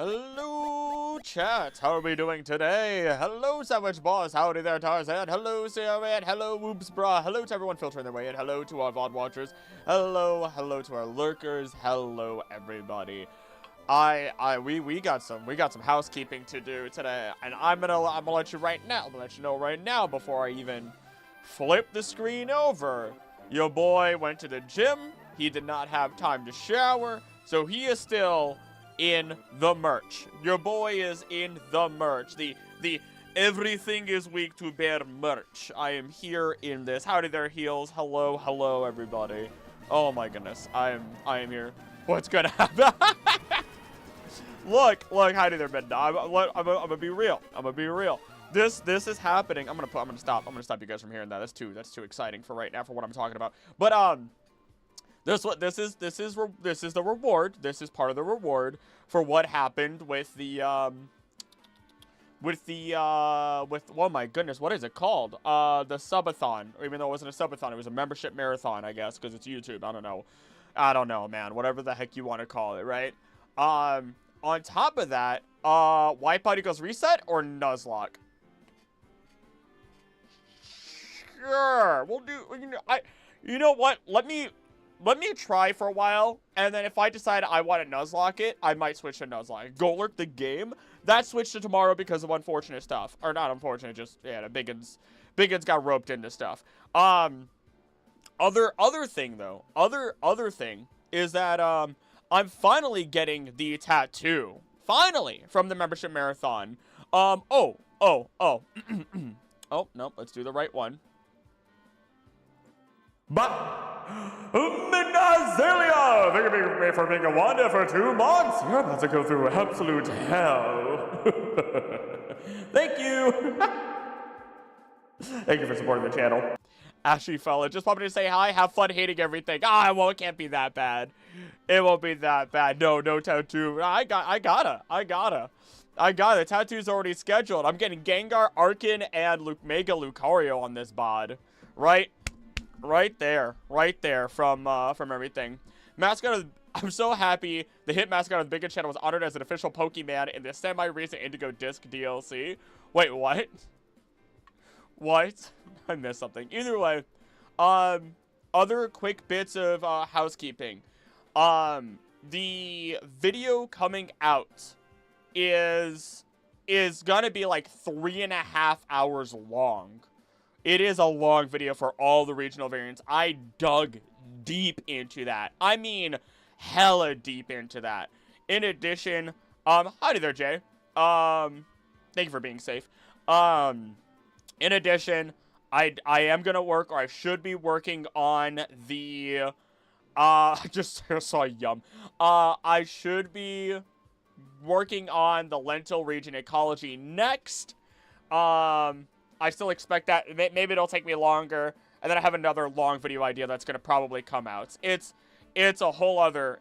Hello, chat. How are we doing today? Hello, Sandwich Boss. Howdy there, Tarzan. Hello, CRN. Hello, Whoops Bra. Hello to everyone filtering their way in. Hello to our VOD watchers. Hello to our lurkers. Hello, everybody. We got some housekeeping to do today, and I'm gonna let you right now. I'm gonna let you know right now before I even flip the screen over. Your boy went to the gym. He did not have time to shower, so he is still in the merch. Your boy is in the merch. The everything is weak to bear merch. I am here in this. Howdy there, heels. Hello, everybody. Oh my goodness. I am here. What's gonna happen? Look, howdy there, Midna. I'm gonna be real. This is happening. I'm gonna stop you guys from hearing that. That's too exciting for right now for what I'm talking about. But this is the reward. This is part of the reward for what happened with oh my goodness, what is it called? The subathon. Or even though it wasn't a subathon, it was a membership marathon, I guess, because it's YouTube. I don't know, man. Whatever the heck you want to call it, right? On top of that, wipeout equals reset or Nuzlocke? Sure, we'll do. You know what? Let me try for a while, and then if I decide I want to Nuzlocke it, I might switch to Nuzlocke. Go lurk the game. That switched to tomorrow because of unfortunate stuff, or not unfortunate, just yeah, the Biggins got roped into stuff. Other thing though, other thing is that I'm finally getting the tattoo. Finally, from the membership marathon. Oh, nope, let's do the right one. Minazelia! Thank you for being a Wanda for 2 months. You're about to go through absolute hell. Thank you. Thank you for supporting the channel. Ashley fella, just wanted to say hi. Have fun hating everything. Well, it can't be that bad. It won't be that bad. No tattoo. I gotta. Tattoo's already scheduled. I'm getting Gengar, Arkin, and Mega Lucario on this bod. Right there from everything. I'm so happy the hit mascot of the Biggin channel was honored as an official Pokemon in the semi-recent Indigo Disc DLC. Wait, what? What? I missed something. Either way, other quick bits of housekeeping. The video coming out is gonna be like 3.5 hours long. It is a long video for all the regional variants. I dug deep into that. I mean, hella deep into that. In addition, howdy there, Jay. Thank you for being safe. In addition, I am gonna work, or I should be working on the, just saw yum. I should be working on the lentil region ecology next. I still expect that. Maybe it'll take me longer, and then I have another long video idea that's gonna probably come out. It's a whole other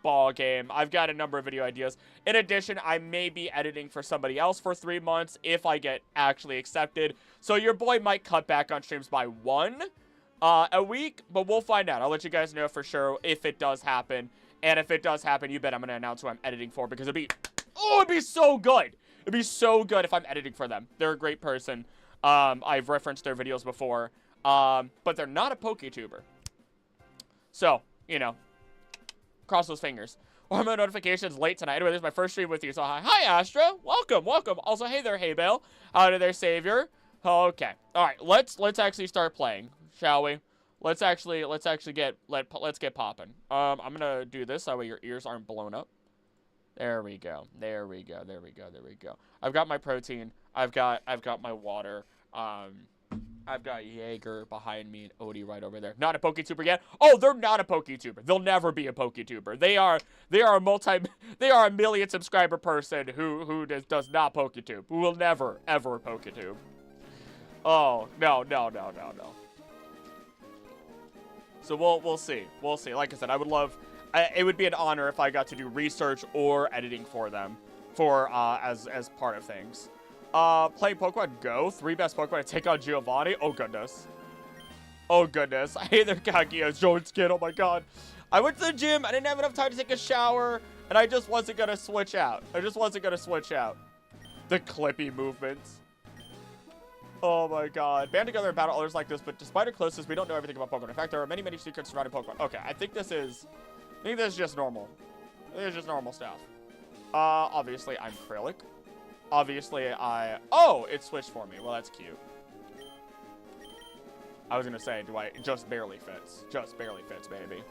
ball game. I've got a number of video ideas. In addition, I may be editing for somebody else for 3 months if I get actually accepted. So your boy might cut back on streams by 1 a week, but we'll find out. I'll let you guys know for sure if it does happen. And if it does happen, you bet I'm gonna announce who I'm editing for, because it'd be so good. It'd be so good if I'm editing for them. They're a great person. I've referenced their videos before, but they're not a PokeTuber. So, you know, cross those fingers. Or my notifications late tonight. Anyway, this is my first stream with you, so hi Astra. Welcome. Also, hey there, Hey Bale. Howdy there, Savior. Okay. All right, let's actually start playing, shall we? Let's get popping. I'm gonna do this that way your ears aren't blown up. There we go. I've got my protein. I've got my water. I've got Jaeger behind me and Odie right over there. Not a PokeTuber yet. Oh, they're not a PokeTuber. They'll never be a PokeTuber. They are a million subscriber person who does not PokeTube. Who will never ever PokeTube. Oh, no. So we'll see. Like I said, I would love, it would be an honor if I got to do research or editing for them as part of things. Playing Pokemon Go, 3 best Pokemon to take on Giovanni. Oh goodness. Hey there, Kaguya, Jones kid. Oh my god. I went to the gym. I didn't have enough time to take a shower. And I just wasn't gonna switch out. I just wasn't gonna switch out. The clippy movements. Oh my god. Band together and battle others like this, but despite our closeness, we don't know everything about Pokemon. In fact, there are many, many secrets surrounding Pokemon. Okay, I think this is just normal. I think it's just normal stuff. Obviously, I'm acrylic. Obviously, oh, it switched for me. Well, that's cute. I was gonna say, it just barely fits. Just barely fits, baby.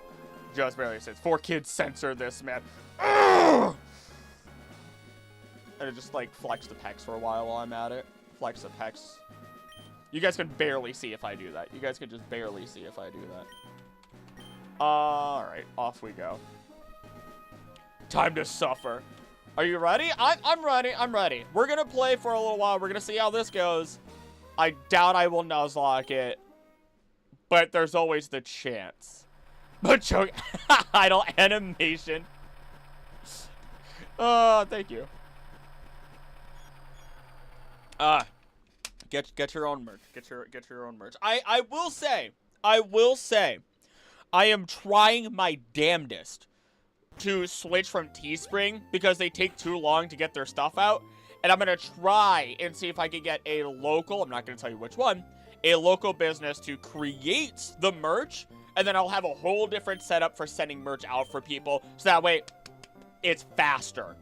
Just barely fits. 4Kids censor this, man. Ugh! And it just, like, flex the pecs for a while I'm at it. Flex the pecs. You guys can barely see if I do that. You guys can just barely see if I do that. Alright, off we go. Time to suffer. Are you ready? I'm ready. I'm ready. We're gonna play for a little while. We're gonna see how this goes. I doubt I will Nuzlocke it. But there's always the chance. But choke idle animation. Thank you. Get your own merch. Get your own merch. I will say, I am trying my damnedest to switch from Teespring because they take too long to get their stuff out. And I'm gonna try and see if I can get a local, I'm not gonna tell you which one, a local business to create the merch, and then I'll have a whole different setup for sending merch out for people, so that way it's faster.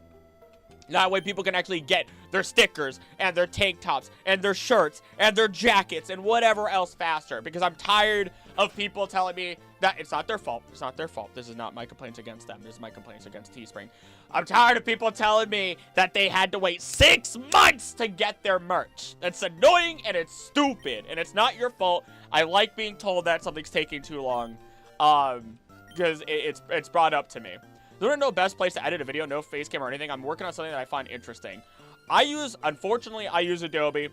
That way people can actually get their stickers and their tank tops and their shirts and their jackets and whatever else faster, because I'm tired of people telling me that it's not their fault. It's not their fault. This is not my complaints against them. This is my complaints against Teespring. I'm tired of people telling me that they had to wait 6 months to get their merch. That's annoying and it's stupid and it's not your fault. I like being told that something's taking too long because it's brought up to me. There are no best place to edit a video, no face cam or anything. I'm working on something that I find interesting. Unfortunately, I use Adobe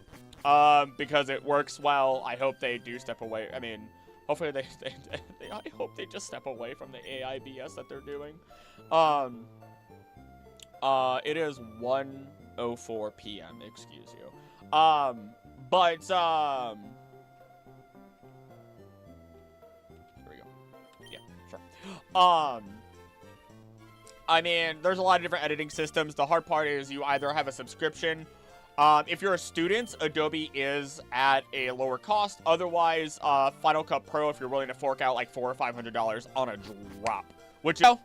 because it works well. I hope they do step away. I mean, hopefully I hope they just step away from the AI BS that they're doing. It is 1:04 p.m. Excuse you. Here we go. Yeah, sure. I mean, there's a lot of different editing systems. The hard part is you either have a subscription. If you're a student, Adobe is at a lower cost. Otherwise, Final Cut Pro, if you're willing to fork out like $400 or $500 on a drop. Which is...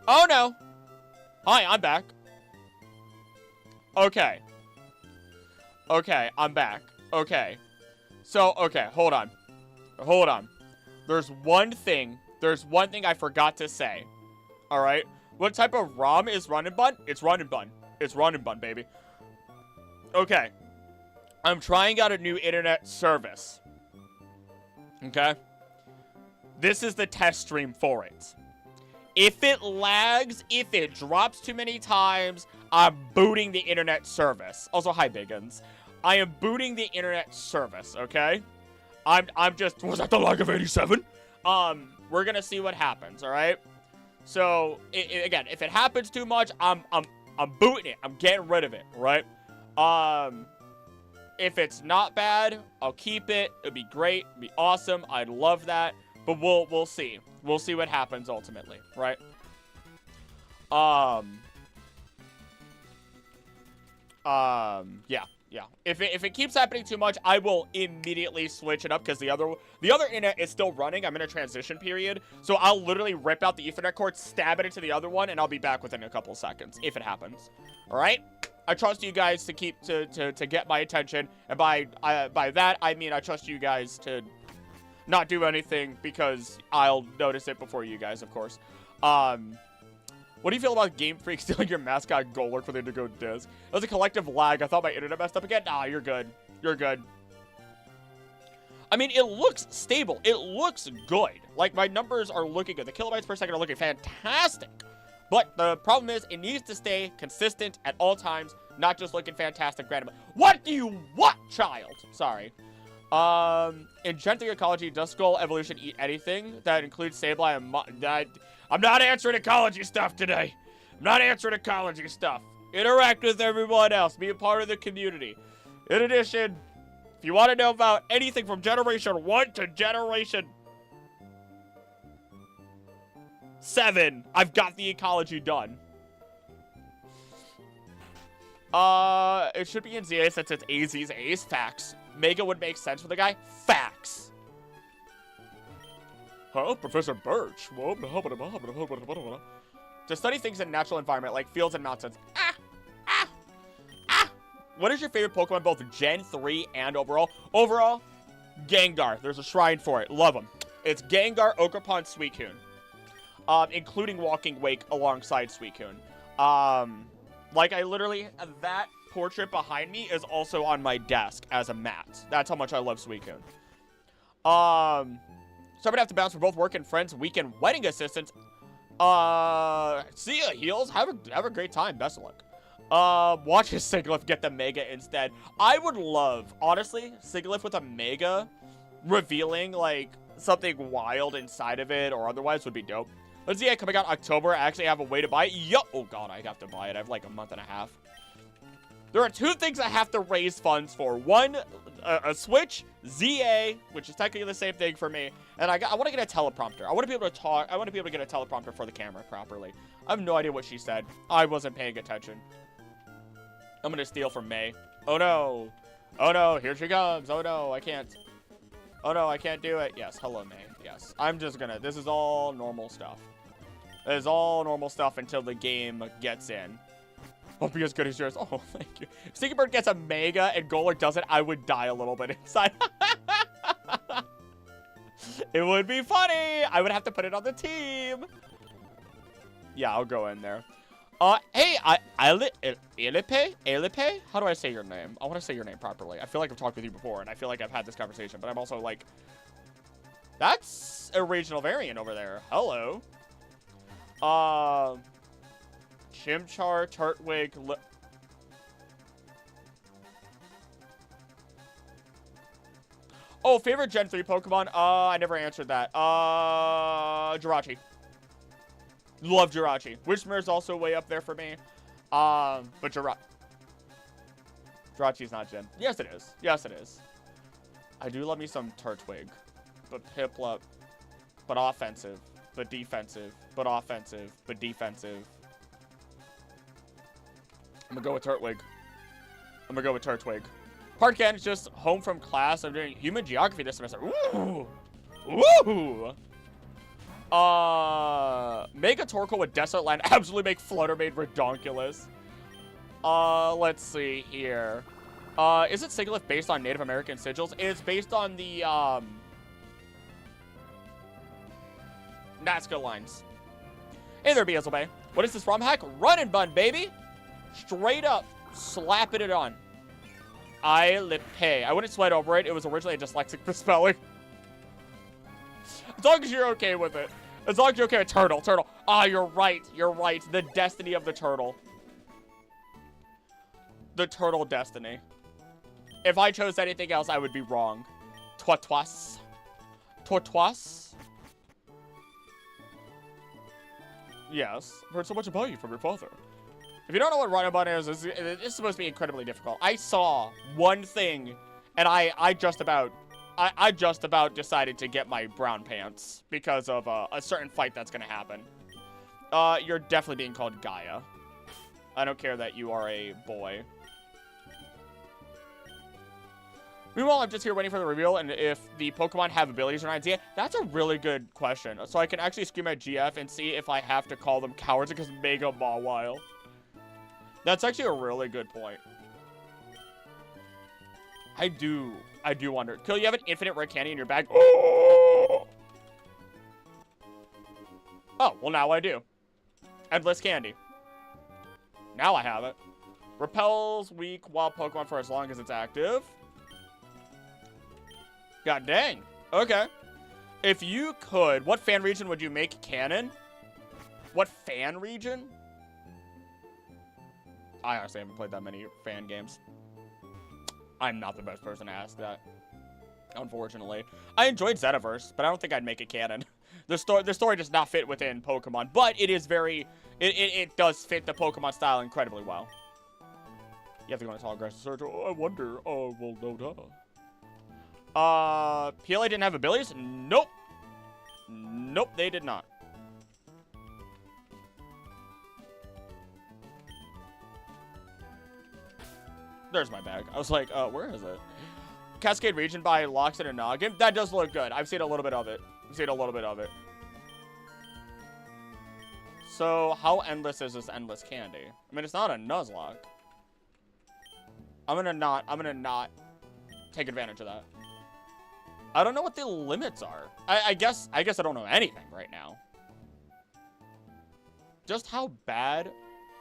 Oh, no. Hi, I'm back. Okay. Okay, I'm back. Okay. So, okay, hold on. Hold on. There's one thing I forgot to say. Alright? What type of ROM is Run and Bun? It's Run and Bun. It's Run and Bun, baby. Okay. I'm trying out a new internet service. Okay? This is the test stream for it. If it lags, if it drops too many times, I'm booting the internet service. Also, hi, Biggins. I am booting the internet service, okay? I'm just... Was that the lag of 87? We're gonna see what happens, alright? So, again, if it happens too much, I'm booting it. I'm getting rid of it, right? If it's not bad, I'll keep it. It'd be great. It'd be awesome. I'd love that. But we'll see. We'll see what happens ultimately, right? Yeah. If it keeps happening too much, I will immediately switch it up because the other internet is still running. I'm in a transition period, so I'll literally rip out the Ethernet cord, stab it into the other one, and I'll be back within a couple of seconds if it happens. All right? I trust you guys to keep to get my attention, and by that I mean I trust you guys to not do anything because I'll notice it before you guys, of course. What do you feel about Game Freak stealing your mascot Golurk for the Indigo Disc? That was a collective lag. I thought my internet messed up again. Nah, you're good. You're good. I mean, it looks stable. It looks good. Like, my numbers are looking good. The kilobytes per second are looking fantastic. But the problem is, it needs to stay consistent at all times, not just looking fantastic randomly. What do you want, child? Sorry. In genetic ecology, does Skull Evolution eat anything that includes Sableye and I'm not answering ecology stuff today. I'm not answering ecology stuff. Interact with everyone else. Be a part of the community. In addition, if you want to know about anything from Generation 1 to Generation... 7. I've got the ecology done. It should be in ZA since it's AZ's Ace. Facts. Mega would make sense for the guy. Facts. Huh? Professor Birch. To study things in natural environment like fields and mountains. What is your favorite Pokemon, both Gen 3 and overall? Overall, Gengar. There's a shrine for it. Love them. It's Gengar, Ogerpon, Suicune. Including Walking Wake alongside Suicune. Like, I literally, that portrait behind me is also on my desk as a mat. That's how much I love Suicune. So I'm gonna have to bounce for both work and friends, weekend wedding assistants. See ya, heels. Have a great time. Best of luck. Watch his Sigilyph get the Mega instead. I would love, honestly, Sigilyph with a Mega revealing, like, something wild inside of it or otherwise would be dope. Let's see it coming out October. I actually have a way to buy it. Yup. Oh, God, I have to buy it. I have, like, a month and a half. There are 2 things I have to raise funds for. One, a Switch, ZA, which is technically the same thing for me. And I want to get a teleprompter. I want to be able to talk. I want to be able to get a teleprompter for the camera properly. I have no idea what she said. I wasn't paying attention. I'm going to steal from May. Oh, no. Oh, no. Here she comes. Oh, no. I can't. Oh, no. I can't do it. Yes. Hello, May. Yes. I'm just going to. This is all normal stuff. This is all normal stuff until the game gets in. Hope you guys good as yours. Oh, thank you. If Sticky Bird gets a Mega and Golurk doesn't, I would die a little bit inside. It would be funny. I would have to put it on the team. Yeah, I'll go in there. Hey, Elipe? How do I say your name? I want to say your name properly. I feel like I've talked with you before, and I feel like I've had this conversation, but I'm also like, that's a regional variant over there. Hello. Chimchar, Turtwig, oh, favorite Gen 3 Pokemon? I never answered that. Jirachi. Love Jirachi. Wishmere is also way up there for me. But Jirachi's not Gen. Yes, it is. Yes, it is. I do love me some Turtwig. But Piplup. But offensive. But defensive. But offensive. But defensive. I'm gonna go with Turtwig. Partcan is just home from class. I'm doing human geography this semester. Ooh! Ooh! Mega Torkoal with Desert Land absolutely make Fluttermane redonkulous. Let's see here. Is it Sigilyph based on Native American sigils? It's based on the, Nazca lines. Hey there, Beelzebub. What is this ROM hack? Run and bun, baby! Straight up, slapping it on. I wouldn't sweat over it. It was originally a dyslexic misspelling. As long as you're okay with it. As long as you're okay with turtle. Ah, you're right. You're right. The destiny of the turtle. The turtle destiny. If I chose anything else, I would be wrong. Tortoise. Yes. I've heard so much about you from your father. If you don't know what run and bun is, it's supposed to be incredibly difficult. I saw one thing, and I just about decided to get my brown pants because of a certain fight that's gonna happen. You're definitely being called Gaia. I don't care that you are a boy. Meanwhile, I'm just here waiting for the reveal, and if the Pokemon have abilities or not. Yeah, that's a really good question. So I can actually scream at GF and see if I have to call them cowards because Mega Mawile. That's actually a really good point. I do wonder. Kill, you have an infinite rare candy in your bag? Oh, well, now I do. Endless candy. Now I have it. Repels weak wild Pokemon for as long as it's active. God dang. Okay. If you could, what fan region would you make canon? What fan region? I honestly haven't played that many fan games. I'm not the best person to ask that, unfortunately. I enjoyed Zetaverse, but I don't think I'd make it canon. The story does not fit within Pokemon, but it is very... It does fit the Pokemon style incredibly well. You have to go on a tall aggressive search. Oh, I wonder. Oh, well, no duh. PLA didn't have abilities? Nope. Nope, they did not. There's my bag. I was like, where is it? Cascade region by Loxton and Noggin. That does look good. I've seen a little bit of it. So, how endless is this endless candy? I mean, it's not a Nuzlocke. I'm gonna not take advantage of that. I don't know what the limits are. I guess I don't know anything right now. Just how bad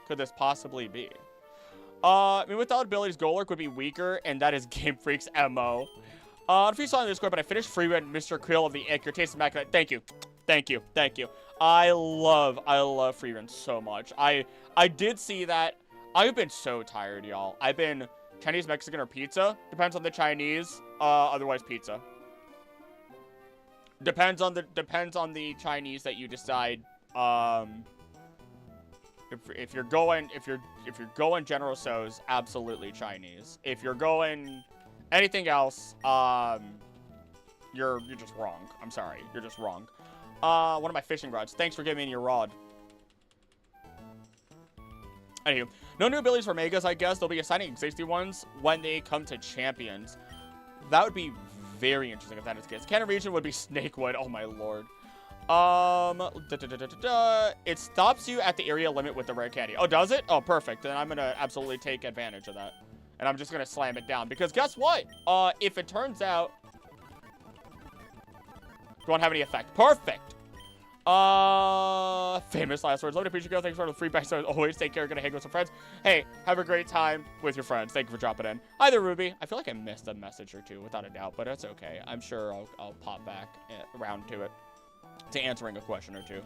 could this possibly be? I mean, without abilities, Golurk would be weaker, and that is Game Freak's MO. If you saw in the Discord, but I finished Freewind, Mr. Krill of the Ick. Your taste is immaculate. Thank you. I love Freewind so much. I did see that. I've been so tired, y'all. I've been Chinese, Mexican, or pizza. Depends on the Chinese. Otherwise Pizza. Depends on the Chinese that you decide. If you're going General Tso's, absolutely Chinese. If you're going anything else, you're just wrong. I'm sorry, you're just wrong. One of my fishing rods. Thanks for giving me your rod. Anywho, no new abilities for Megas, I guess. They'll be assigning existing ones when they come to champions. That would be very interesting if that is the case. Cannon region would be Snakewood. Oh my lord. It stops you at the area limit with the rare candy. Oh, does it? Oh, perfect. Then I'm gonna absolutely take advantage of that. And I'm just gonna slam it down. Because guess what? If it turns out... Won't have any effect. Perfect! Famous last words. Love to appreciate you. Thanks for the free backstory. Always take care. Gonna hang with some friends. Hey, have a great time with your friends. Thank you for dropping in. Hi there, Ruby. I feel like I missed a message or two, without a doubt. But that's okay. I'm sure I'll pop back around to it. To answering a question or two.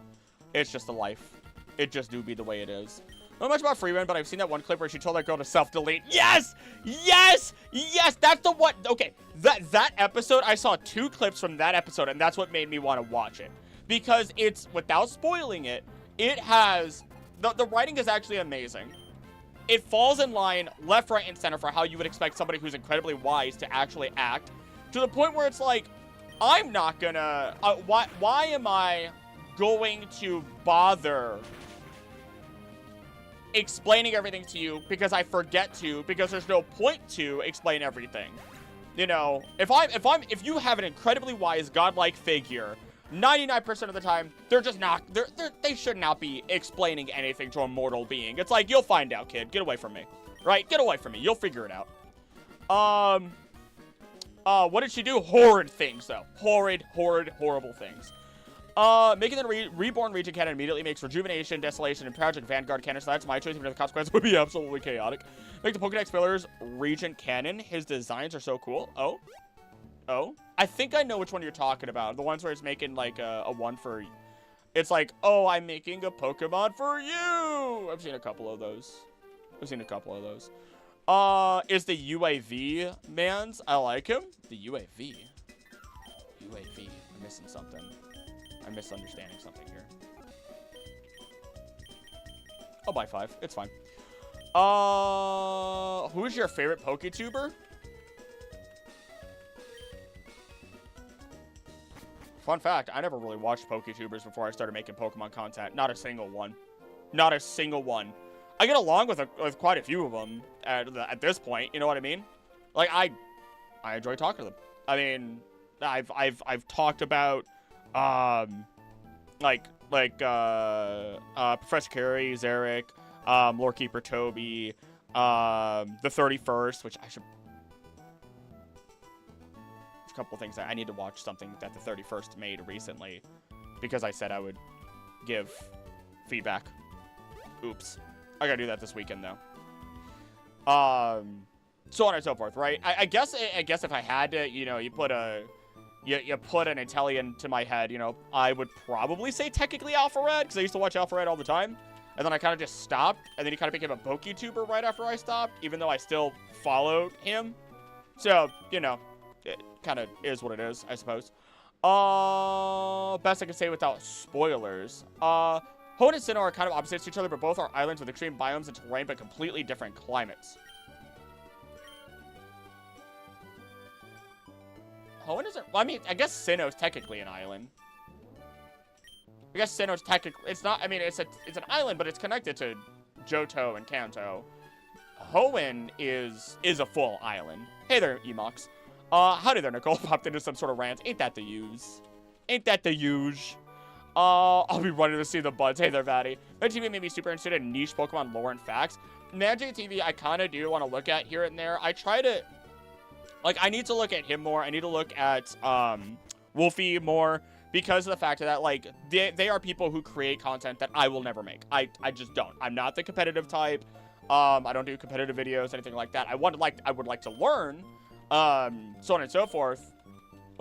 It's just the life. It just do be the way it is. Not much about Freewind, but I've seen that one clip where she told that girl to self-delete. Yes! Yes! Yes! That's the one. Okay. That episode, I saw 2 clips from that episode, and that's what made me want to watch it. Because it's, without spoiling it, it has... The writing is actually amazing. It falls in line left, right, and center for how you would expect somebody who's incredibly wise to actually act. To the point where it's like, I'm not gonna... why am I going to bother explaining everything to you because I forget to, because there's no point to explain everything. You know, if you have an incredibly wise godlike figure, 99% of the time, they're just not... They should not be explaining anything to a mortal being. It's like, you'll find out, kid. Get away from me. Right? Get away from me. You'll figure it out. What did she do? Horrid things, though. Horrid, horrible things. Making the Reborn region canon immediately makes Rejuvenation, Desolation, and Project Vanguard canon, so that's my choice, even if the consequences would be absolutely chaotic. Make the Pokédex fillers region canon. His designs are so cool. Oh? I think I know which one you're talking about. The ones where it's making, like, a one for... It's like, oh, I'm making a Pokemon for you! I've seen a couple of those. Is the UAV man's? I like him. The UAV. I'm missing something. I'm misunderstanding something here. I'll buy 5. It's fine. Who's your favorite PokeTuber? Fun fact, I never really watched PokeTubers before I started making Pokemon content. Not a single one. Not a single one. I get along with quite a few of them at this point. You know what I mean? Like I enjoy talking to them. I mean, I've talked about Professor Carey, Zarek, Lorekeeper Toby, the 31st, which I should. A couple of things that I need to watch something that the 31st made recently because I said I would give feedback. Oops. I gotta do that this weekend though. So on and so forth, right? I guess if I had to, you know, you put an Italian to my head, you know, I would probably say technically Alpha Red because I used to watch Alpha Red all the time. And then I kind of just stopped, and then he kind of became a PokeTuber right after I stopped, even though I still followed him. So, you know, it kind of is what it is, I suppose. Best I can say without spoilers. Hoenn and Sinnoh are kind of opposites to each other, but both are islands with extreme biomes and terrain, but completely different climates. Hoenn isn't... Well, I mean, I guess Sinnoh's technically an island. I guess Sinnoh's technically... It's not... I mean, it's an island, but it's connected to Johto and Kanto. Hoenn is a full island. Hey there, Emox. Howdy there, Nicole. Popped into some sort of rant. Ain't that the use? Ain't that the use? I'll be running to see the buds. Hey there, Vatty. Magic TV made me super interested in niche Pokemon lore and facts. Magic TV, I kind of do want to look at here and there. I try to, like, I need to look at him more. I need to look at, Wolfie more because of the fact that, like, they are people who create content that I will never make. I just don't. I'm not the competitive type. I don't do competitive videos, anything like that. I would like to learn, so on and so forth.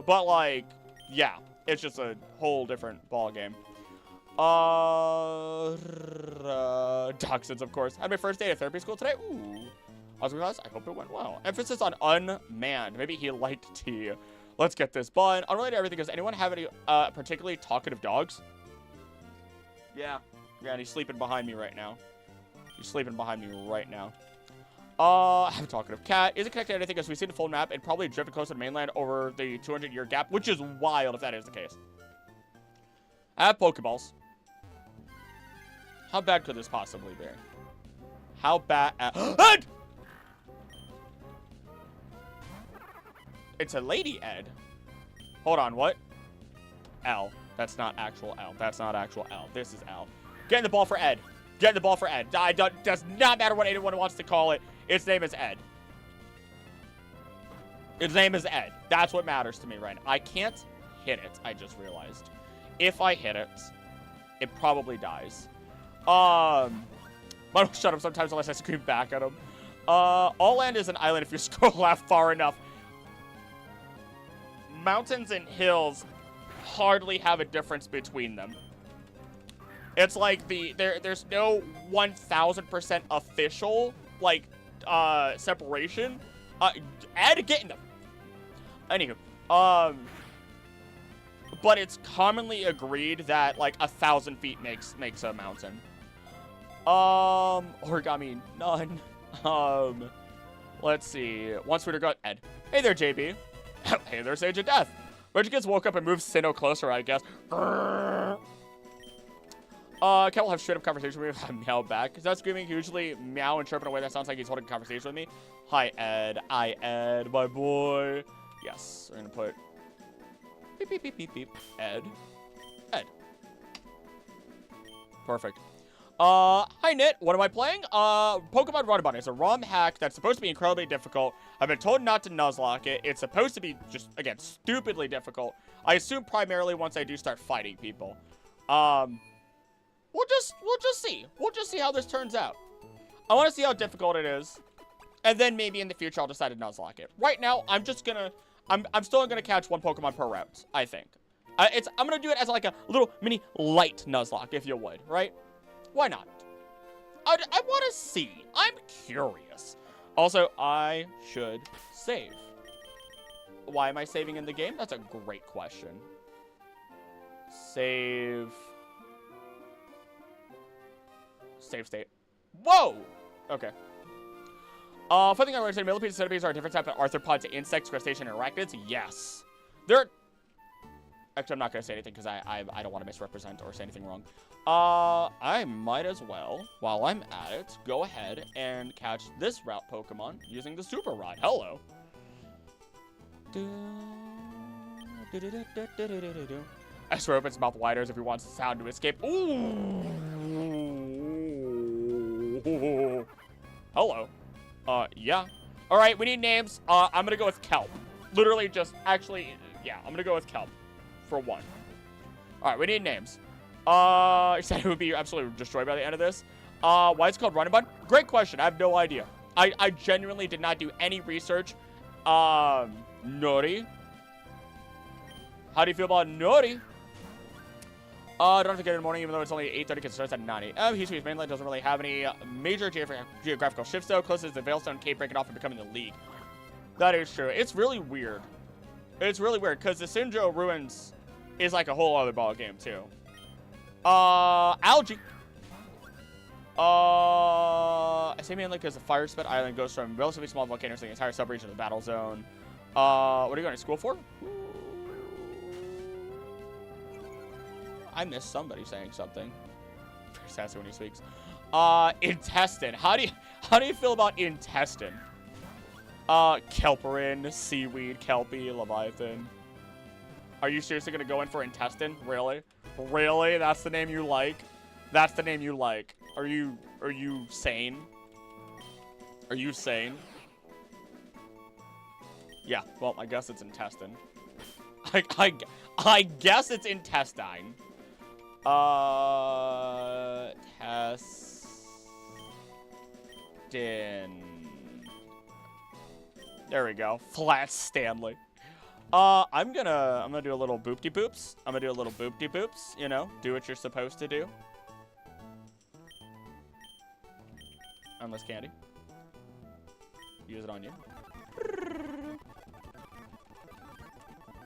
But, like, yeah, it's just a whole different ball game. Toxins, of course. Had my first day at therapy school today. Ooh. I hope it went well. Emphasis on unmanned. Maybe he liked tea. Let's get this bun. Unrelated to everything, does anyone have any particularly talkative dogs? Yeah. Yeah, and he's sleeping behind me right now. He's sleeping behind me right now. I have a talkative cat. Isn't connected to anything as we see the full map and probably driven close to the mainland over the 200-year gap, which is wild if that is the case. I have Pokeballs. How bad could this possibly be? How bad? Ed! It's a lady Ed. Hold on, what? L. That's not actual L. That's not actual L. This is L. Getting the ball for Ed. Getting the ball for Ed. Does not matter what anyone wants to call it. Its name is Ed. Its name is Ed. That's what matters to me right now. I can't hit it, I just realized. If I hit it, it probably dies. Mine will shut up sometimes unless I scream back at him. All land is an island if you scroll left far enough. Mountains and hills hardly have a difference between them. It's like there's no 1000% official, like, separation. Ed, get in them. Anywho, but it's commonly agreed that, like, 1,000 feet makes a mountain. Origami, none. Let's see. Once we got Ed. Hey there, JB. Hey there, Sage of Death. Regigigas woke up and moved Sinnoh closer, I guess. Cat will have straight up conversation with me if I meow back. Is that screaming hugely meow and chirp in a way that sounds like he's holding a conversation with me? Hi, Ed. Hi, Ed, my boy. Yes, we're gonna put beep, beep, beep, beep, beep. Ed. Ed. Perfect. Hi, Nit. What am I playing? Pokemon Runabout. It's a ROM hack that's supposed to be incredibly difficult. I've been told not to Nuzlocke it. It's supposed to be just, again, stupidly difficult. I assume primarily once I do start fighting people. We'll just see. We'll just see how this turns out. I want to see how difficult it is. And then maybe in the future I'll decide to Nuzlocke it. Right now, I'm just gonna, I'm still gonna catch one Pokemon per route, I think. I'm gonna do it as like a little mini light Nuzlocke, if you would, right? Why not? I want to see. I'm curious. Also, I should save. Why am I saving in the game? That's a great question. Save. Save state. Whoa! Okay. Fun thing I learned today, millipedes and centipedes are a different type of arthropods to insects, crustaceans, and arachnids. Yes. They're... Actually, I'm not going to say anything because I don't want to misrepresent or say anything wrong. I might as well, while I'm at it, go ahead and catch this route Pokemon using the Super Rod. Hello. I swear opens mouth wider as if he wants the sound to escape. Ooh. Hello. Yeah. All right, we need names. I'm going to go with Kelp. Literally just, actually, yeah, I'm going to go with Kelp. For one. All right, we need names. You said it would be absolutely destroyed by the end of this. Why it's called Runabout? Great question. I have no idea. I genuinely did not do any research. Nori. How do you feel about Nori? Don't have to get in the morning, even though it's only 8:30 because it starts at 9 a.m. Hisui's mainland doesn't really have any major geographical shifts, though. Closest is the Veilstone Cape breaking off and becoming the League. That is true. It's really weird. It's really weird because the Sinjo Ruins is like a whole other ball game too. Algae. I say mainly because the Fire Spit Island goes from relatively small volcanoes to the entire sub-region of the battle zone. What are you going to school for? I missed somebody saying something. very sassy when he speaks. Intestine. How do you feel about intestine? Kelperin, seaweed, kelpie, leviathan. Are you seriously gonna go in for intestine? Really? Really? That's the name you like? That's the name you like? Are you sane? Are you sane? Yeah, well, I guess it's intestine. I guess it's intestine. Intestine. There we go. Flat Stanley. I'm gonna do a little boop-de-boops. I'm gonna do a little boop-de-boops, you know, do what you're supposed to do. Unless candy. Use it on you.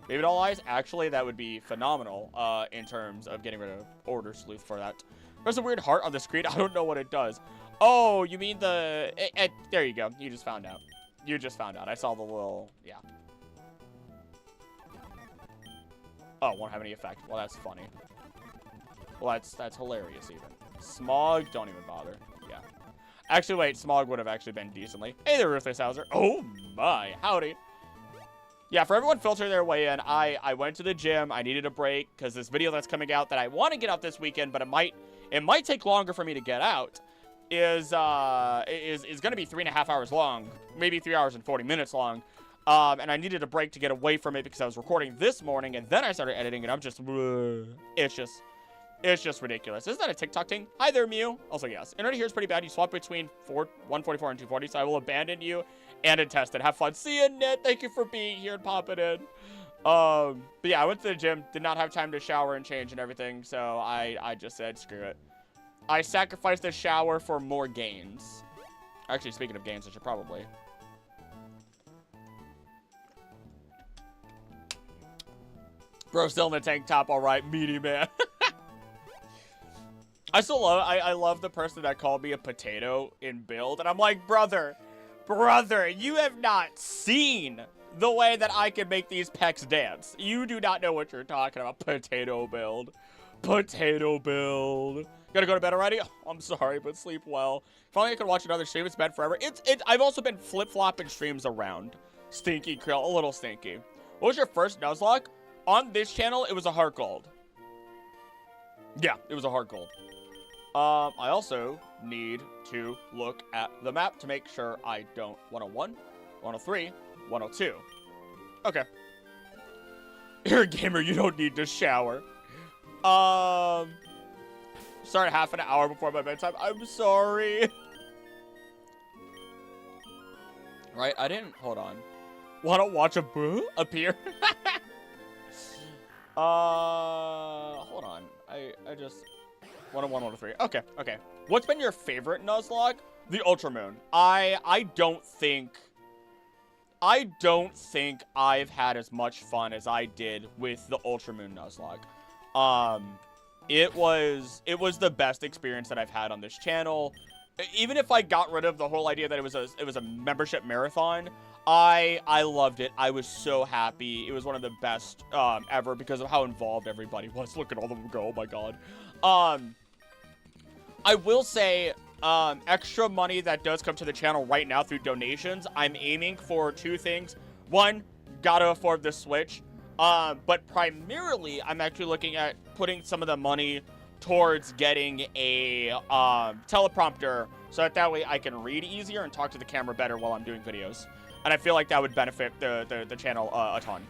Baby doll eyes, actually, that would be phenomenal, in terms of getting rid of Order Sleuth for that. There's a weird heart on the screen. I don't know what it does. Oh, you mean the... there you go. You just found out. You just found out. I saw the little... Yeah. Oh, won't have any effect. Well, that's funny. Well, that's hilarious, even. Smog, don't even bother. Yeah. Actually, wait. Smog would have actually been decently. Hey there, Ruthless Hauser. Oh, my. Howdy. Yeah, for everyone filtering their way in, I went to the gym. I needed a break because this video that's coming out that I want to get out this weekend, but it might take longer for me to get out, is going to be 3.5 hours long, maybe 3 hours and 40 minutes long. And I needed a break to get away from it because I was recording this morning, and then I started editing, and I'm just, it's just ridiculous. Isn't that a TikTok thing? Hi there, Mew. Also, yes. Internet here is pretty bad. You swap between 144 and 240, so I will abandon you and attest it. Have fun. See you, Nit. Thank you for being here and popping in. But yeah, I went to the gym. Did not have time to shower and change and everything, so I just said, screw it. I sacrificed the shower for more gains. Actually, speaking of gains, I should probably... Bro, still in the tank top, all right, meaty man. I love the person that called me a potato in build, and I'm like, brother, you have not seen the way that I can make these pecs dance. You do not know what you're talking about. Potato build. Potato build. Gotta go to bed already? Oh, I'm sorry, but sleep well. If only I could watch another stream. It's been forever. I've also been flip-flopping streams around. Stinky Krill, a little stinky. What was your first Nuzlocke? On this channel, it was a heart gold. Yeah, it was a heart gold. I also need to look at the map to make sure I don't 101, 103, 102. Okay. You're a gamer, you don't need to shower. Start half an hour before my bedtime. I'm sorry. Right, I didn't, hold on. Wanna watch a boo appear? Hold on. I just... 101, 103. Okay. What's been your favorite Nuzlocke? The Ultramoon. I don't think I've had as much fun as I did with the Ultramoon Nuzlocke. It was the best experience that I've had on this channel. Even if I got rid of the whole idea that it was a membership marathon, I loved it. I was so happy. It was one of the best ever because of how involved everybody was. Look at all of them go. Oh my god. I will say, extra money that does come to the channel right now through donations, I'm aiming for 2 things. 1, gotta afford the Switch. But primarily, I'm actually looking at putting some of the money towards getting a teleprompter so that way I can read easier and talk to the camera better while I'm doing videos. And I feel like that would benefit the channel a ton.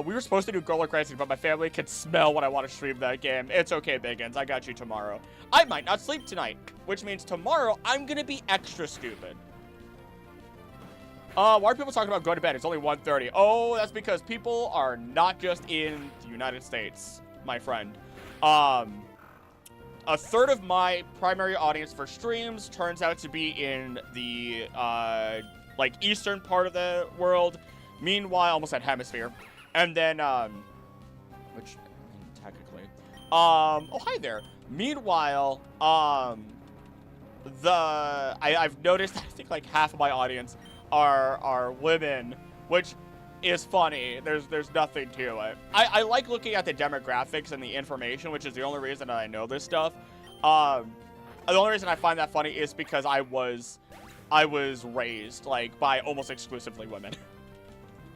We were supposed to do Golden Racing, but my family can smell when I want to stream that game. It's okay, Biggins. I got you tomorrow. I might not sleep tonight, which means tomorrow I'm going to be extra stupid. Why are people talking about going to bed? It's only 1:30. Oh, that's because people are not just in the United States, my friend. A third of my primary audience for streams turns out to be in the, like, eastern part of the world. Meanwhile, almost that hemisphere. And then, which, technically, oh, hi there. Meanwhile, I've noticed, I think, like, half of my audience are women, which is funny. There's nothing to it. I like looking at the demographics and the information, which is the only reason that I know this stuff. The only reason I find that funny is because I was raised, like, by almost exclusively women.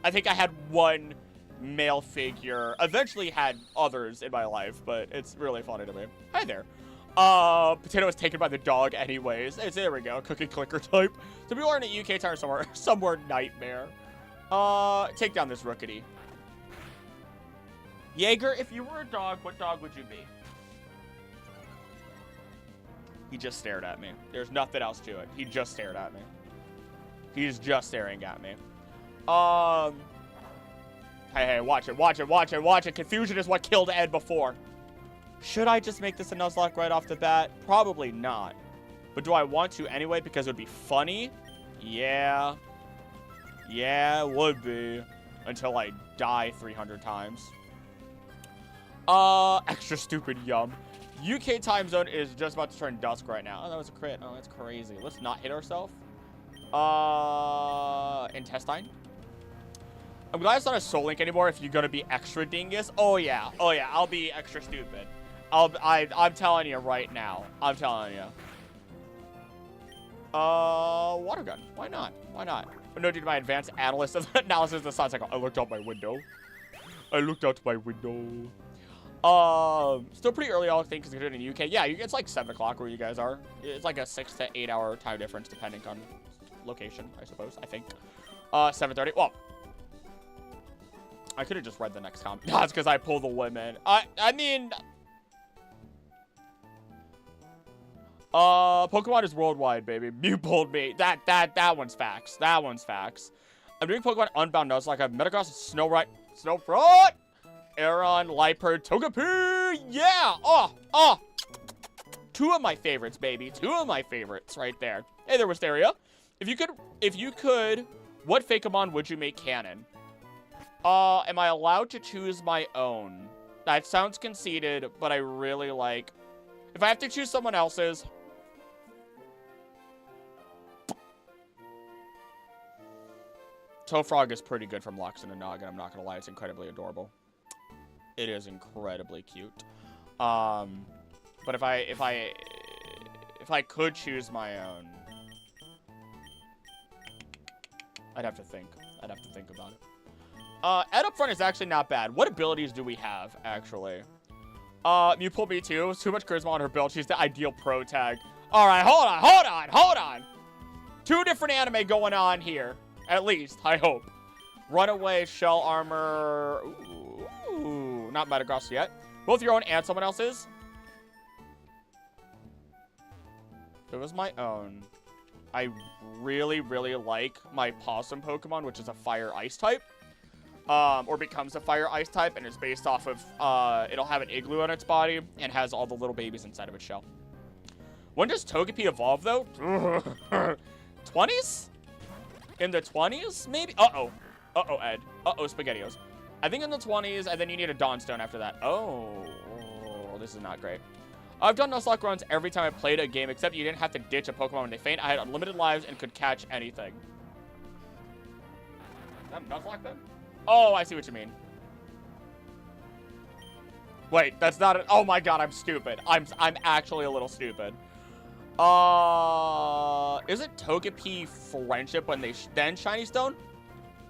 I think I had one male figure. Eventually had others in my life, but it's really funny to me. Hi there. Potato was taken by the dog anyways. There we go. Cookie clicker type. So people are in a UK tower somewhere nightmare. Take down this rookity. Jaeger, if you were a dog, what dog would you be? He just stared at me. There's nothing else to it. He just stared at me. He's just staring at me. Hey, watch it, watch it, watch it, watch it. Confusion is what killed Ed before. Should I just make this a Nuzlocke right off the bat? Probably not. But do I want to anyway because it would be funny? Yeah. Yeah, it would be. Until I die 300 times. Extra stupid yum. UK time zone is just about to turn dusk right now. Oh, that was a crit. Oh, that's crazy. Let's not hit ourselves. Intestine. I'm glad it's not a soul link anymore if you're gonna be extra dingus. Oh yeah, I'll be extra stupid. I'm telling you right now. I'm telling you. Water gun. Why not? Why not? No, due to my advanced analysis of analysis of the sun cycle. I looked out my window. I looked out my window. Still pretty early, I think, considering in the UK. Yeah, it's like 7 o'clock where you guys are. It's like a 6 to 8 hour time difference, depending on location, I suppose. I think. 7:30. Well, I could have just read the next comment. That's because I pulled the women. I mean, Pokemon is worldwide, baby. You pulled me. That one's facts. That one's facts. I'm doing Pokemon Unbound Nuzlocke. I've Metagross, Snowfront, Aeron, Liepard, Togepi. Yeah. Oh. 2 of my favorites, baby. 2 of my favorites right there. Hey there, Wisteria. If you could, what Fakemon would you make canon? Am I allowed to choose my own? That sounds conceited, but I really like... If I have to choose someone else's... Tofrog is pretty good from Lux and a Noggin, I'm not gonna lie, it's incredibly adorable. It is incredibly cute. But if I could choose my own... I'd have to think. I'd have to think about it. Ed up front is actually not bad. What abilities do we have, actually? You pulled me too. Too much charisma on her build. She's the ideal pro tag. All right, hold on. 2 different anime going on here. At least, I hope. Runaway, shell armor. Ooh, not Metagross yet. Both your own and someone else's. It was my own. I really, really like my Possum Pokemon, which is a Fire Ice type. Or becomes a Fire Ice type, and is based off of, it'll have an igloo on its body, and has all the little babies inside of its shell. When does Togepi evolve, though? 20s? In the 20s, maybe? Uh-oh, Ed. Uh-oh, SpaghettiOs. I think in the 20s, and then you need a Dawnstone after that. Oh, this is not great. I've done Nuzlocke runs every time I played a game, except you didn't have to ditch a Pokemon when they faint. I had unlimited lives and could catch anything. Is that Nuzlocke, then? Oh, I see what you mean. Wait, that's not it. Oh my god, I'm stupid. I'm actually a little stupid. Is it Togepi Friendship when they then Shiny Stone?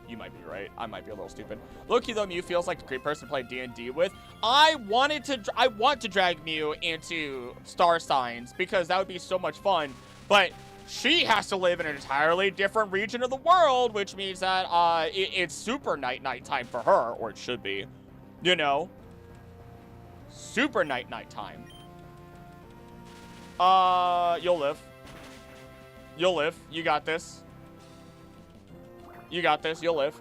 You might be right. I might be a little stupid. Low-key, though, Mew feels like a great person to play D&D with. I want to drag Mew into Star Signs because that would be so much fun. But she has to live in an entirely different region of the world, which means that it's super night time for her, or it should be. You know? Super night time. You'll live. You'll live. You got this. You got this. You'll live.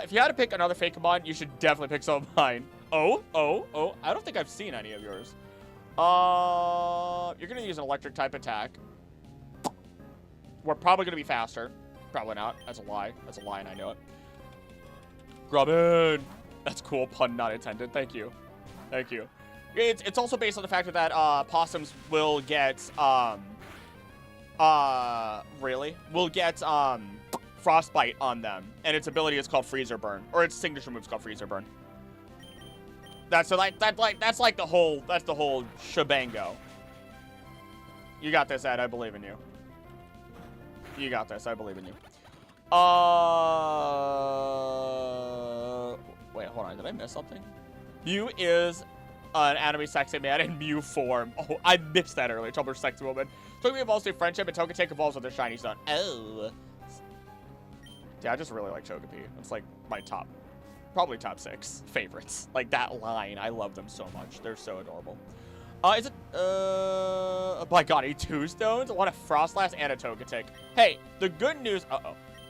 If you had to pick another Fakemon, you should definitely pick some of mine. Oh. I don't think I've seen any of yours. You're gonna use an electric type attack. We're probably gonna be faster. Probably not. That's a lie. That's a lie, and I know it. Grubbin! That's cool. Pun not intended. Thank you. Thank you. It's also based on the fact that possums will get will get Frostbite on them, and its ability is called Freezer Burn, or its signature move is called Freezer Burn. That's like the whole shebango. You got this, Ed. I believe in you. You got this. I believe in you. Wait, hold on. Did I miss something? Mew is an anime sexy man in Mew form. Oh, I missed that earlier. Tumblr sexy woman. Togepi evolves through friendship, and Togetic evolves with their shiny stone. Oh. Yeah, I just really like Togepi. It's like my probably top 6 favorites. Like that line, I love them so much. They're so adorable. Is it, oh my god, a 2 stones? I want a Frostlass and a Togetic. Hey, the good news,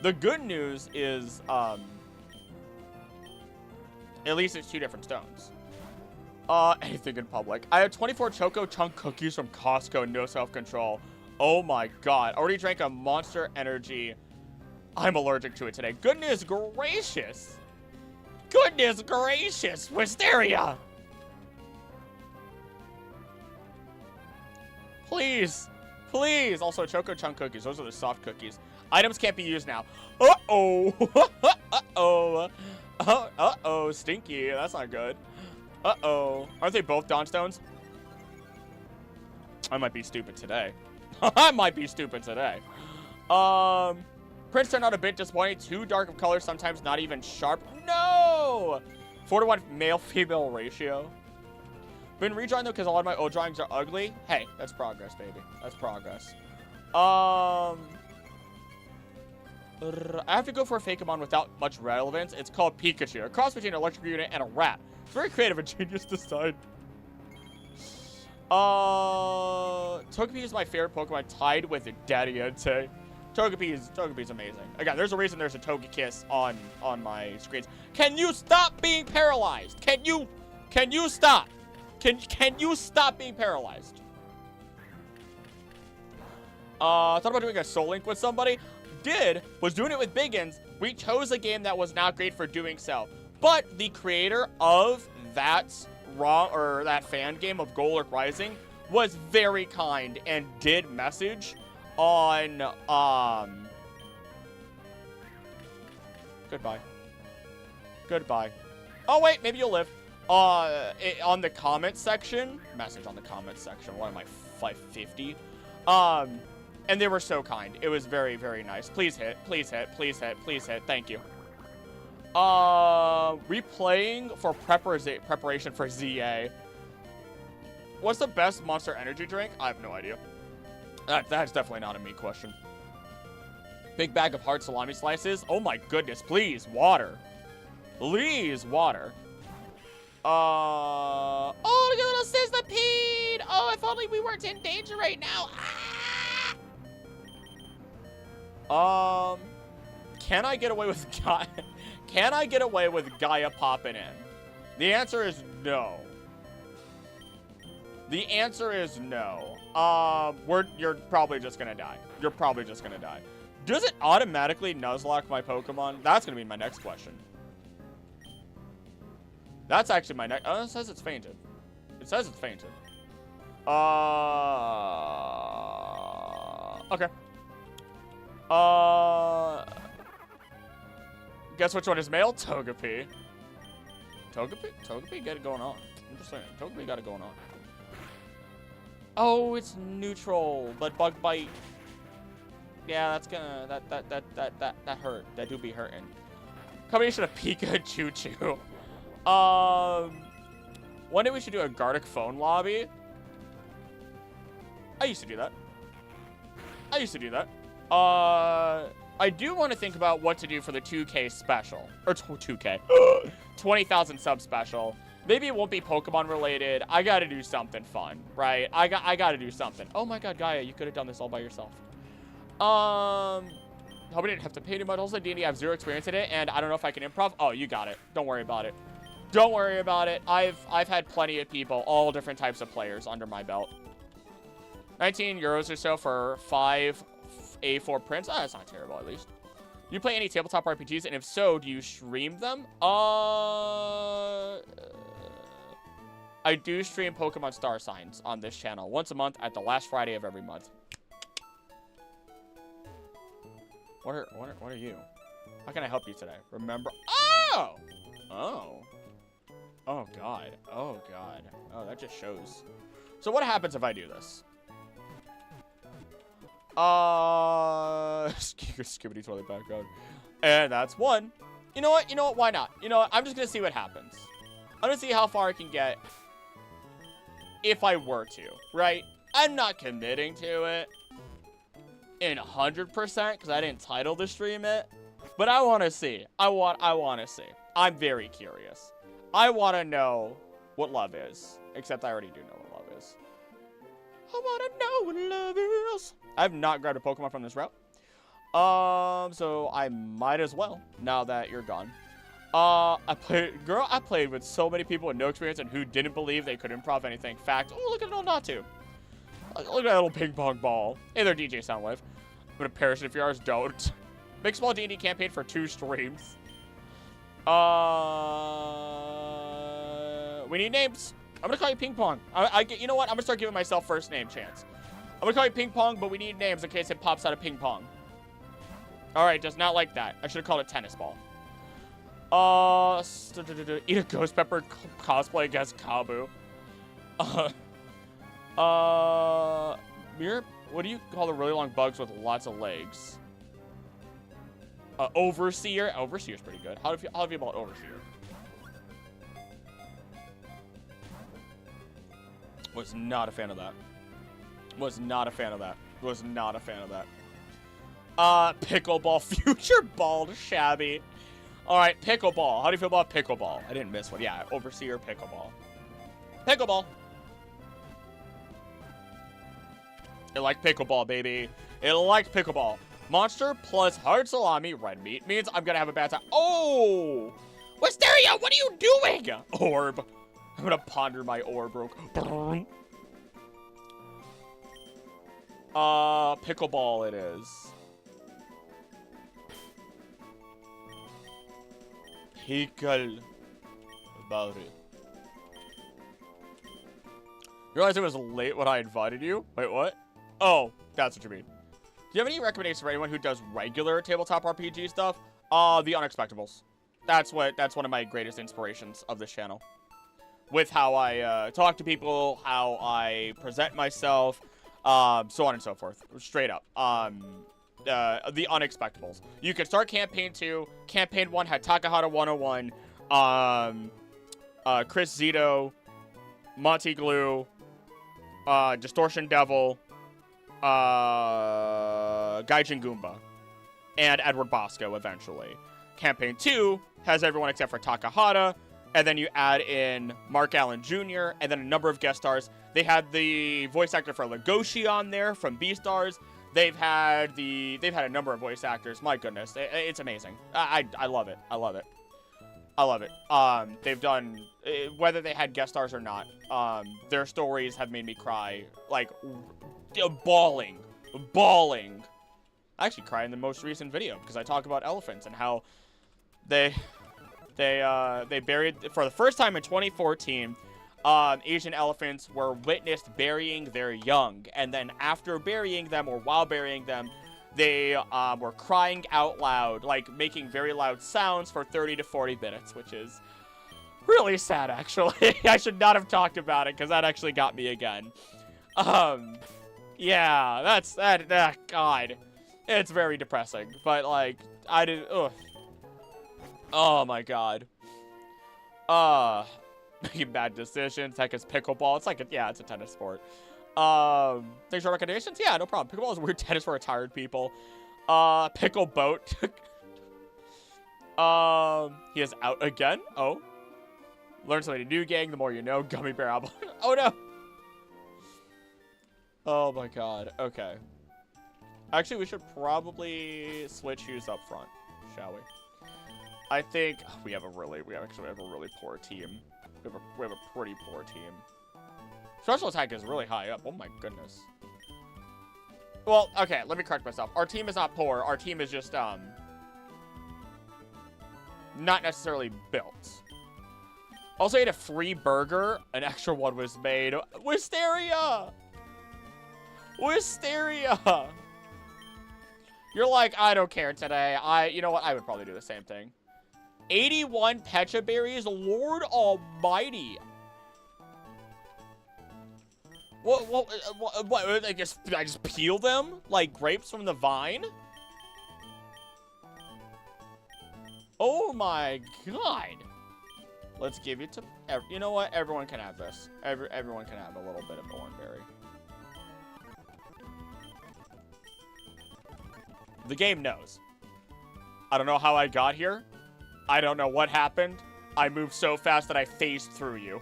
the good news is, at least it's 2 different stones. Anything in public. I have 24 Choco Chunk cookies from Costco, no self-control. Oh my god, already drank a Monster Energy. I'm allergic to it today. Goodness gracious. Goodness gracious. Wisteria. Please. Please. Also, Choco Chunk cookies. Those are the soft cookies. Items can't be used now. Uh-oh. Uh-oh. Uh-oh. Stinky. That's not good. Uh-oh. Aren't they both Dawnstones? I might be stupid today. I might be stupid today. Prints turned out a bit disappointing. Too dark of color, sometimes not even sharp. No! 4-to-1 male-female ratio. Been redrawing though because a lot of my old drawings are ugly. Hey, that's progress, baby. That's progress. I have to go for a Fakemon without much relevance. It's called Pikachu. A cross between an electric unit and a rat. It's very creative and genius design. Togepi is my favorite Pokemon, tied with Daddy Entei. Togepi is amazing. Again, there's a reason there's a Togekiss on my screens. Can you stop being paralyzed? Can you stop? Can you stop being paralyzed? Thought about doing a Soul Link with somebody. Was doing it with Biggins. We chose a game that was not great for doing so. But the creator of that fan game of Golurk Rising was very kind and did message on goodbye. Oh wait, maybe you'll live. On the comment section, message on the comment section. What am I, 550? And they were so kind. It was very, very nice. Please hit. Thank you. Replaying for preparation for ZA. What's the best Monster Energy drink? I have no idea. That's definitely not a me question. Big bag of hard salami slices. Oh my goodness, please, water. Please, water. Oh, look at little Sizzlipede. Oh, if only we weren't in danger right now. Ah! Can I get away with Gaia popping in? The answer is no. The answer is no. You're probably just gonna die. Does it automatically Nuzlocke my Pokemon? That's gonna be my next question. That's actually my next. Oh, it says it's fainted. Okay. Guess which one is male? Togepi. Togepi got it going on. I'm just saying, Togepi got it going on. Oh, it's neutral, but bug bite. Yeah, that's gonna that hurt. That do be hurting. Combination of Pika and Choo Choo. One day we should do a Gartic phone lobby. I used to do that. I do want to think about what to do for the 2K special. Or 2K. 20,000 sub special. Maybe it won't be Pokemon related. I gotta do something fun, right? I gotta do something. Oh my god, Gaia, you could have done this all by yourself. Hope I didn't have to pay too much. Also, D&D, I have 0 experience in it, and I don't know if I can improv. Oh, you got it. Don't worry about it. I've had plenty of people, all different types of players under my belt. 19 euros or so for 5 A4 prints. Oh, that's not terrible, at least. Do you play any tabletop RPGs? And if so, do you stream them? I do stream Pokemon Star Signs on this channel once a month at the last Friday of every month. What are you? How can I help you today? Remember? Oh! Oh. Oh, God. Oh, God. Oh, that just shows. So what happens if I do this? Skibbity toilet background. And that's one. You know what? You know what? Why not? You know what? I'm just gonna see what happens. I'm gonna see how far I can get if I were to, right? I'm not committing to it in 100% because I didn't title the stream it. But I want to see. I want to see. I'm very curious. I want to know what love is. Except I already do know what love is. I want to know what love is. I've not grabbed a Pokemon from this route. So I might as well, now that you're gone. I played with so many people with no experience and who didn't believe they could improv anything. Fact, oh, look at little Natu. Look at that little ping pong ball. Hey there, DJ Soundwave. I'm gonna perish if yours don't. Big small D&D campaign for 2 streams. We need names. I'm gonna call you Ping Pong. You know what? I'm gonna start giving myself first name chance. I'm gonna call you Ping Pong, but we need names in case it pops out of Ping Pong. Alright, does not like that. I should have called it Tennis Ball. Eat a Ghost Pepper cosplay against Kabu. Mirror, what do you call the really long bugs with lots of legs? Overseer. Overseer's pretty good. How do you feel about Overseer? Was not a fan of that. Was not a fan of that. Was not a fan of that. Pickleball. Future bald shabby. Alright, pickleball. How do you feel about pickleball? I didn't miss one. Yeah, Overseer, pickleball. Pickleball. It like pickleball, baby. It like pickleball. Monster plus hard salami, red meat, means I'm gonna have a bad time. Oh! Wisteria, what are you doing? Orb. I'm gonna ponder my orb real quick. Pickleball it is. Pickle. About it. You realize it was late when I invited you? Wait, what? Oh, that's what you mean. Do you have any recommendations for anyone who does regular tabletop RPG stuff? The Unexpectables. That's one of my greatest inspirations of this channel. With how I talk to people, how I present myself, so on and so forth. Straight up. The Unexpectables. You can start Campaign 2. Campaign 1 had Takahata 101, Chris Zito, Monty Glue, Distortion Devil, Gaijin Goomba, and Edward Bosco eventually. Campaign 2 has everyone except for Takahata, and then you add in Mark Allen Jr., and then a number of guest stars. They had the voice actor for Legoshi on there from Beastars. They've had a number of voice actors. My goodness, it's amazing. I love it. I love it. I love it. They've done, whether they had guest stars or not, their stories have made me cry, like, bawling. I actually cried in the most recent video because I talk about elephants and how they buried, for the first time in 2014, Asian elephants were witnessed burying their young, and then after burying them, or while burying them, they were crying out loud, like making very loud sounds for 30 to 40 minutes, which is really sad, actually. I should not have talked about it, because that actually got me again. Yeah, that, God. It's very depressing, but, like, I did, ugh. Oh, my God. Making bad decisions, heck is pickleball. It's like, it's a tennis sport. Thanks for recommendations? Yeah, no problem. Pickleball is weird tennis for retired people. Pickle boat. He is out again. Oh. Learn something new, gang. The more you know. Gummy bear apple. Oh, no. Oh, my God. Okay. Actually, we should probably switch who's up front, shall we? I think we have a really poor team. We have a pretty poor team. Special attack is really high up. Oh my goodness. Well, okay, let me correct myself. Our team is not poor. Our team is just not necessarily built. Also, ate a free burger. An extra one was made. Wisteria! Wisteria! You're like, I don't care today. You know what? I would probably do the same thing. 81 Pecha berries? Lord almighty. What, I just peel them like grapes from the vine? Oh my god. Let's give it to, you know what? Everyone can have this. Everyone can have a little bit of thornberry. The game knows. I don't know how I got here. I don't know what happened. I moved so fast that I phased through you.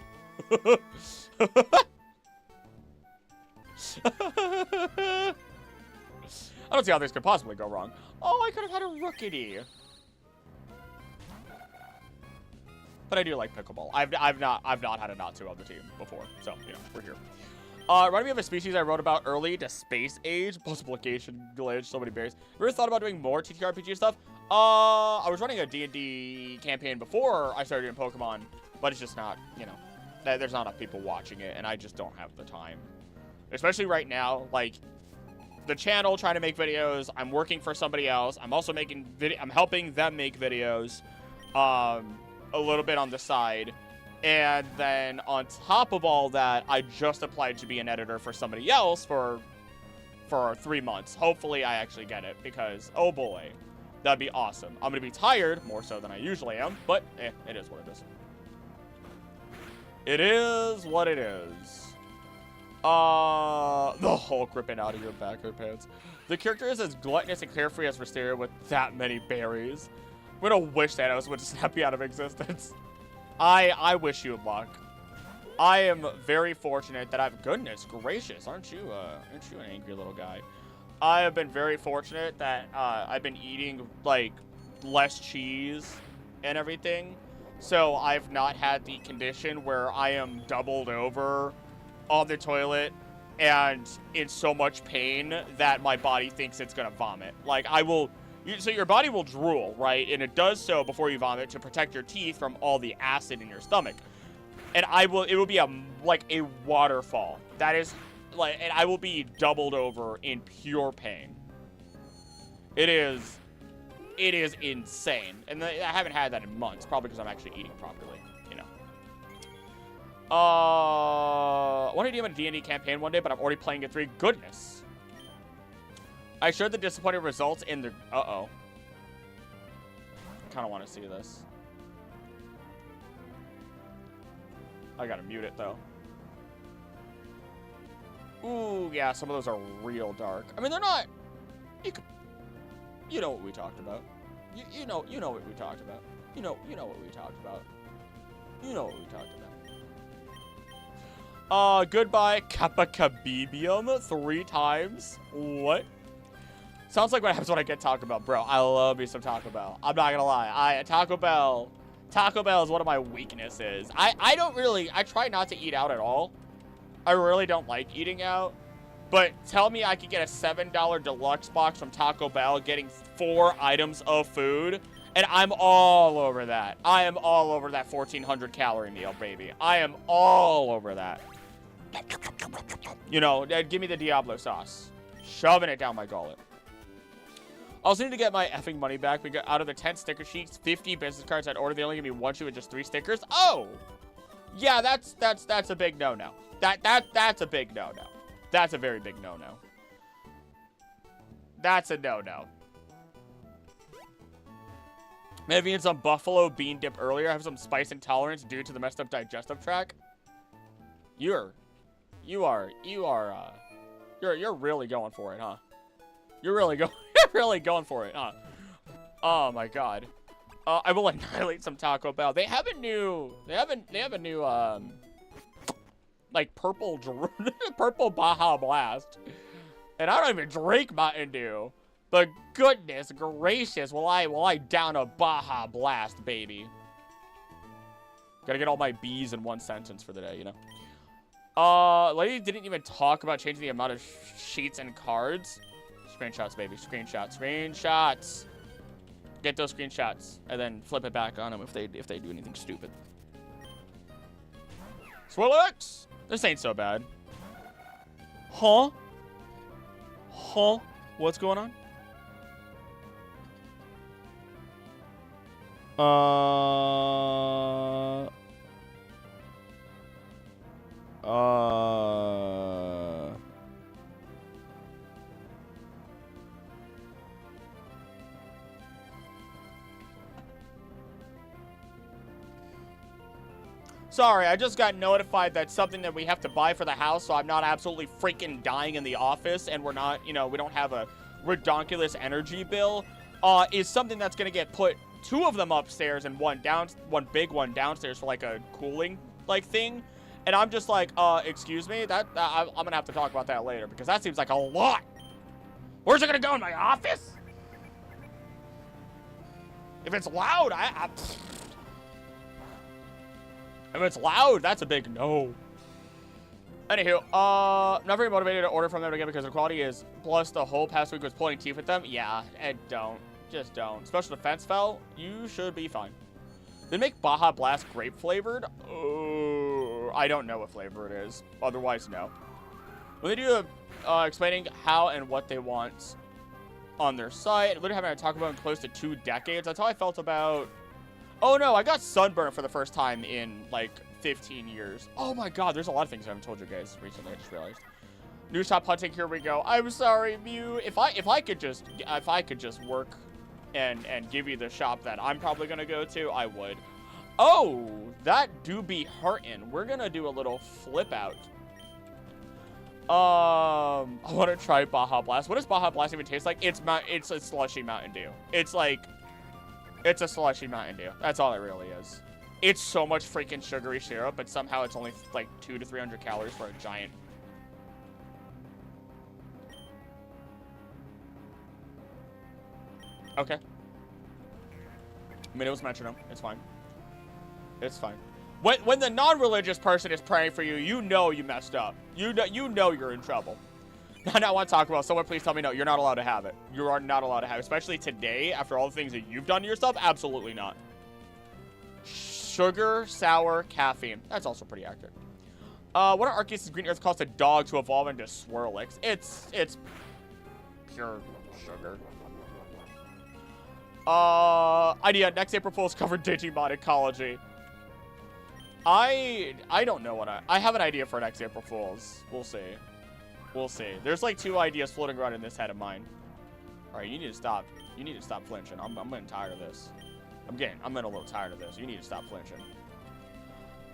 I don't see how this could possibly go wrong. Oh, I could have had a rookity. But I do like pickleball. I've not had a Natsu on the team before, so you know we're here. Reminded me of a species I wrote about early to space age, multiplication glitch, so many berries. You ever thought about doing more TTRPG stuff? I was running a D&D campaign before I started doing Pokemon, but it's just not, you know, there's not enough people watching it, and I just don't have the time. Especially right now, like the channel trying to make videos. I'm working for somebody else. I'm also making I'm helping them make videos. A little bit on the side, and then on top of all that, I just applied to be an editor for somebody else for 3 months. Hopefully I actually get it, because oh boy, that'd be awesome. I'm gonna be tired more so than I usually am, but it is what it is. It is what it is. The Hulk ripping out of your backer pants. The character is as gluttonous and carefree as Wisteria with that many berries. I'm gonna wish Thanos would snap me out of existence. I wish you luck. I am very fortunate that I've, goodness gracious, aren't you an angry little guy? I have been very fortunate that I've been eating like less cheese and everything, so I've not had the condition where I am doubled over on the toilet and in so much pain that my body thinks it's gonna vomit. Like so your body will drool, right? And it does so before you vomit to protect your teeth from all the acid in your stomach. And it will be like a waterfall. That is like, and I will be doubled over in pure pain. It is insane. And I haven't had that in months, probably because I'm actually eating properly, you know. I want to do a D&D campaign one day, but I'm already playing it 3. Goodness. I showed the disappointing results in the... Uh-oh. I kind of want to see this. I gotta mute it, though. Ooh, yeah, some of those are real dark. I mean, they're not... You know what we talked about. You know what we talked about. You know what we talked about. You know what we talked about. Goodbye, Kappa Kabibium 3 times. What? Sounds like what happens when I get Taco Bell. Bro, I love me some Taco Bell. I'm not gonna lie. Taco Bell is one of my weaknesses. I try not to eat out at all. I really don't like eating out. But tell me I could get a $7 deluxe box from Taco Bell getting 4 items of food, and I'm all over that. I am all over that 1,400 calorie meal, baby. I am all over that. You know, give me the Diablo sauce. Shoving it down my gullet. I also need to get my effing money back. We got out of the 10 sticker sheets, 50 business cards I'd ordered. They only give me 1 sheet with just 3 stickers. Oh, yeah, that's a big no-no. That's a big no-no. That's a very big no-no. That's a no-no. Maybe in some buffalo bean dip earlier. I have some spice intolerance due to the messed up digestive tract. You're really going for it, huh? You're really going for it, huh? Oh my god. I will annihilate some Taco Bell. They have a new like purple Baja Blast. And I don't even drink Mountain Dew. But goodness gracious, will I down a Baja Blast, baby. Gotta get all my B's in one sentence for the day, you know? Lady didn't even talk about changing the amount of sheets and cards. Screenshots, baby. Screenshots. Get those screenshots and then flip it back on them if they do anything stupid. Swillex! This ain't so bad. Huh? What's going on? Uh... Sorry, I just got notified that something that we have to buy for the house, so I'm not absolutely freaking dying in the office, and we're not, you know, we don't have a redonkulous energy bill, is something that's gonna get put, 2 of them upstairs and one big one downstairs for, like, a cooling, like, thing. And I'm just like, excuse me? I'm gonna have to talk about that later, because that seems like a lot. Where's it gonna go, in my office? If it's loud, if it's loud, that's a big no. Anywho, not very motivated to order from them again because the quality is, plus the whole past week was pulling teeth with them. Yeah, and don't. Just don't. Special defense fell, you should be fine. They make Baja Blast grape flavored? Oh, I don't know what flavor it is. Otherwise, no. When they do explaining how and what they want on their site, literally having to talk about in close to 2 decades. That's how I felt about... Oh no, I got sunburned for the first time in like 15 years. Oh my god, there's a lot of things I haven't told you guys recently, I just realized. New shop hunting, here we go. I'm sorry, Mew. If I could just work and give you the shop that I'm probably gonna go to, I would. Oh, that do be hurtin'. We're gonna do a little flip out. I want to try Baja Blast. What does Baja Blast even taste like? It's a slushy Mountain Dew. It's like, it's a slushy Mountain Dew. That's all it really is. It's so much freaking sugary syrup, but somehow it's only like 200 to 300 calories for a giant. Okay. I mean, it was metronome. It's fine. It's fine. When the non-religious person is praying for you, you know you messed up. You know you're in trouble. Now I want to talk about, someone please tell me no, you're not allowed to have it. You are not allowed to have it. Especially today, after all the things that you've done to yourself, absolutely not. Sugar, sour, caffeine. That's also pretty accurate. What are Arceus' Green Earth cost a dog to evolve into Swirlix? It's pure sugar. Idea, next April Fool's cover Digimon ecology. I don't know what I have an idea for next April Fool's. We'll see. We'll see. There's like 2 ideas floating around in this head of mine. All right, you need to stop. You need to stop flinching. I'm getting tired of this. I'm getting a little tired of this. You need to stop flinching.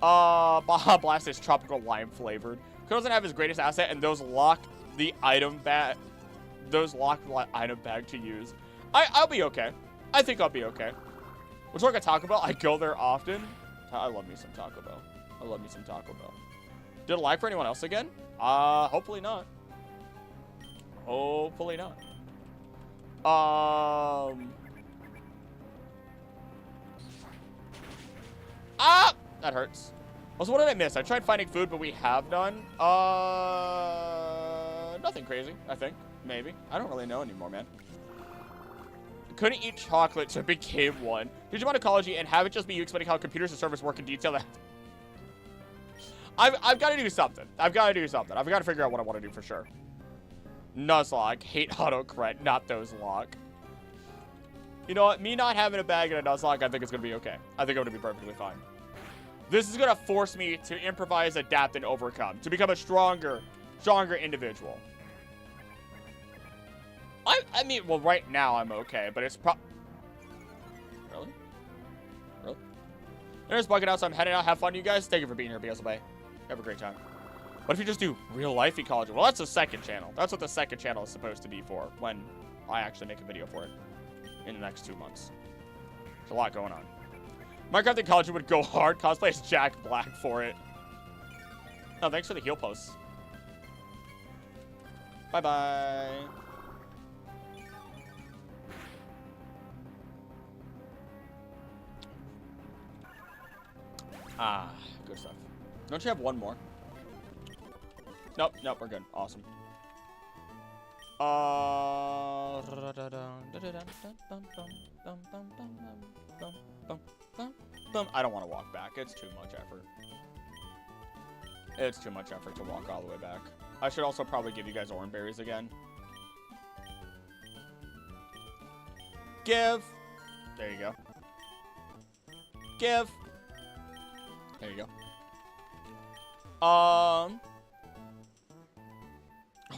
Baja Blast is tropical lime flavored. Doesn't have his greatest asset, and those lock the item bag. Those lock the item bag to use. I'll be okay. I think I'll be okay. Which work at Taco Bell? I go there often. I love me some Taco Bell. I love me some Taco Bell. Did it lag for anyone else again? Hopefully not. Hopefully not. That hurts. Also, what did I miss? I tried finding food, but we have done. Nothing crazy, I think. Maybe. I don't really know anymore, man. Couldn't eat chocolate, so became one. Digimon ecology and have it just be you explaining how computers and servers work in detail. I've got to do something. I've got to do something. I've got to figure out what I want to do for sure. Nuzlocke. Hate autocorrect. Not those lock. You know what? Me not having a bag and a Nuzlocke, I think it's going to be okay. I think I'm going to be perfectly fine. This is going to force me to improvise, adapt, and overcome. To become a stronger individual. I mean, well, right now I'm okay, but it's Really? Really? There's bugging out, so I'm heading out. Have fun, you guys. Thank you for being here, BSLB. Have a great time. What if you just do real life ecology? Well, that's the second channel. That's what the second channel is supposed to be for when I actually make a video for it in the next 2 months. There's a lot going on. Minecraft ecology would go hard. Cosplay as Jack Black for it. Oh, thanks for the heal posts. Bye-bye. Good stuff. Don't you have one more? Nope, we're good. Awesome. I don't want to walk back. It's too much effort. It's too much effort to walk all the way back. I should also probably give you guys orange berries again. Give. There you go. Give. There you go.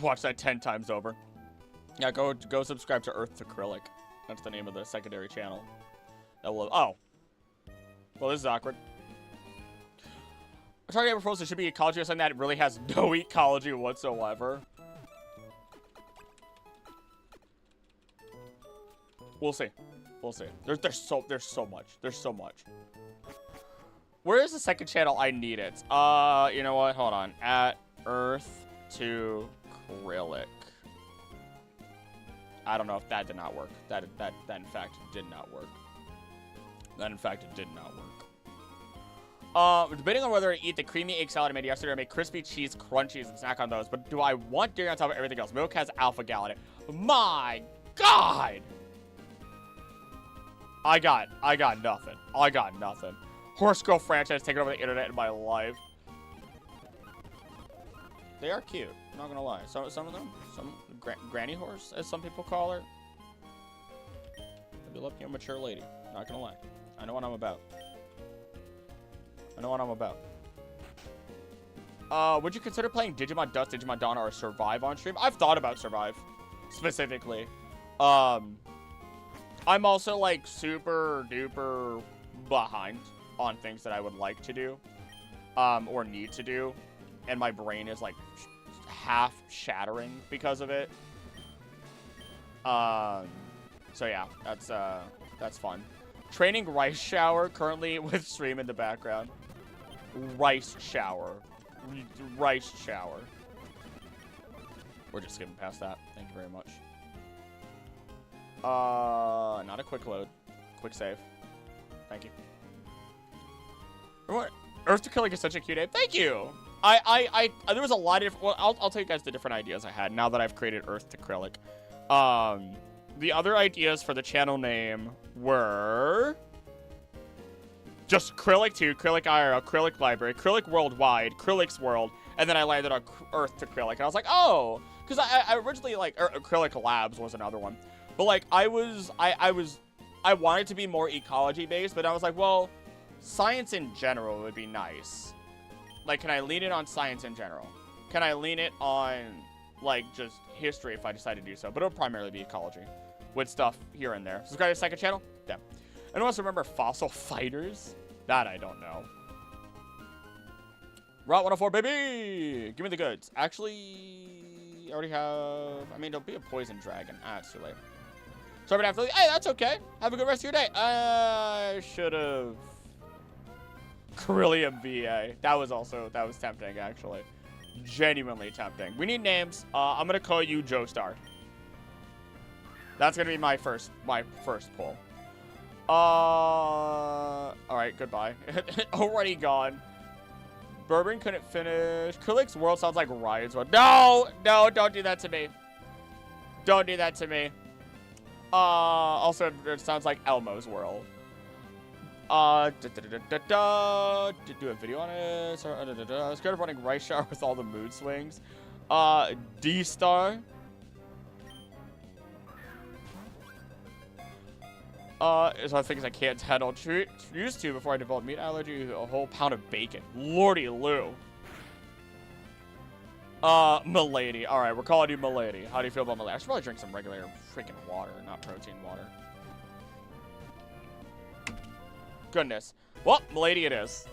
Watch that 10 times over. Yeah, go subscribe to Earth to Acrylic. That's the name of the secondary channel. That will. Oh. Well, this is awkward. I'm trying to propose there should be ecology or something that really has no ecology whatsoever. We'll see. We'll see. There's so much. There's so much. Where is the second channel? I need it. You know what? Hold on. At Earth to Acrylic. I don't know if that did not work. That in fact did not work. That in fact it did not work. We're debating on whether to eat the creamy egg salad I made yesterday or make crispy cheese crunchies and snack on those. But do I want dairy on top of everything else? Milk has alpha-gal in it. My God! I got nothing. I got nothing. Horse Girl franchise taking over the internet in my life. They are cute. I'm not gonna lie. Some of them, granny horse, as some people call her. Maybe looking at a mature lady. Not gonna lie. I know what I'm about. I know what I'm about. Would you consider playing Digimon Dust, Digimon Dawn, or Survive on stream? I've thought about Survive, specifically. I'm also, like, super duper behind on things that I would like to do, or need to do, and my brain is, like, half shattering because of it. So yeah, that's fun. Training Rice Shower currently with stream in the background. Rice Shower. Rice Shower. We're just skipping past that. Thank you very much. Not a quick load. Quick save. Thank you. What? Earth to Acrylic is such a cute name. Thank you! There was a lot of different... Well, I'll tell you guys the different ideas I had now that I've created Earth to Acrylic. The other ideas for the channel name were... just Acrylic 2, Acrylic IRL, Acrylic Library, Acrylic Worldwide, Acrylic's World, and then I landed on Earth to Acrylic. And I was like, oh! Because I originally, like, Acrylic Labs was another one. But, like, I wanted to be more ecology-based, but I was like, well, science in general would be nice. Like, can I lean it on science in general? Can I lean it on, like, just history if I decide to do so? But it'll primarily be ecology with stuff here and there. Subscribe to the second channel? Yeah. Anyone else remember Fossil Fighters? That I don't know. Route 104, baby! Give me the goods. Actually, I already have... I mean, it'll be a poison dragon. Ah, it's too late. Sorry, but after... Hey, that's okay. Have a good rest of your day. I should have... Carillium VA. That was tempting, actually. Genuinely tempting. We need names. I'm gonna call you Joestar. That's gonna be my first pull. Alright, goodbye. Already gone. Bourbon couldn't finish. Acrylic's World sounds like Riot's World. No, don't do that to me. Don't do that to me. Also, it sounds like Elmo's World. Do a video on it. I was scared of running Rice Shower with all the mood swings. D-Star. Is one of the things I can't handle. Used to before I developed meat allergy. A whole pound of bacon. Lordy Lou. Milady. All right, we're calling you Milady. How do you feel about Milady? I should probably drink some regular freaking water, not protein water. Goodness. Well, Milady it is.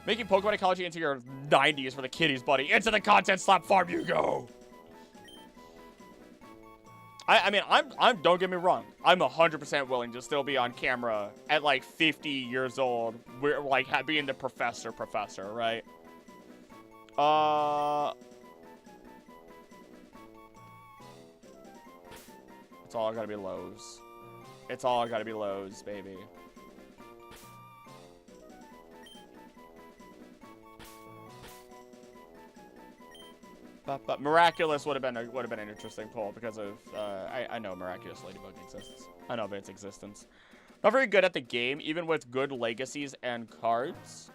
Making Pokemon ecology into your 90s for the kiddies, buddy. Into the content slap farm you go. I mean, I'm. Don't get me wrong. I'm 100% willing to still be on camera at like 50 years old. We're like being the professor, right? It's all gotta be lows. It's all gotta be lows, baby. But Miraculous would have been an interesting poll because of I know Miraculous Ladybug exists. I know of its existence. Not very good at the game, even with good legacies and cards.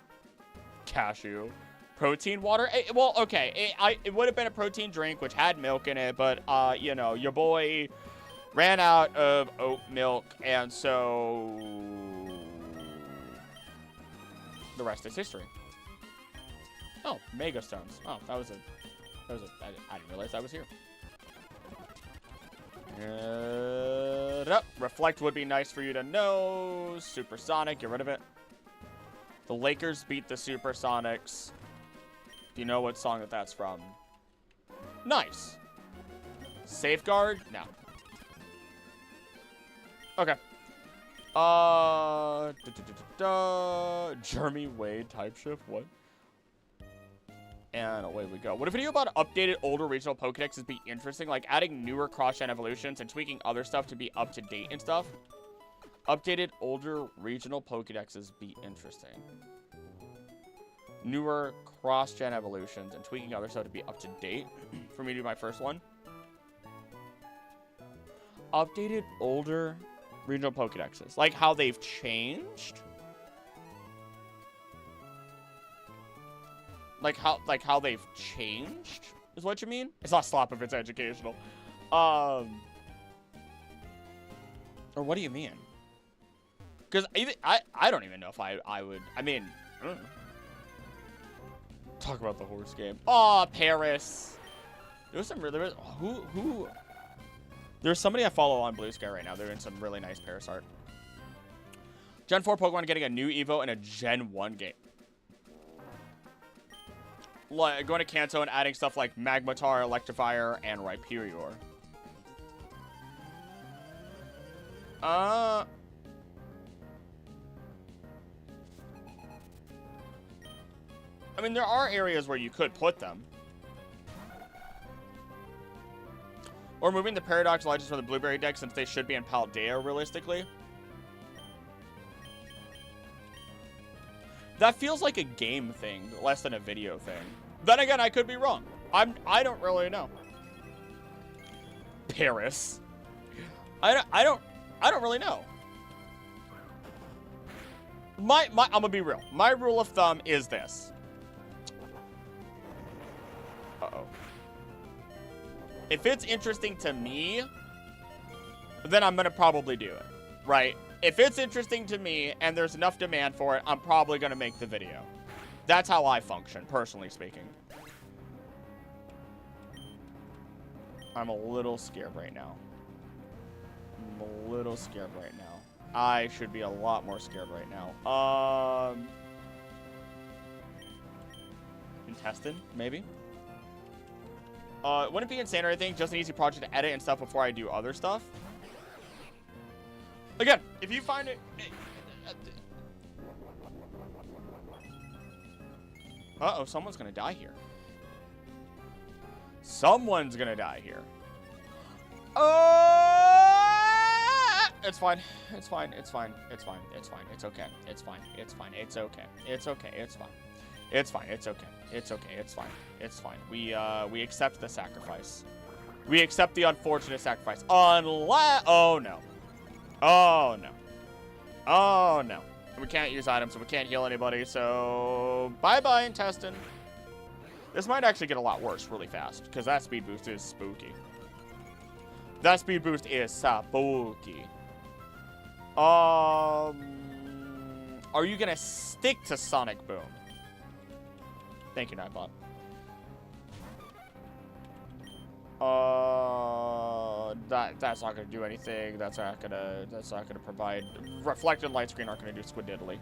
Cashew. Protein water? Well, okay. It would have been a protein drink, which had milk in it, but, you know, your boy ran out of oat milk, and so... the rest is history. Oh, Mega Stones. Oh, I didn't realize that was here. Reflect would be nice for you to know. Supersonic, get rid of it. The Lakers beat the Supersonics. Do you know what song that's from? Nice. Safeguard? No. Okay. Jeremy Wade type shift? What? And away we go. Would a video about updated older regional Pokedexes be interesting? Like adding newer cross-gen evolutions and tweaking other stuff to be up to date and stuff? Updated older regional Pokedexes be interesting. Newer cross-gen evolutions and tweaking other stuff to be up to date. For me to do my first one. Updated older regional Pokedexes. Like how they've changed? Like how they've changed is what you mean? It's not slop if it's educational. Or what do you mean? Because I don't even know if I would. I mean, I don't know. Talk about the horse game. Aw, Paris. There's some really who. There's somebody I follow on Blue Sky right now. They're doing some really nice Paris art. Gen 4 Pokemon getting a new Evo and a Gen 1 game. Like going to Kanto and adding stuff like Magmar, Electivire, and Rhyperior. I mean, there are areas where you could put them. Or moving the Paradox Legends from the Blueberry deck since they should be in Paldea, realistically. That feels like a game thing, less than a video thing. Then again, I could be wrong. I don't really know. Paris. I don't really know. I'm gonna be real. My rule of thumb is this. Uh-oh. If it's interesting to me, then I'm gonna probably do it, right? If it's interesting to me and there's enough demand for it, I'm probably gonna make the video. That's how I function, personally speaking. I'm a little scared right now. I'm a little scared right now. I should be a lot more scared right now. Intestine, maybe? Wouldn't it be insane or anything? Just an easy project to edit and stuff before I do other stuff? Again, if you find it... Uh-oh, someone's gonna die here. Someone's gonna die here. It's fine. It's fine. It's fine. It's fine. It's fine. It's okay. It's fine. It's fine. It's okay. It's okay. It's fine. It's fine. It's okay. It's okay. It's fine. It's fine. We accept the sacrifice. We accept the unfortunate sacrifice. Unless... Oh, no. Oh, no. Oh, no. We can't use items, so we can't heal anybody, so... Bye-bye, intestine. This might actually get a lot worse really fast, because that speed boost is spooky. That speed boost is spooky. Are you gonna stick to Sonic Boom? Thank you, Nightbot. That's not gonna do anything. That's not gonna provide. Reflected light screen aren't gonna do squididdly.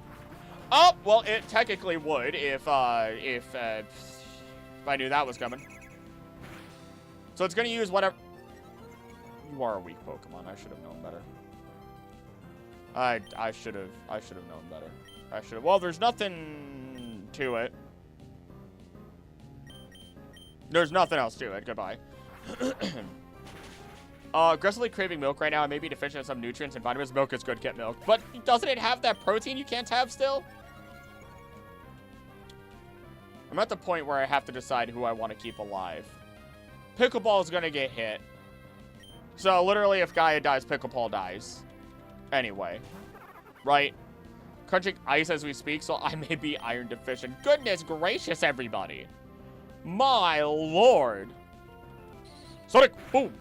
Oh, well, it technically would if I knew that was coming. So it's gonna use whatever. You are a weak Pokemon. I should have known better. I should have known better. Well, there's nothing to it. There's nothing else to it. Goodbye. Aggressively craving milk right now. I may be deficient in some nutrients and vitamins. Milk is good. Get milk. But doesn't it have that protein you can't have still? I'm at the point where I have to decide who I want to keep alive. Pickleball is going to get hit. So literally if Gaia dies, Pickleball dies. Anyway. Right? Crunching ice as we speak, so I may be iron deficient. Goodness gracious, everybody. My lord. Sonic boom.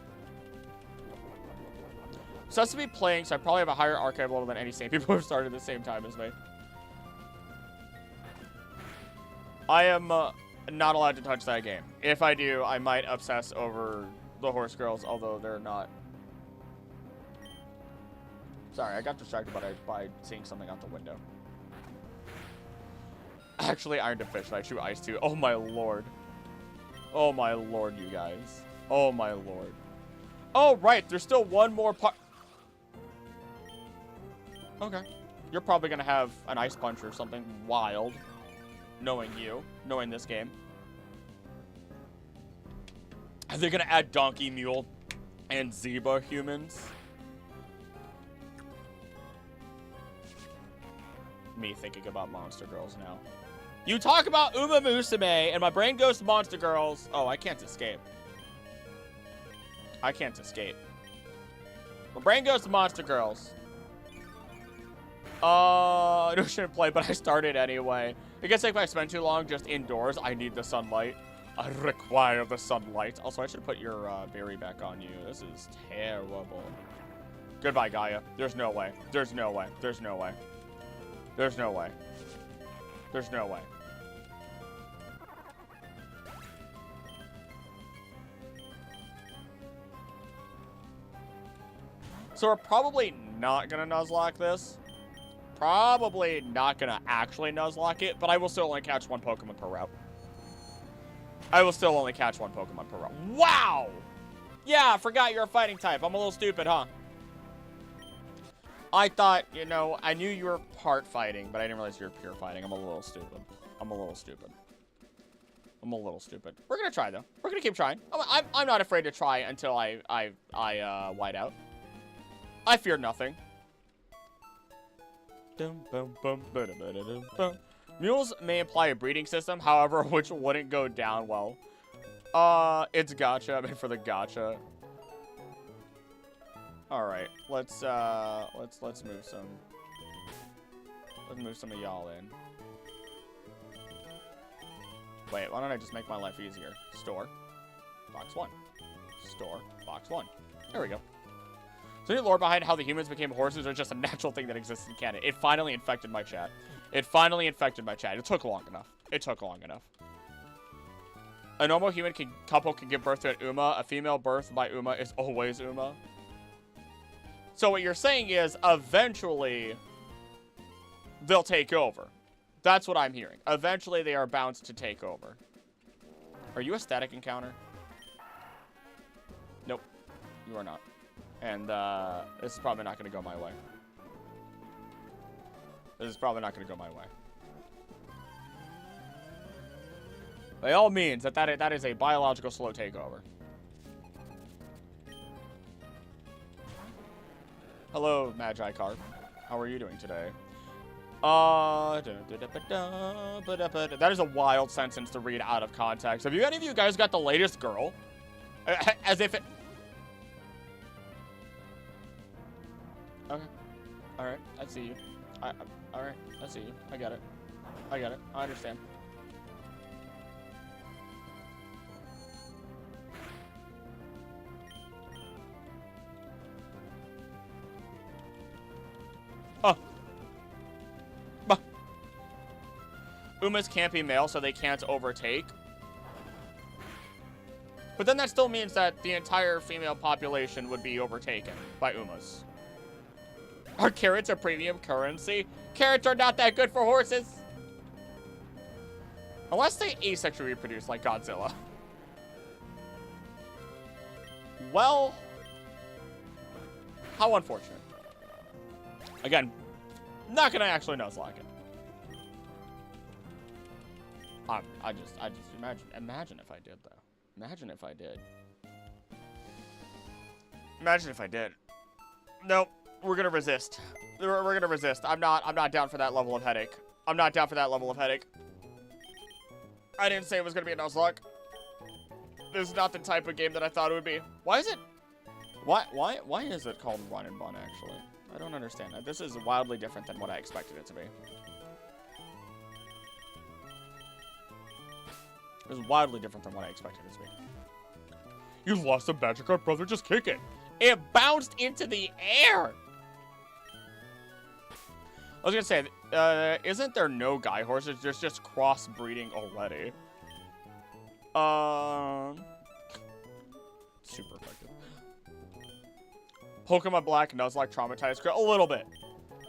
So that's to be playing, so I probably have a higher archive level than any same people who have started at the same time as me. I am not allowed to touch that game. If I do, I might obsess over the horse girls, although they're not. Sorry, I got distracted by seeing something out the window. Actually, ironed a fish that I chew ice to. Oh my lord. Oh my lord, you guys. Oh my lord. Oh, right. There's still one more part. Okay. You're probably going to have an ice punch or something wild. Knowing you. Knowing this game. Are they going to add donkey, mule, and zebra humans? Me thinking about Monster Girls now. You talk about Uma Musume, and my brain goes to Monster Girls. Oh, I can't escape. I can't escape. My brain goes to Monster Girls. I shouldn't play, but I started anyway. I guess if I spend too long just indoors, I need the sunlight. I require the sunlight. Also, I should put your berry back on you. This is terrible. Goodbye, Gaia. There's no way. There's no way. There's no way. There's no way. There's no way. So we're probably not going to Nuzlocke this. Probably not going to actually Nuzlocke it, but I will still only catch one Pokemon per route. I will still only catch one Pokemon per route. Wow! Yeah, I forgot you're a fighting type. I'm a little stupid, huh? I thought, you know, I knew you were part fighting, but I didn't realize you were pure fighting. I'm a little stupid. I'm a little stupid. I'm a little stupid. We're going to try, though. We're going to keep trying. I'm not afraid to try until I white out. I fear nothing. Mules may imply a breeding system, however, which wouldn't go down well. It's gacha. I mean, for the gacha. All right, let's move some. Let's move some of y'all in. Wait, why don't I just make my life easier? Store, box 1. Store, box 1. There we go. So any lore behind how the humans became horses or just a natural thing that exists in canon? It finally infected my chat. It finally infected my chat. It took long enough. It took long enough. A normal human couple can give birth to an Uma. A female birth by Uma is always Uma. So what you're saying is, eventually, they'll take over. That's what I'm hearing. Eventually, they are bound to take over. Are you a static encounter? Nope. You are not. And, this is probably not going to go my way. This is probably not going to go my way. By all means, that is a biological slow takeover. Hello, Magi Carp. How are you doing today? That is a wild sentence to read out of context. Have any of you guys got the latest girl? As if it... Okay. Alright, I see you. Alright, I see you. I get it. I get it. I understand. Oh. Bah. Umas can't be male, so they can't overtake. But then that still means that the entire female population would be overtaken by Umas. Are carrots a premium currency? Carrots are not that good for horses. Unless they asexually reproduce like Godzilla. Well, how unfortunate. Again, not gonna actually Nuzlocke it. I just imagine if I did though. Imagine if I did. Imagine if I did. Nope. We're gonna resist. We're gonna resist. I'm not down for that level of headache. I'm not down for that level of headache. I didn't say it was gonna be a Nuzlocke. This is not the type of game that I thought it would be. Why is it? Why is it called Run and Bun actually? I don't understand that. This is wildly different than what I expected it to be. This is wildly different than what I expected it to be. You lost a Magikarp, brother. Just kick it. It bounced into the air. I was gonna say, Isn't there no guy horses? There's just crossbreeding already. Super effective. Pokemon Black Nuzlocke traumatized. A little bit.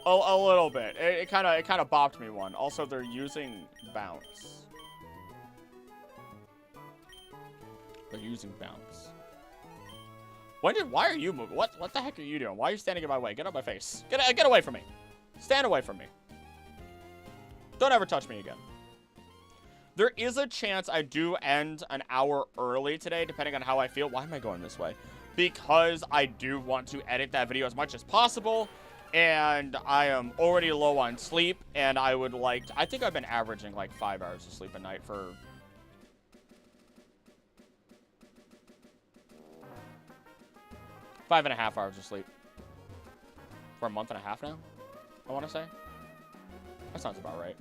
A little bit. It kind of bopped me one. Also, they're using bounce. They're using bounce. Why are you moving? What the heck are you doing? Why are you standing in my way? Get out of my face. Get away from me. Stand away from me. Don't ever touch me again. There is a chance I do end an hour early today, depending on how I feel. Why am I going this way? Because I do want to edit that video as much as possible, and I am already low on sleep, and I would like to, I think I've been averaging like 5 hours of sleep a night for 5.5 hours of sleep for a month and a half now, I want to say. That sounds about right.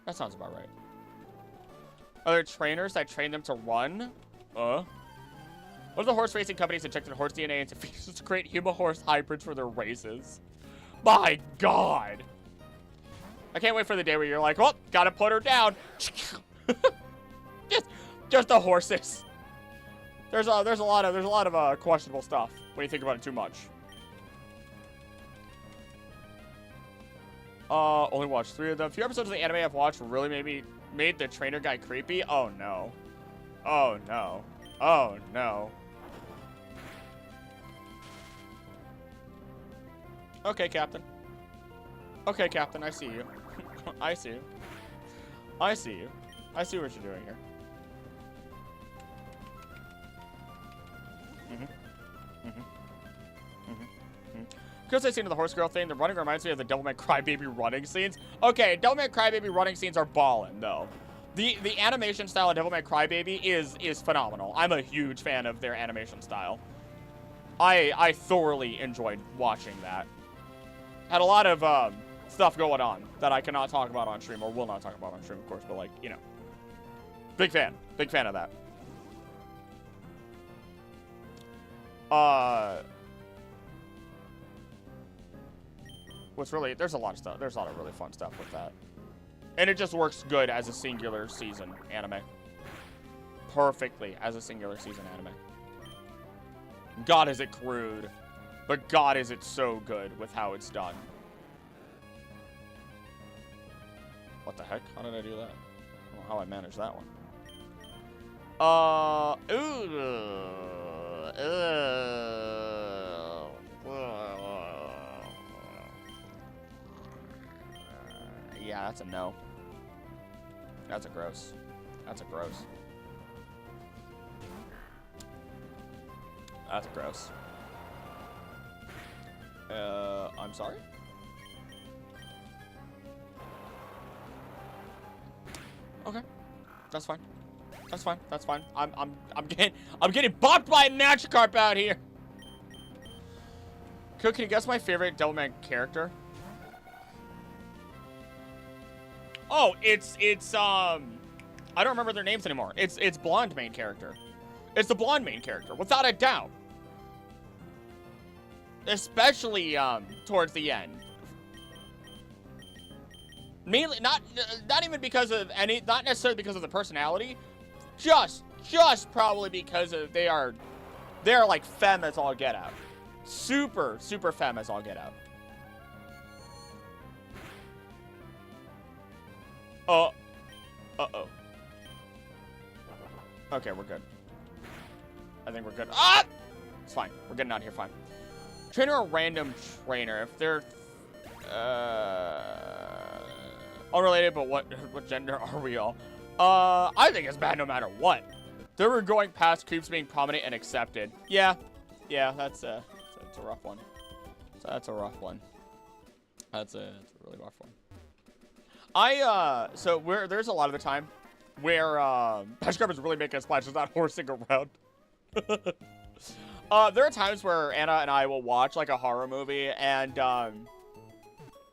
That sounds about right. Are there trainers that train them to run? What if the horse racing companies injected horse DNA into fetuses to create human-horse hybrids for their races? My God! I can't wait for the day where you're like, oh, gotta put her down. just the horses. There's a lot of questionable stuff when you think about it too much. Only watched 3 of them. A few episodes of the anime I've watched really made the trainer guy creepy. Oh no. Oh no. Oh no. Okay, Captain. Okay, Captain, I see you. I see you. I see you. I see what you're doing here. Because I seen the horse girl thing, the running reminds me of the Devilman Crybaby running scenes. Okay, Devilman Crybaby running scenes are ballin', though. The animation style of Devilman Crybaby is phenomenal. I'm a huge fan of their animation style. I thoroughly enjoyed watching that. Had a lot of stuff going on that I cannot talk about on stream, or will not talk about on stream, of course, but like, you know. Big fan of that. There's a lot of stuff. There's a lot of really fun stuff with that. And it just works good as a singular season anime. Perfectly as a singular season anime. God, is it crude. But God, is it so good with how it's done. What the heck? How did I do that? I don't know how I managed that one. Yeah, that's a no. That's a gross. That's a gross. That's gross. I'm sorry? Okay. That's fine. That's fine. That's fine. I'm getting bopped by a Magikarp out here. Cook, can you guess my favorite Devilman character? Oh, it's I don't remember their names anymore. It's blonde main character. It's the blonde main character, without a doubt. Especially towards the end. Mainly not even because of not necessarily because of the personality, just probably because of they're like femme as all get out. Super femme as all get out. Uh-oh. Okay, we're good. I think we're good. Ah! It's fine. We're getting out of here fine. Trainer or random trainer. If they're unrelated, but what gender are we all? I think it's bad no matter what. They were going past creeps being prominent and accepted. Yeah, that's a rough one. That's a rough one. That's a really rough one. So there's a lot of the time where Magikarp is really making a splash, is not horsing around. There are times where Anna and I will watch like a horror movie and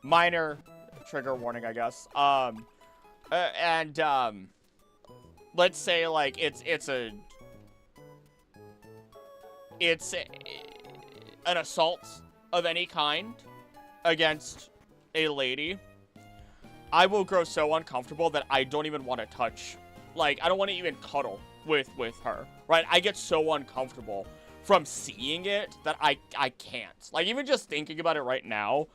minor trigger warning, I guess. Let's say like it's an assault of any kind against a lady. I will grow so uncomfortable that I don't even want to touch, like, I don't want to even cuddle with her, right? I get so uncomfortable from seeing it that I can't. Like, even just thinking about it right now,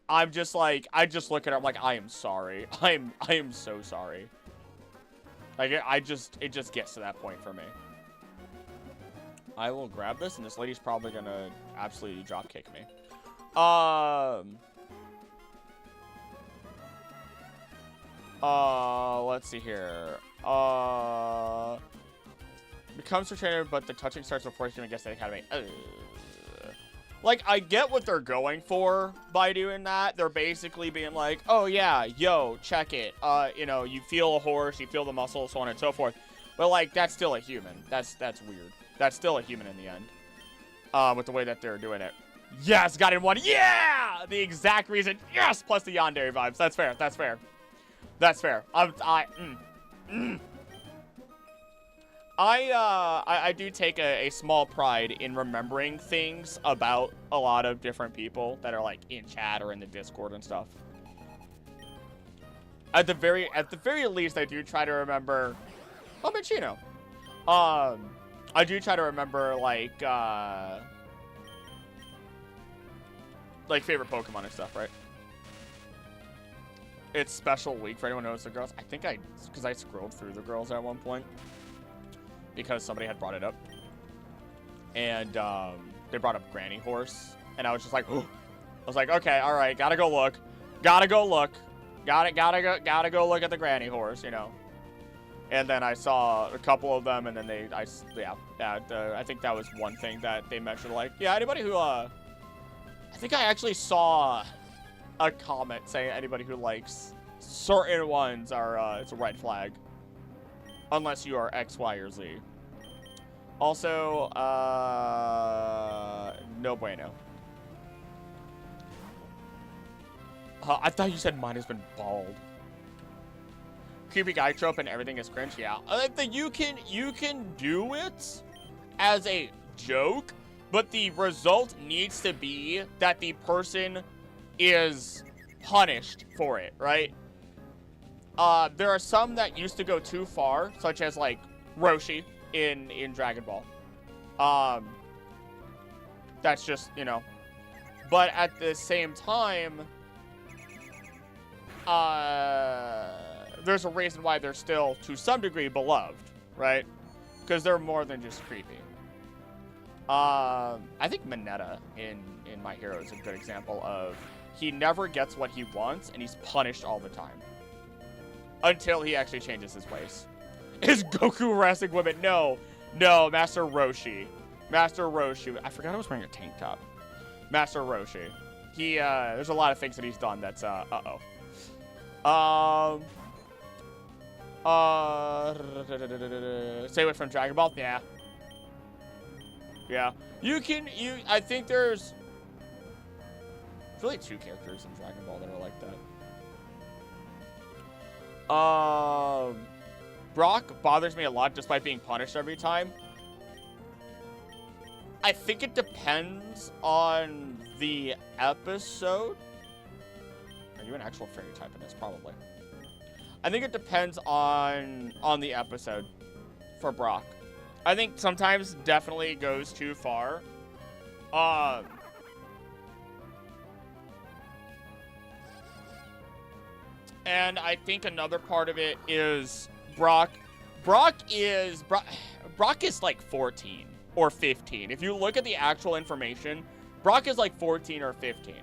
I'm just like, I just look at her, I'm like, I am sorry. I am so sorry. Like, it just gets to that point for me. I will grab this, and this lady's probably gonna absolutely drop kick me. Let's see here. Becomes a trainer, but the touching starts before you even gets to the academy. Like, I get what they're going for by doing that. They're basically being like, oh yeah, yo, check it. You know, you feel a horse, you feel the muscle, so on and so forth. But like, that's still a human. That's weird. That's still a human in the end. With the way that they're doing it. Yes, got in one. Yeah! The exact reason. Yes! Plus the yandere vibes. That's fair. That's fair. That's fair. I do take a small pride in remembering things about a lot of different people that are like in chat or in the Discord and stuff. At the very least, I do try to remember. Oh, Machino. I do try to remember like favorite Pokemon and stuff, right? It's special week for anyone who knows the girls. I think because I scrolled through the girls at one point because somebody had brought it up, and they brought up Granny Horse, and I was just like, oh. I was like, okay, all right, gotta go look, gotta go look at the Granny Horse, you know. And then I saw a couple of them, and then I think that was one thing that they mentioned, like, yeah, anybody who, I think I actually saw a comment saying anybody who likes certain ones are, it's a red flag. Unless you are X, Y, or Z. Also, no bueno. I thought you said mine has been bald. Creepy guy trope and everything is cringe. Yeah, you can do it as a joke, but the result needs to be that the person is punished for it, right? There are some that used to go too far, such as like Roshi in Dragon Ball. That's just, you know. But at the same time, there's a reason why they're still, to some degree, beloved, right? Because they're more than just creepy. I think Mineta in My Hero is a good example of he never gets what he wants, and he's punished all the time. Until he actually changes his ways. Is Goku harassing women? No. No, Master Roshi. Master Roshi. I forgot I was wearing a tank top. Master Roshi. He, there's a lot of things that he's done that's, Stay away from Dragon Ball? Yeah. Yeah. I think there's really two characters in Dragon Ball that are like that. Brock bothers me a lot despite being punished every time. I think it depends on the episode. Are you an actual fairy type in this? Probably. I think it depends on the episode for Brock. I think sometimes definitely goes too far. And I think another part of it is Brock is like 14 or 15. If you look at the actual information, Brock is like 14 or 15.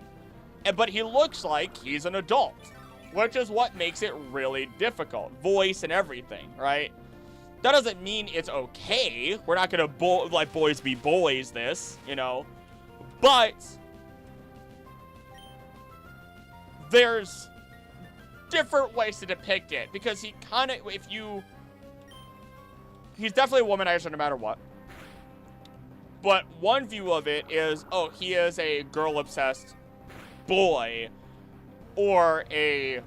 But he looks like he's an adult, which is what makes it really difficult. Voice and everything, right? That doesn't mean it's okay. We're not going to let boys be boys this, you know. But there's different ways to depict it, because he kind of, he's definitely a womanizer no matter what. But one view of it is, oh, he is a girl-obsessed boy, or a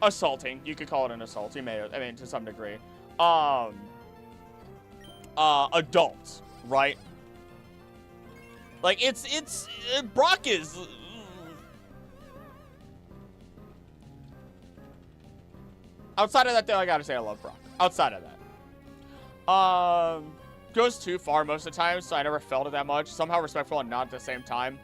assaulting. You could call it an assault. You may, I mean, to some degree. Adults, right? Like, Brock is... Outside of that, though, I gotta say I love Brock. Outside of that. Goes too far most of the time, so I never felt it that much. Somehow respectful and not at the same time.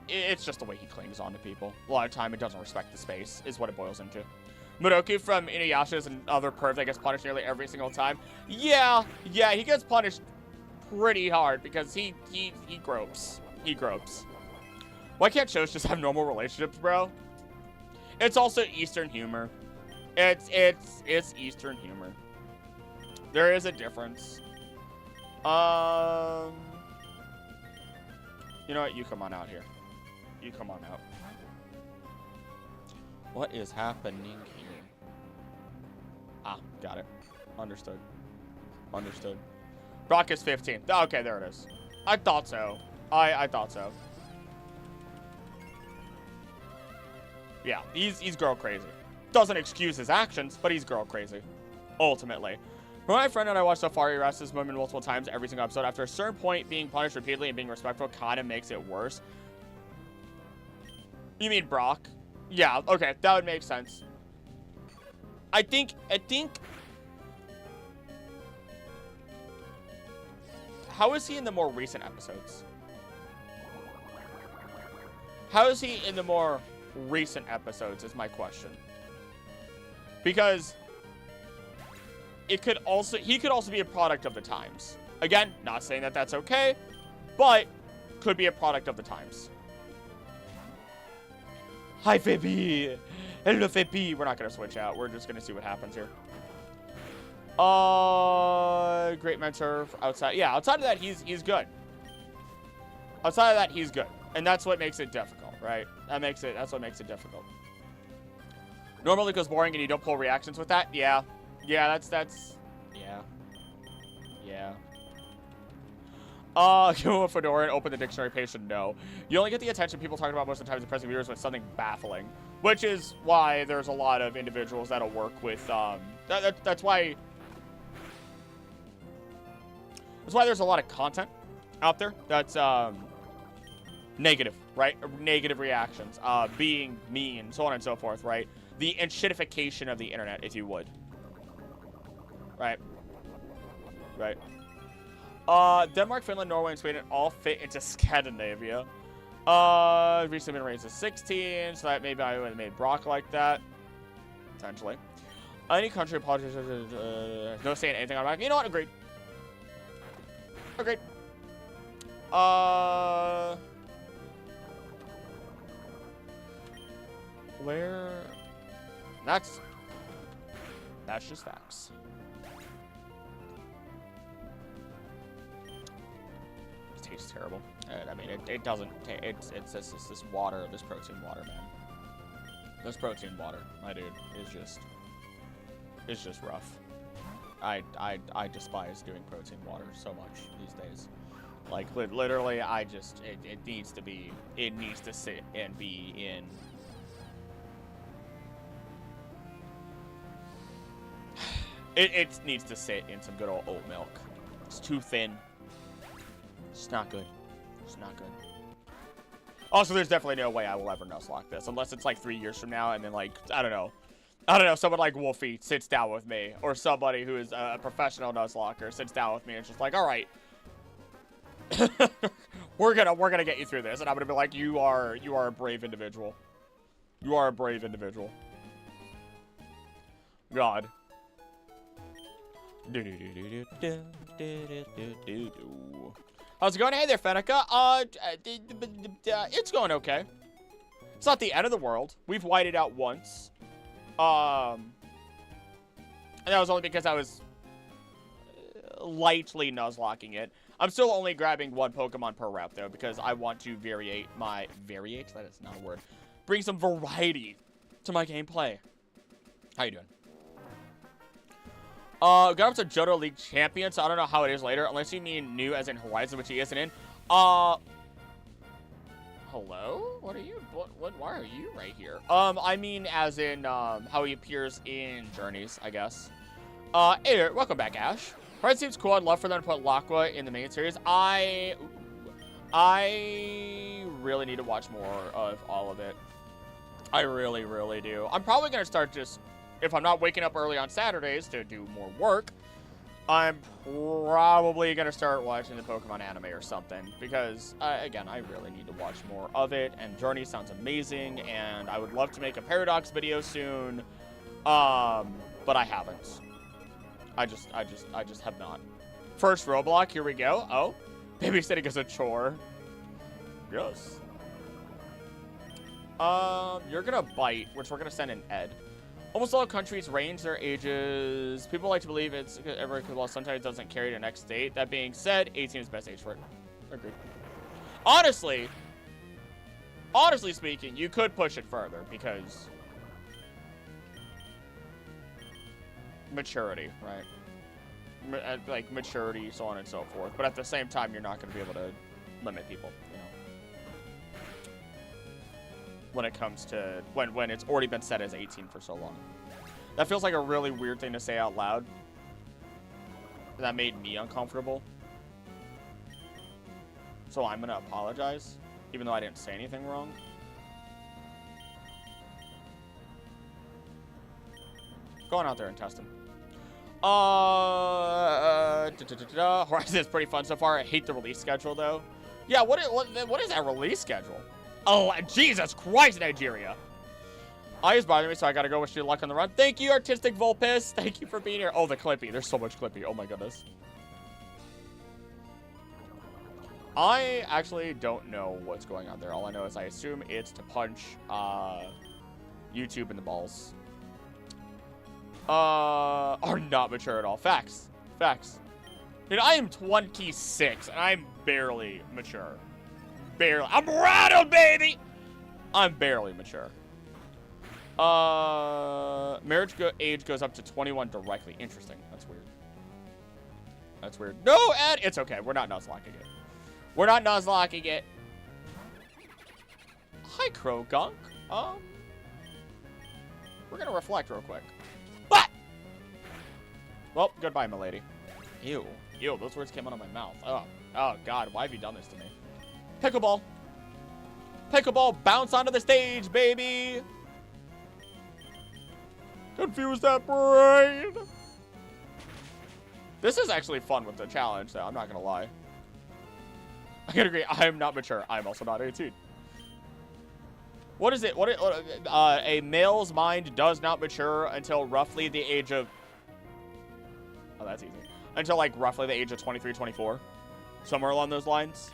It's just the way he clings on to people. A lot of time, it doesn't respect the space, is what it boils into. Muroku from Inuyasha is another perv that gets punished nearly every single time. Yeah, he gets punished pretty hard because he gropes. He gropes. Why can't shows just have normal relationships, bro? It's also Eastern humor. It's Eastern humor. There is a difference. You know what? You come on out here. You come on out. What is happening here? Ah, got it. Understood. Understood. Brock is 15. Okay, there it is. I thought so. I thought so. Yeah, he's girl crazy. Doesn't excuse his actions, but he's girl crazy. Ultimately. For my friend and I watched Safari arrest this woman multiple times every single episode. After a certain point, being punished repeatedly and being respectful kind of makes it worse. You mean Brock? Yeah, okay, that would make sense. I think... How is he in the more recent episodes? How is he in the more recent episodes is my question. Because he could also be a product of the times. Again, not saying that that's okay, but could be a product of the times. Hi, Fabi. Hello, Fabi. We're not going to switch out. We're just going to see what happens here. Great mentor outside. Yeah, outside of that, he's good. Outside of that, he's good. And that's what makes it difficult, right? That's what makes it difficult. Normally goes boring and you don't pull reactions with that? Yeah. Yeah, that's, yeah. Yeah. Give him a fedora and open the dictionary page should know. You only get the attention people talking about most of the time impressing viewers with something baffling. Which is why there's a lot of individuals that'll work with, that's why there's a lot of content out there that's, negative, right? Negative reactions, being mean, so on and so forth, right? The enshittification of the internet, if you would. Right. Right. Denmark, Finland, Norway, and Sweden all fit into Scandinavia. Recently been raised to 16, so that maybe I would have made Brock like that. Potentially. Any country apologizes, no saying anything on Brock. You know what? Agreed. Agreed. Where? That's just facts. It tastes terrible. I mean, it doesn't. It's this water, this protein water, man. This protein water, my dude, is just rough. I despise doing protein water so much these days. Like literally, it needs to sit and be in. It needs to sit in some good old oat milk. It's too thin. It's not good. It's not good. Also, there's definitely no way I will ever nuzlocke this. Unless it's like 3 years from now and then like, I don't know, someone like Wolfie sits down with me. Or somebody who is a professional nuzlocker sits down with me and it's just like, all right. we're gonna get you through this. And I'm gonna be like, you are a brave individual. You are a brave individual. God. How's it going? Hey there, Fennica. It's going okay. It's not the end of the world. We've whited out once. And that was only because I was lightly nuzlocking it. I'm still only grabbing one Pokemon per route, though, because I want to variate? That is not a word. Bring some variety to my gameplay. How you doing? Got up to Johto League champion, so I don't know how it is later, unless you mean new as in Horizon, which he isn't in. Hello? What are you, why are you right here? I mean as in, how he appears in Journeys, I guess. Hey there, welcome back, Ash. Pride seems cool. I'd love for them to put Laqua in the main series. I really need to watch more of all of it. I really, really do. I'm probably going to start just, if I'm not waking up early on Saturdays to do more work, I'm probably going to start watching the Pokemon anime or something. Because, again, I really need to watch more of it. And Journey sounds amazing. And I would love to make a Paradox video soon. But I haven't. I just have not. First Roblox, here we go. Oh, babysitting is a chore. Yes. You're gonna bite, which we're gonna send in Ed. Almost all countries range their ages. People like to believe it's ever well, sometimes it doesn't carry to the next state. That being said, 18 is the best age for it. Agreed. Honestly speaking, you could push it further because maturity, right? Like maturity, so on and so forth. But at the same time, you're not going to be able to limit people, you know, when it comes to when it's already been set as 18 for so long. That feels like a really weird thing to say out loud. That made me uncomfortable. So I'm gonna apologize, even though I didn't say anything wrong. Going out there and testing. Horizon is pretty fun so far. I hate the release schedule though. Yeah, what is that release schedule? Oh, Jesus Christ, Nigeria. Eyes bother me, so I gotta go wish you luck on the run. Thank you, Artistic Vulpes. Thank you for being here. Oh, the Clippy. There's so much Clippy. Oh my goodness. I actually don't know what's going on there. All I know is I assume it's to punch YouTube in the balls. Are not mature at all. Facts. Facts. Dude, I am 26 and I'm barely mature. Barely. I'm rattled, baby! I'm barely mature. Marriage age goes up to 21 directly. Interesting. That's weird. That's weird. No, Ed! It's okay. We're not nuzlocking it. We're not nuzlocking it. Hi, Krogunk. We're gonna reflect real quick. What? Well, goodbye, milady. Ew. Ew, those words came out of my mouth. Oh. Oh, God. Why have you done this to me? Pickleball. Pickleball, bounce onto the stage, baby. Confuse that brain. This is actually fun with the challenge, though. I'm not going to lie. I can agree. I am not mature. I'm also not 18. What is it? A male's mind does not mature until roughly the age of... Oh, that's easy. Until, like, roughly the age of 23, 24. Somewhere along those lines.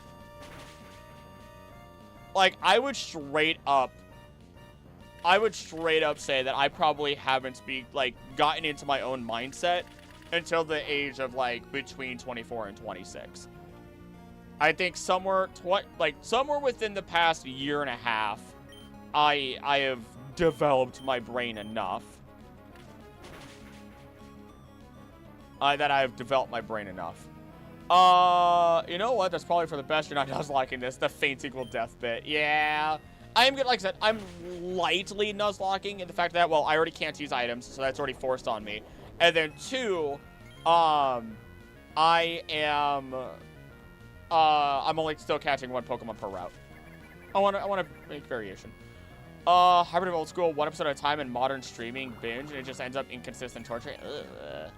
Like, I would straight up say that I probably haven't gotten into my own mindset until the age of, like, between 24 and 26. I think somewhere within the past year and a half, I have developed my brain enough. That I've developed my brain enough. You know what? That's probably for the best. You're not nuzlocking this. The faint equal death bit. Yeah. I'm good. Like I said, I'm lightly nuzlocking in the fact that, well, I already can't use items, so that's already forced on me. And then two, I'm only still catching one Pokemon per route. I wanna make variation. Hybrid of old school, one episode at a time in modern streaming binge, and it just ends up inconsistent torture. Ugh.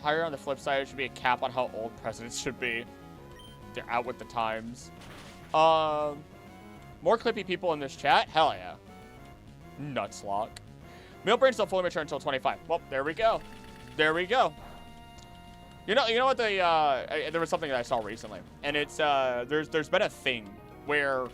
Higher on the flip side, it should be a cap on how old presidents should be. They're out with the times. More clippy people in this chat? Hell yeah. Nutslock. Male brains don't fully mature until 25. Well, there we go. There we go. You know what there was something that I saw recently, and it's there's been a thing where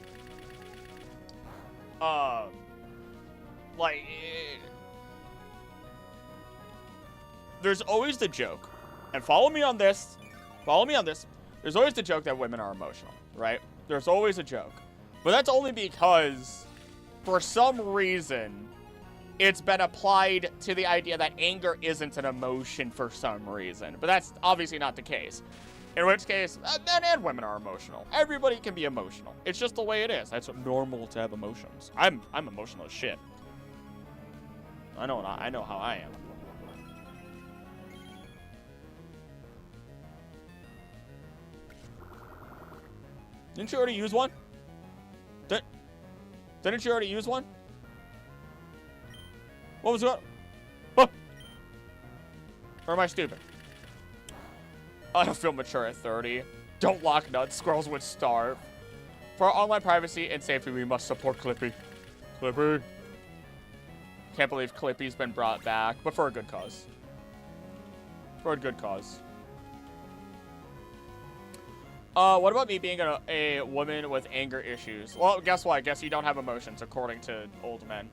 there's always the joke, and follow me on this. There's always the joke that women are emotional, right? There's always a joke. But that's only because, for some reason, it's been applied to the idea that anger isn't an emotion for some reason. But that's obviously not the case. In which case, men and women are emotional. Everybody can be emotional. It's just the way it is. That's normal to have emotions. I'm emotional as shit. I know how I am. Didn't you already use one? Didn't you already use one? What was it? Oh. Or am I stupid? I don't feel mature at 30. Don't lock nuts. Squirrels would starve. For our online privacy and safety, we must support Clippy. Clippy. Can't believe Clippy's been brought back, but for a good cause. For a good cause. What about me being a woman with anger issues? Well, guess what? I guess you don't have emotions, according to old men.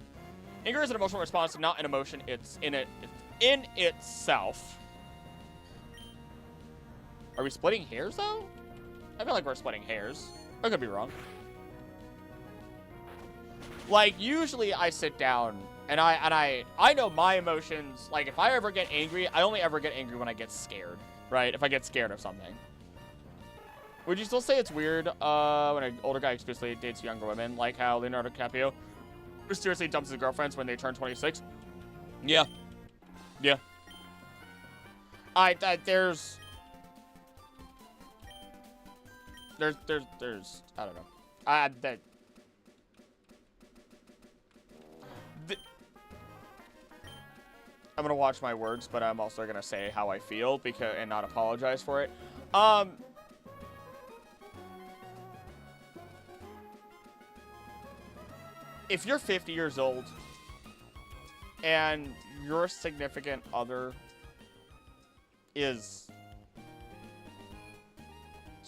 Anger is an emotional response, not an emotion. It's in itself. Are we splitting hairs, though? I feel like we're splitting hairs. I could be wrong. Like, usually I sit down and I know my emotions. Like, if I ever get angry, I only ever get angry when I get scared, right? If I get scared of something. Would you still say it's weird when an older guy exclusively dates younger women, like how Leonardo DiCaprio mysteriously dumps his girlfriends when they turn 26? Yeah. Yeah. There's I don't know. I'm gonna watch my words, but I'm also gonna say how I feel and not apologize for it. If you're 50 years old and your significant other is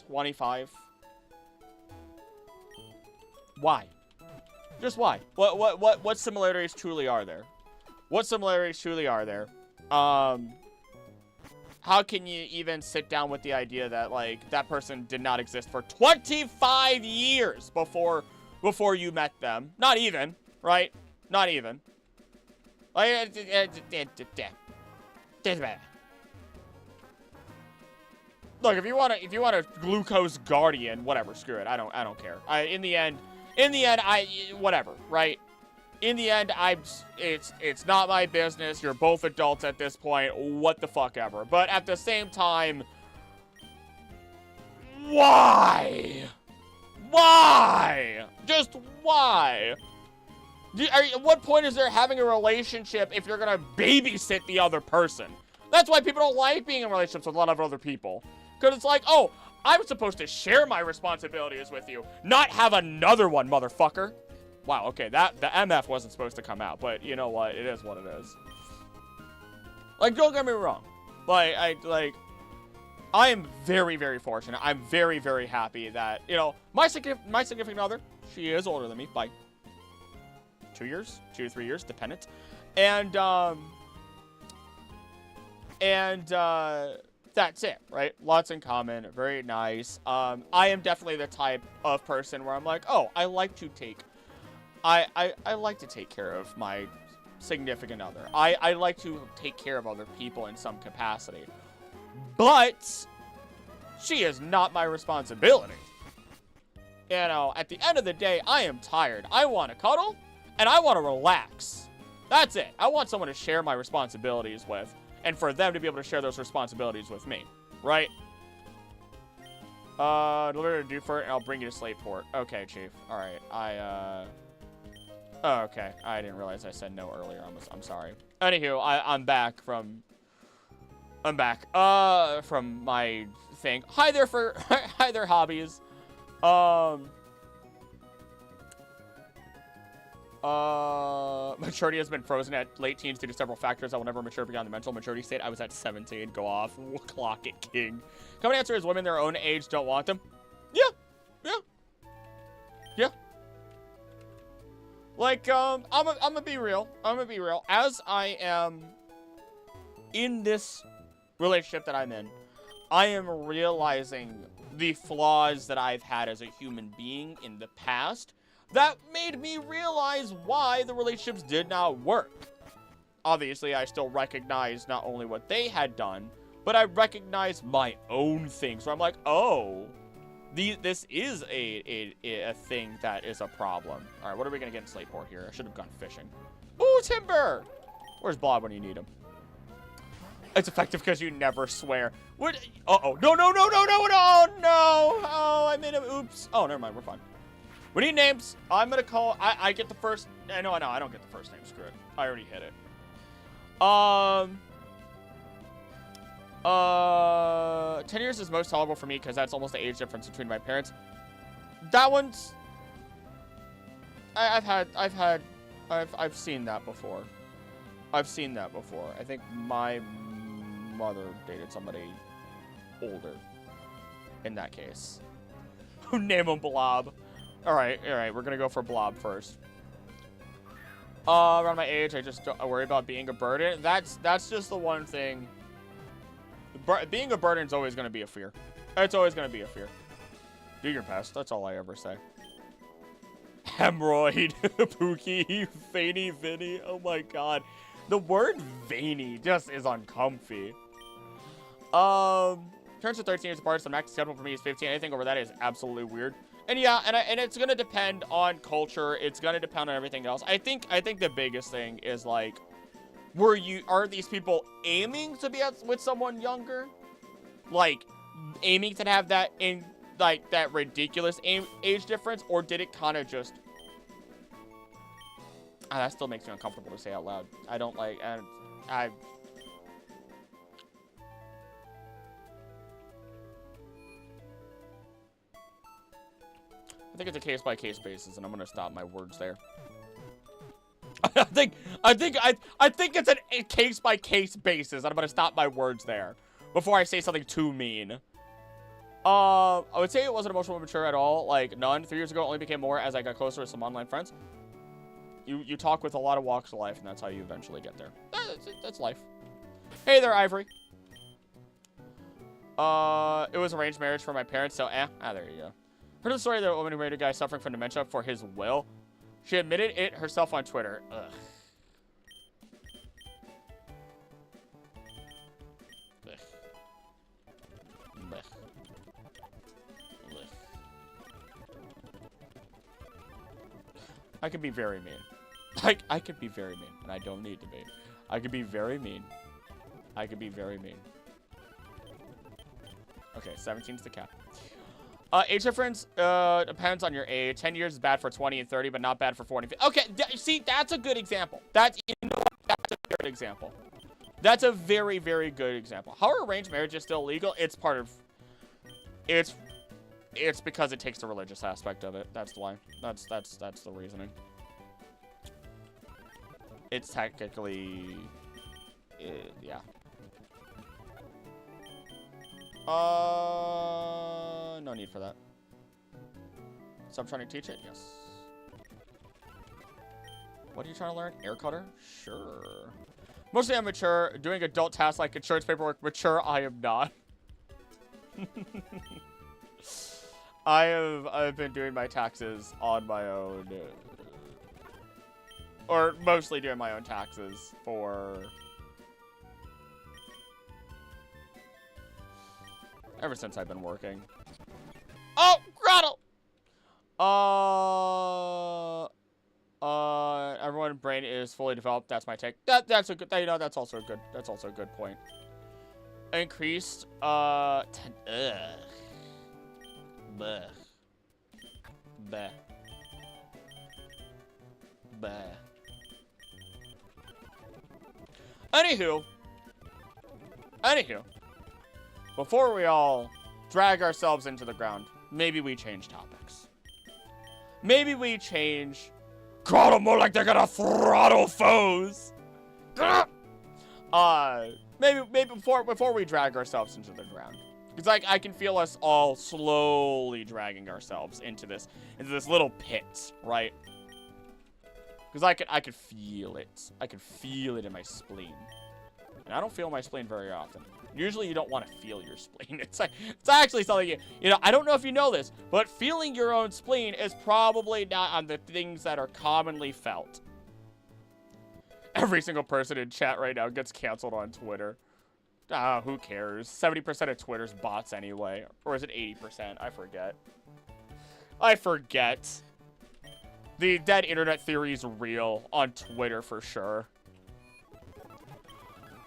25, why? Just why? What similarities truly are there? What similarities truly are there? How can you even sit down with the idea that, like, that person did not exist for 25 years before you met them? Not even, right? Not even. Like, look, if you want a glucose guardian, whatever, screw it. I don't care. In the end, whatever, right? In the end, it's not my business. You're both adults at this point. What the fuck ever. But at the same time, why? Why? Just why? At what point is there having a relationship if you're gonna babysit the other person? That's why people don't like being in relationships with a lot of other people. Because it's like, oh, I'm supposed to share my responsibilities with you, not have another one, motherfucker. Wow, okay, the MF wasn't supposed to come out, but you know what? It is what it is. Like, don't get me wrong. I am very, very fortunate. I'm very, very happy that, you know, my significant other, she is older than me by 2 years, 2 to 3 years, dependent. And that's it, right? Lots in common, very nice. I am definitely the type of person where I'm like, oh, I like to take care of my significant other. I like to take care of other people in some capacity. But she is not my responsibility. You know, at the end of the day, I am tired. I want to cuddle, and I want to relax. That's it. I want someone to share my responsibilities with, and for them to be able to share those responsibilities with me, right? Deliver to Dewford, and I'll bring you to Slateport. Okay, Chief. All right. Oh, okay. I didn't realize I said no earlier. I'm sorry. Anywho, I'm back from my thing. Hi there, hobbies. Maturity has been frozen at late teens due to several factors. I will never mature beyond the mental maturity state. I was at 17. Go off. Clock it, king. Common answer is women their own age don't want them. Yeah. Like, I'm gonna be real. As I am in this relationship that I'm in, I am realizing the flaws that I've had as a human being in the past that made me realize why the relationships did not work. Obviously, I still recognize not only what they had done, but I recognize my own things. So I'm like, oh, this is a thing that is a problem. All right, what are we going to get in Slateport here? I should have gone fishing. Ooh, timber! Where's Blob when you need him? It's effective because you never swear. What? Uh-oh. No, no, no, no, no, no, no. Oh, I made him. Oops. Oh, never mind. We're fine. We need names. I'm going to call. I get the first. No, I don't get the first name. Screw it. I already hit it. 10 years is most tolerable for me because that's almost the age difference between my parents. That one's. I've seen that before. I've seen that before. I think my mother dated somebody older in that case. Name him Blob. All right, we're gonna go for Blob first. Around my age, I just don't worry about being a burden. That's just the one thing. Being a burden is always gonna be a fear. It's always gonna be a fear. Do your best. That's all I ever say. Hemorrhoid, Pookie, Veiny, Vinny. Oh my god. The word veiny just is uncomfy. Parents are 13 years apart, so the max schedule for me is 15. Anything over that is absolutely weird. And yeah, and it's gonna depend on culture. It's gonna depend on everything else. I think the biggest thing is like, are these people aiming to be with someone younger? Like, aiming to have that in like that ridiculous age difference, or did it kind of just? That still makes me uncomfortable to say out loud. I don't like, I think it's a case-by-case basis, and I'm gonna stop my words there. I think it's a case-by-case basis, and I'm gonna stop my words there before I say something too mean. I would say it wasn't emotionally mature at all. Like, none. 3 years ago, it only became more as I got closer with some online friends. You talk with a lot of walks of life, and that's how you eventually get there. That's life. Hey there, Ivory. It was arranged marriage for my parents, so there you go. Heard the story of the woman who married a guy suffering from dementia for his will. She admitted it herself on Twitter. Ugh. I could be very mean. I could be very mean, and I don't need to be. I could be very mean. I could be very mean. Okay, 17's the cap. Age difference depends on your age. 10 years is bad for 20 and 30, but not bad for 40. Okay, see, that's a good example. That's a good example. That's a very, very good example. How are arranged marriages still legal? It's part of... It's because it takes the religious aspect of it. That's why. That's the reasoning. It's technically... yeah. No need for that. So I'm trying to teach it? Yes. What are you trying to learn? Air cutter? Sure. Mostly I'm mature. Doing adult tasks like insurance paperwork. Mature, I am not. I've been doing my taxes on my own. Or mostly doing my own taxes for... ever since I've been working. Oh, Grottle! Everyone's brain is fully developed. That's my take. That's a good, you know, that's also a good point. Increased, 10, ugh. Bleh. Bleh. Bleh. Anywho. Before we all drag ourselves into the ground, maybe we change topics. Maybe we change... Throttle more like they're gonna throttle foes! Maybe before we drag ourselves into the ground. Because I can feel us all slowly dragging ourselves into this little pit, right? Because I could feel it. I could feel it in my spleen. And I don't feel my spleen very often. Usually you don't want to feel your spleen. It's actually something, you know, I don't know if you know this, but feeling your own spleen is probably not on the things that are commonly felt. Every single person in chat right now gets canceled on Twitter. Who cares? 70% of Twitter's bots anyway. Or is it 80%? I forget. The dead internet theory is real on Twitter for sure.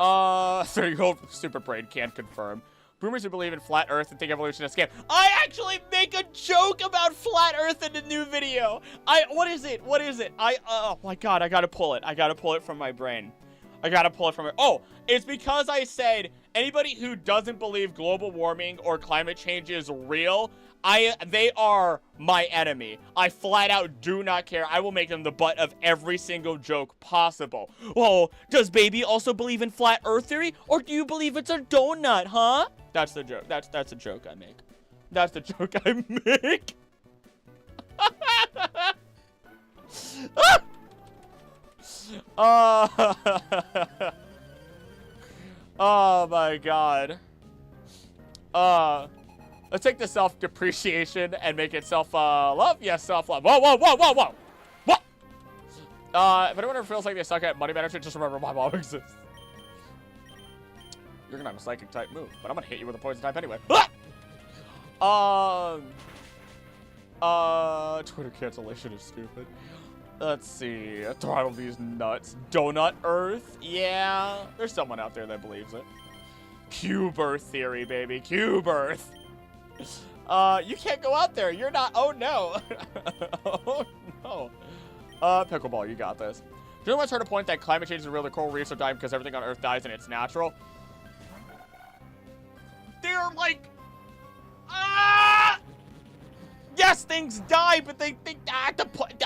30-year-old stupid brain can't confirm. Boomers who believe in flat Earth and think evolution is a scam. I actually make a joke about flat Earth in a new video. What is it? Oh my god, I gotta pull it. I gotta pull it from my brain. Oh, it's because I said anybody who doesn't believe global warming or climate change is real, they are my enemy. I flat out do not care. I will make them the butt of every single joke possible. Oh, does baby also believe in flat Earth theory? Or do you believe it's a donut, huh? That's the joke. That's a joke I make. That's the joke I make. Oh my god. Let's take the self-depreciation and make it self-love. Yes, self-love. Whoa. What? If anyone ever feels like they suck at money management, just remember my mom exists. You're gonna have a psychic type move, but I'm gonna hit you with a poison type anyway. Twitter cancellation is stupid. Let's see. Throttle these nuts. Donut Earth? Yeah. There's someone out there that believes it. Cube Earth theory, baby. Cube Earth. You can't go out there. You're not. Oh, no. Oh, no. Pickleball, you got this. Do you know what's heard a point that climate change is real? The coral reefs are dying because everything on Earth dies and it's natural? They're like... Yes, things die, but they at the point...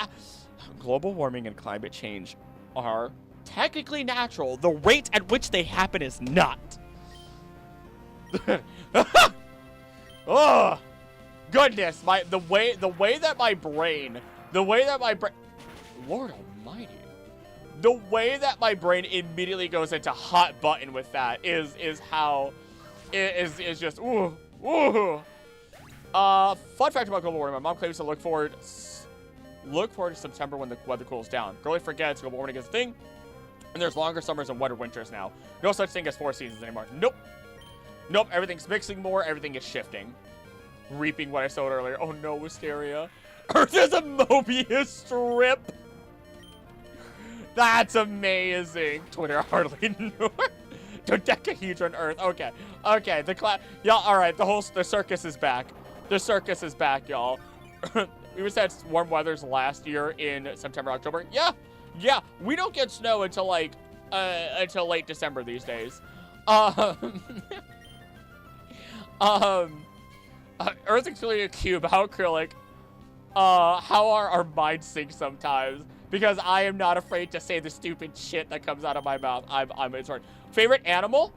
Global warming and climate change are technically natural. The rate at which they happen is not. Oh, goodness! The way that my brain, Lord Almighty, the way that my brain immediately goes into hot button with that is just ooh. Fun fact about global warming: my mom claims to look forward to September when the weather cools down. Girlie forgets global warming is a thing, and there's longer summers and wetter winters now. No such thing as 4 seasons anymore. Nope, everything's mixing more, everything is shifting. Reaping what I sowed earlier. Oh no, Wisteria. Earth is a Mobius strip! That's amazing. Twitter hardly knew. Dodecahedron Earth. Okay, yeah, alright, the circus is back. The circus is back, y'all. We just had warm weathers last year in September, October. Yeah, we don't get snow until like, until late December these days. Earth is clearly a cube. How acrylic? How our minds sync sometimes? Because I am not afraid to say the stupid shit that comes out of my mouth. It's hard. Favorite animal?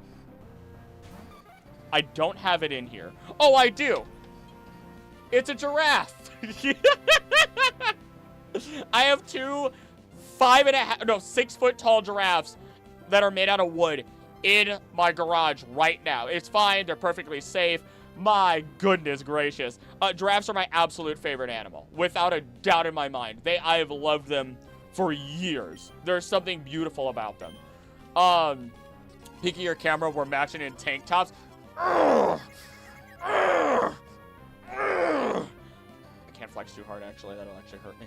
I don't have it in here. Oh, I do. It's a giraffe. I have 2 6 foot tall giraffes that are made out of wood in my garage right now. It's fine. They're perfectly safe. My goodness gracious. Giraffes are my absolute favorite animal. Without a doubt in my mind. I have loved them for years. There's something beautiful about them. Peeking your camera, we're matching in tank tops. I can't flex too hard, actually. That'll actually hurt me.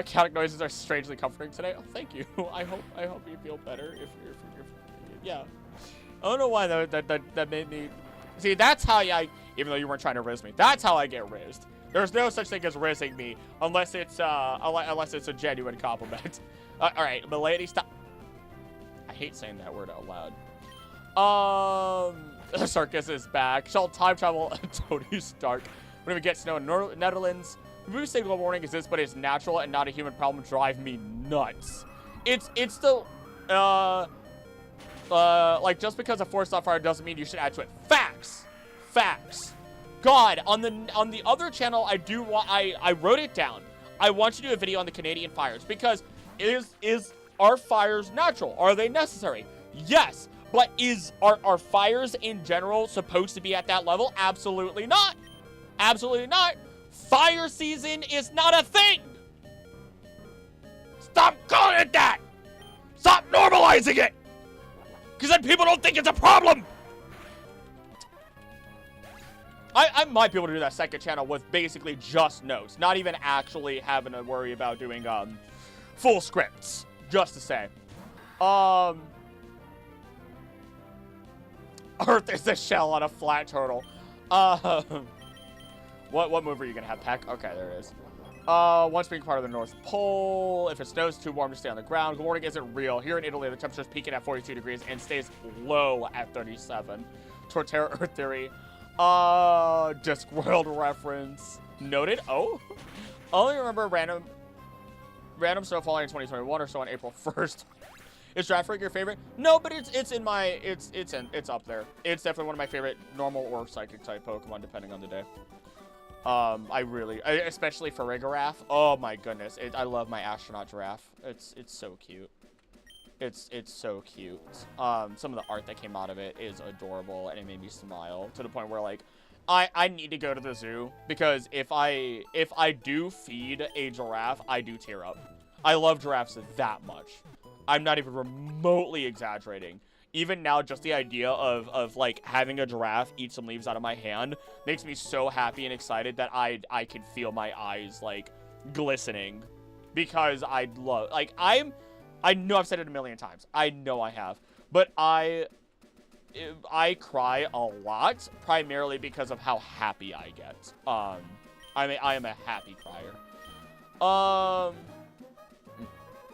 Chaotic noises are strangely comforting today. Oh, thank you. I hope you feel better. If you're yeah. I don't know why that made me. See, that's how even though you weren't trying to riz me, that's how I get rizzed. There's no such thing as rizzing me unless it's a genuine compliment. All right, milady, stop. I hate saying that word out loud. The circus is back. Shall time travel Tony Stark? When we get snow in Netherlands. We say global warming exists, but it's natural and not a human problem. Drive me nuts. It's the like just because a forest on fire doesn't mean you should add to it. Facts. God, on the other channel, I wrote it down. I want you to do a video on the Canadian fires because are fires natural? Are they necessary? Yes, but are fires in general supposed to be at that level? Absolutely not. Absolutely not. Fire season is not a thing. Stop calling it that. Stop normalizing it. Because then people don't think it's a problem. I might be able to do that second channel with basically just notes. Not even actually having to worry about doing full scripts. Just to say. Earth is a shell on a flat turtle. What move are you gonna have, Peck? Okay, there it is. Once being part of the North Pole, if it snows too warm to stay on the ground. Good morning isn't real. Here in Italy, the temperature's peaking at 42 degrees and stays low at 37. Torterra Earth theory. Discworld reference. Noted. Oh. Only remember random snowfall in 2021 or so on April 1st. Is Giraffes your favorite? No, but it's in my it's up there. It's definitely one of my favorite normal or psychic type Pokemon depending on the day. Especially for Giraffe. Oh my goodness, I love my astronaut giraffe. It's so cute. It's so cute. Some of the art that came out of it is adorable, and it made me smile to the point where like, I need to go to the zoo because if I do feed a giraffe, I do tear up. I love giraffes that much. I'm not even remotely exaggerating. Even now, just the idea of like having a giraffe eat some leaves out of my hand makes me so happy and excited that I can feel my eyes like glistening because I love, like, I know I've said it a million times. I know I have, but I cry a lot primarily because of how happy I get. I am a happy crier.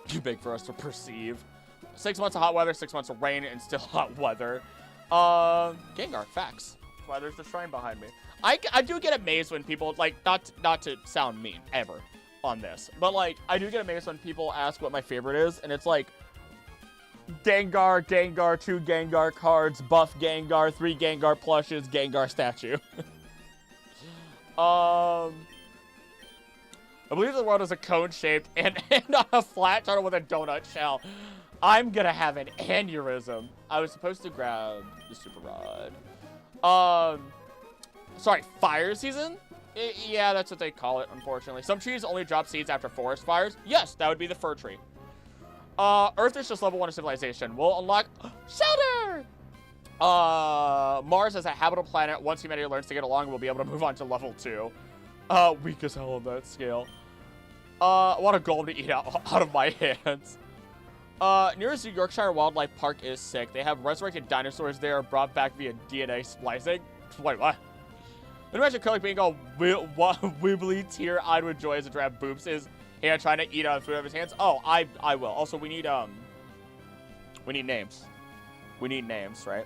Too big for us to perceive. 6 months of hot weather, 6 months of rain, and still hot weather. Gengar, facts. That's why there's the shrine behind me. I do get amazed when people, like, not to sound mean, ever, on this. But, like, I do get amazed when people ask what my favorite is, and it's like, Gengar, 2 Gengar cards, buff Gengar, 3 Gengar plushes, Gengar statue. I believe the world is a cone-shaped and a flat turtle with a donut shell. I'm gonna have an aneurysm. I was supposed to grab the super rod. Sorry, fire season? Yeah, that's what they call it, unfortunately. Some trees only drop seeds after forest fires. Yes, that would be the fir tree. Earth is just level 1 of civilization. We'll unlock shelter! Mars is a habitable planet. Once humanity learns to get along, we'll be able to move on to level 2. Weak as hell on that scale. I want a golem to eat out of my hands. Nearest to Yorkshire Wildlife Park is sick. They have resurrected dinosaurs there brought back via DNA splicing. Wait, what? Imagine Kurlik being all wibbly, tear-eyed with joy as a giraffe boops his hand trying to eat out the food out of his hands. Oh, I will. Also, we need names. We need names, right?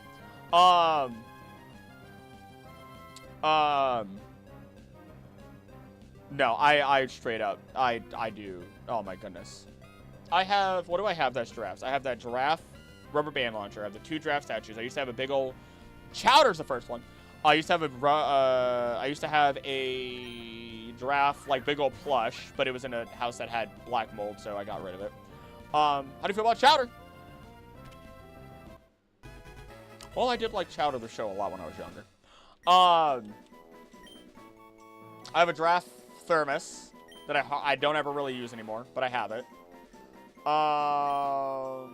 No, I straight up, I do. Oh my goodness. I have, what do I have that's giraffes? I have that giraffe rubber band launcher. I have the 2 giraffe statues. I used to have a big old, Chowder's the first one. I used to have a giraffe, like big old plush, but it was in a house that had black mold, so I got rid of it. How do you feel about Chowder? Well, I did like Chowder the show a lot when I was younger. I have a giraffe thermos that I don't ever really use anymore, but I have it. I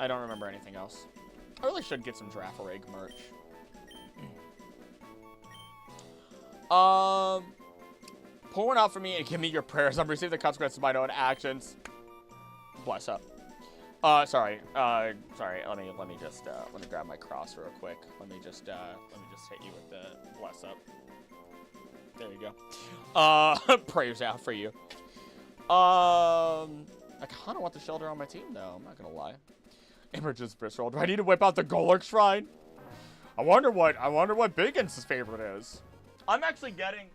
don't remember anything else. I really should get some Giraffe Egg merch. Pour one out for me and give me your prayers. I'm receiving the consequences of my own actions. Bless up. Sorry. Let me grab my cross real quick. Let me just hit you with the bless up. There you go. Prayers out for you. I kind of want the shelter on my team, though. I'm not gonna lie. Emerges Bristol. Do I need to whip out the Golurk Shrine? I wonder what Biggins' favorite is. I'm actually getting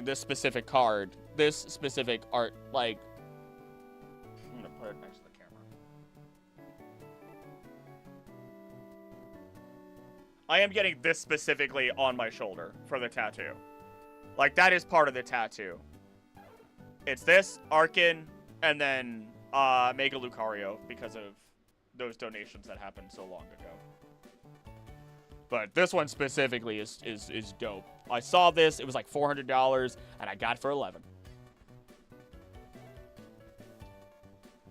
this specific card, this specific art. Like, I'm gonna put it next to the camera. I am getting this specifically on my shoulder for the tattoo. Like, that is part of the tattoo. It's this, Arkin, and then Mega Lucario because of those donations that happened so long ago. But this one specifically is dope. I saw this, it was like $400, and I got it for $11.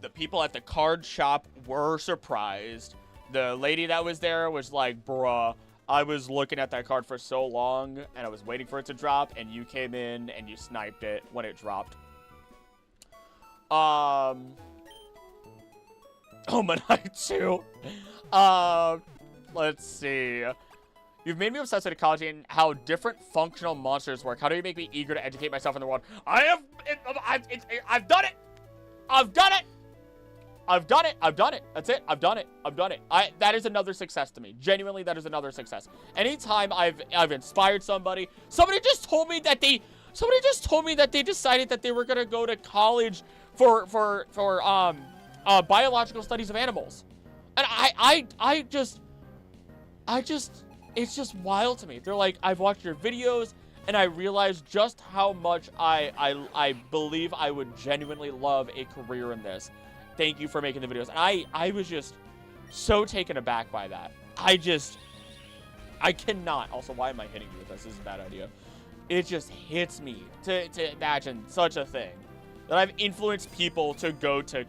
The people at the card shop were surprised. The lady that was there was like, bruh, I was looking at that card for so long, and I was waiting for it to drop, and you came in, and you sniped it when it dropped. Oh, Manite too. Let's see. You've made me obsessed with ecology and how different functional monsters work. How do you make me eager to educate myself in the world? I've done it. I've done it. I've done it. I've done it. That's it. I've done it. I've done it. That is another success to me. Genuinely, that is another success. Anytime I've inspired somebody, somebody just told me that they decided that they were gonna go to college for biological studies of animals, and I just it's just wild to me. They're like, I've watched your videos and I realized just how much I believe I would genuinely love a career in this. Thank you for making the videos. And I was just so taken aback by that. I cannot. Also, why am I hitting you with this? This is a bad idea. It just hits me to imagine such a thing. That I've influenced people to go to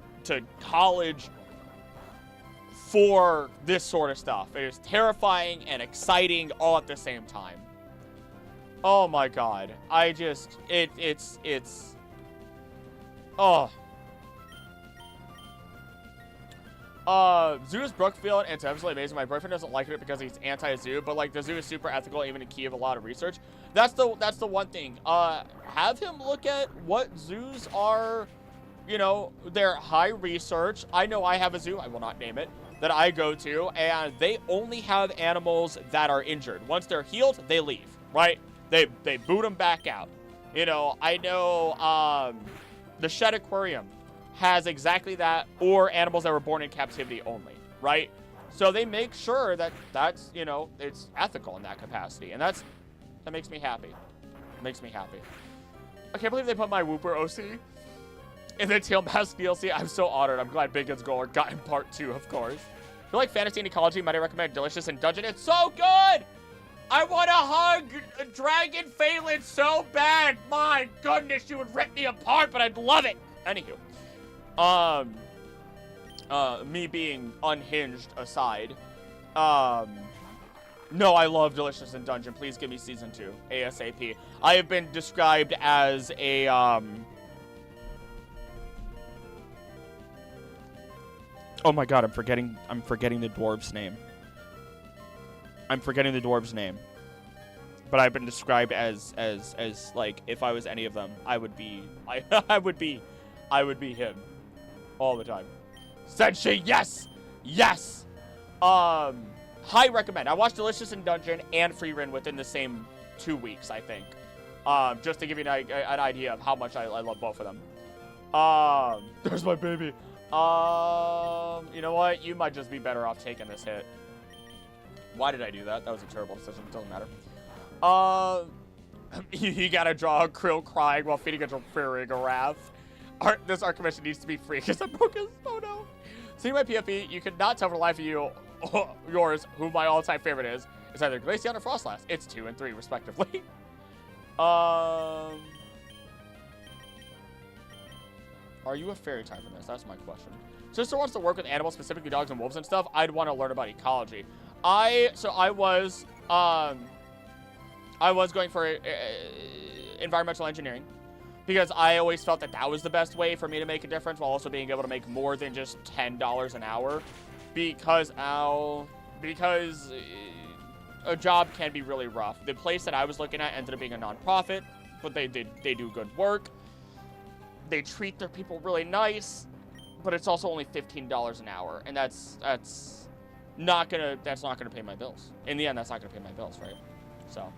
college for this sort of stuff. It is terrifying and exciting all at the same time. Oh my god. Oh. Zoo is Brookfield, and it's absolutely amazing. My boyfriend doesn't like it because he's anti-zoo, but like the zoo is super ethical, even in key of a lot of research. That's the one thing. Have him look at what zoos are, you know, they're high research. I know I have a zoo, I will not name it, that I go to, and they only have animals that are injured. Once they're healed, they leave, right? They boot them back out. You know, I know the Shed Aquarium has exactly that, or animals that were born in captivity only, right? So they make sure that that's, you know, it's ethical in that capacity, and that makes me happy. It makes me happy. I can't believe they put my Whooper OC in the Tail Mask DLC. I'm so honored. I'm glad Bacon's Goal got in part 2, of course. If you like fantasy and ecology, might I recommend Delicious in Dungeon? It's so good! I want to hug Dragon Phelan so bad. My goodness, you would rip me apart, but I'd love it. Anywho. Me being unhinged aside, no, I love Delicious in Dungeon. Please give me season 2 ASAP. I have been described as a oh my god, I'm forgetting the dwarf's name. But I've been described as like, if I was any of them, I would be him all the time. Senshi, yes! Yes! High recommend. I watched Delicious in Dungeon and Free Rin within the same 2 weeks, I think. Just to give you an idea of how much I love both of them. There's my baby. You know what? You might just be better off taking this hit. Why did I do that? That was a terrible decision. It doesn't matter. You gotta draw a Krill crying while feeding a giraffe. This art commission needs to be free because I'm broken. Oh no. See my PFE, you could not tell for the life of you, yours, who my all-time favorite is. It's either Glaceon or Frostlass. It's 2 and 3, respectively. Are you a fairy type in this? That's my question. Sister wants to work with animals, specifically dogs and wolves and stuff. I'd want to learn about ecology. I was going for environmental engineering because I always felt that was the best way for me to make a difference while also being able to make more than just $10 an hour because a job can be really rough. The place that I was looking at ended up being a nonprofit, but they do good work. They treat their people really nice, but it's also only $15 an hour, and that's not gonna pay my bills. In the end, that's not gonna pay my bills, right? So,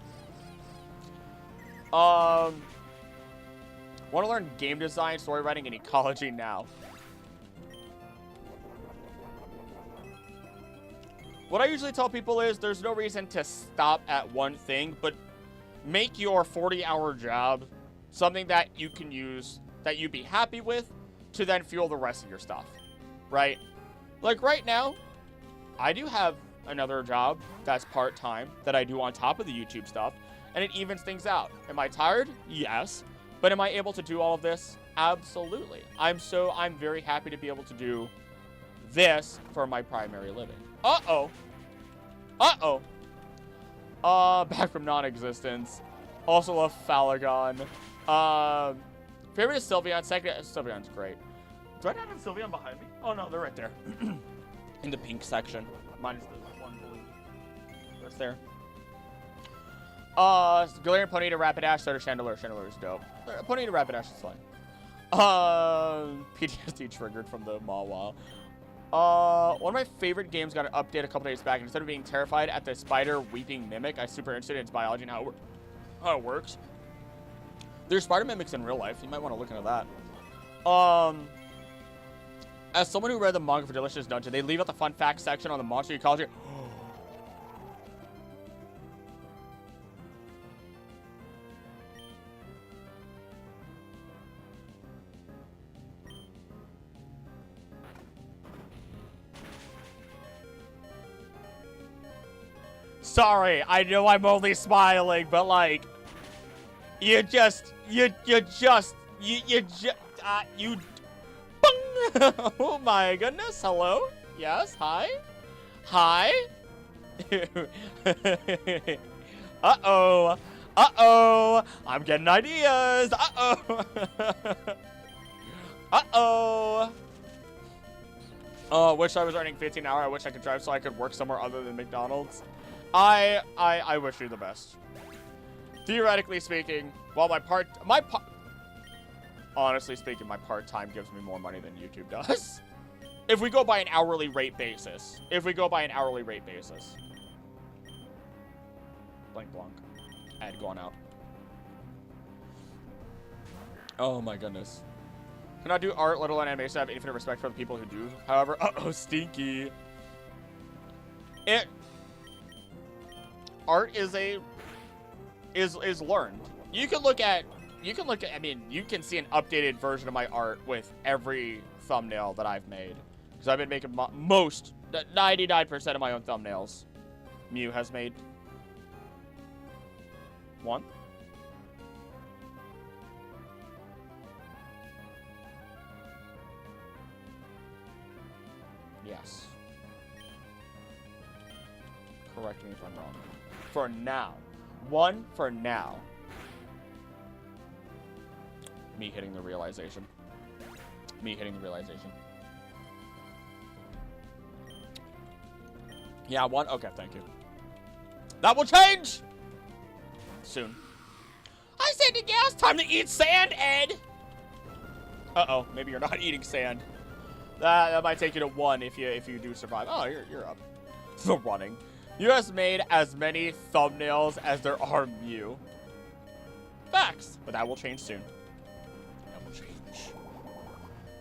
want to learn game design, story writing, and ecology now. What I usually tell people is there's no reason to stop at one thing, but make your 40-hour job something that you can use, that you'd be happy with, to then fuel the rest of your stuff, right? Like right now, I do have another job that's part-time that I do on top of the YouTube stuff, and it evens things out. Am I tired? Yes. But am I able to do all of this? Absolutely. I'm very happy to be able to do this for my primary living. Uh-oh. Uh-oh. Back from non-existence. Also love Falagon. Favorite is Sylveon. Second, Sylveon's great. Do I not have Sylveon behind me? Oh no, they're right there. In the pink section. Minus the one blue. That's there. Galarian Ponyta, Rapidash, Starter Chandelure. Chandelure is dope. Ponyta, Rapidash is fine. PTSD triggered from the Mawa. One of my favorite games got an update a couple days back, and instead of being terrified at the spider weeping mimic, I was super interested in its biology and how it works. There's spider mimics in real life. You might want to look into that. As someone who read the manga for Delicious Dungeon, they leave out the fun facts section on the monster ecology. Sorry, I know I'm only smiling, but like, you oh my goodness, hello? Yes, hi? Hi? Uh-oh. Uh-oh. I'm getting ideas. Uh-oh. Uh-oh. Oh, wish I was earning 15 an hour. I wish I could drive so I could work somewhere other than McDonald's. I wish you the best. Theoretically speaking, while honestly speaking, my part-time gives me more money than YouTube does. If we go by an hourly rate basis. Blank blank. Ad gone out. Oh my goodness. Cannot do art, let alone animation. I have infinite respect for the people who do. However, stinky. Art is learned. You can look at, I mean, you can see an updated version of my art with every thumbnail that I've made. Because I've been making 99% of my own thumbnails. Mew has made one. Yes. Correct me if I'm wrong. For now. One for now. Me hitting the realization. Yeah, one? Okay, thank you. That will change! Soon. I said to gas, time to eat sand, Ed! Uh-oh, maybe you're not eating sand. That might take you to one if you do survive. Oh, you're up. The running. You has made as many thumbnails as there are Mew. Facts. But that will change soon.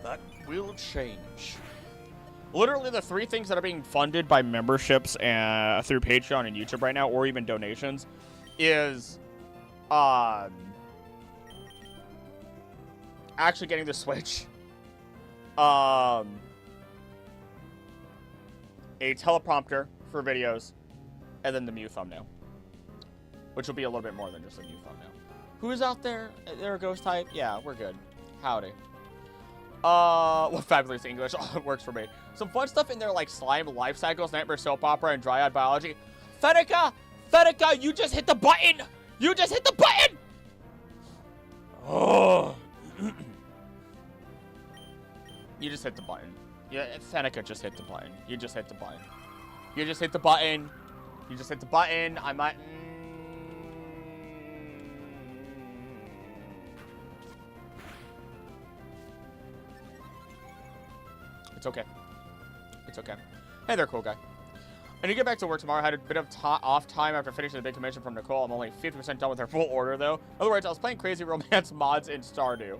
That will change. Literally the three things that are being funded by memberships and through Patreon and YouTube right now, or even donations, is actually getting the Switch. A teleprompter for videos, and then the Mew thumbnail, which will be a little bit more than just a Mew thumbnail. Who's out there? They're a ghost type? Yeah, we're good. Howdy. Well, fabulous English. Oh, it works for me. Some fun stuff in there like slime life cycles, nightmare soap opera, and dryad biology. Fenica, you just hit the button. Oh. You just hit the button. Yeah, Fenica just hit the button. You just hit the button. I might... It's okay. Hey there, cool guy. I need to get back to work tomorrow. I had a bit of off time after finishing the big commission from Nicole. I'm only 50% done with her full order, though. In other words, I was playing Crazy Romance mods in Stardew.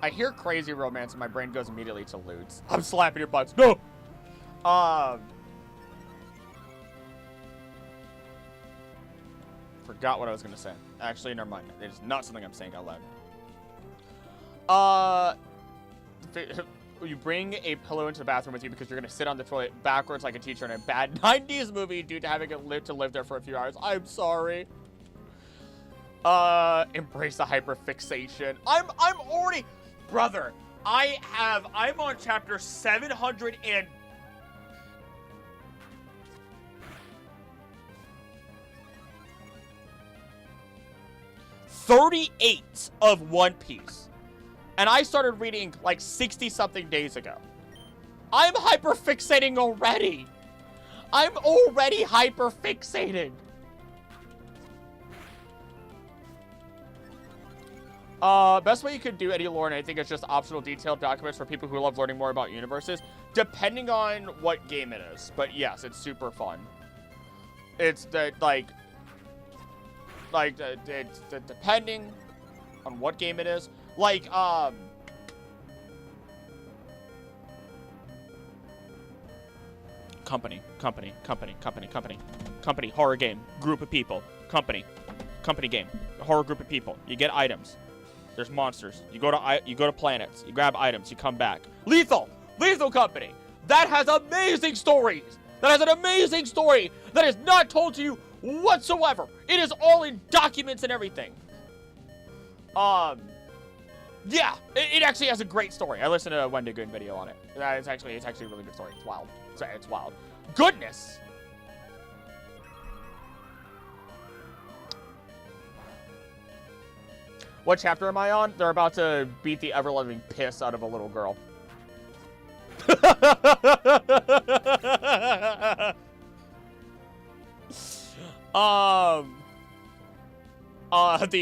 I hear Crazy Romance and my brain goes immediately to loots. I'm slapping your butts. No! Forgot what I was going to say. Actually, never mind. It is not something I'm saying out loud. You bring a pillow into the bathroom with you because you're going to sit on the toilet backwards like a teacher in a bad 90s movie due to having to live there for a few hours. I'm sorry. Embrace the hyperfixation. I'm already... Brother, I'm on chapter 700 and... 38 of One Piece. And I started reading like 60-something days ago. I'm hyperfixating already. I'm already hyperfixating. Best way you could do any lore, and I think it's just optional detailed documents for people who love learning more about universes, depending on what game it is. But yes, it's super fun. It's depending on what game it is. Like, company, horror game, group of people, company game, horror group of people. You get items. There's monsters. You go to planets. You grab items. You come back. Lethal Company. That has amazing stories. That has an amazing story that is not told to you whatsoever. It is all in documents and everything. Yeah, it actually has a great story. I listened to a Wendigoon video on it. It's actually a really good story. It's wild. It's wild. Goodness. What chapter am I on? They're about to beat the ever-loving piss out of a little girl. The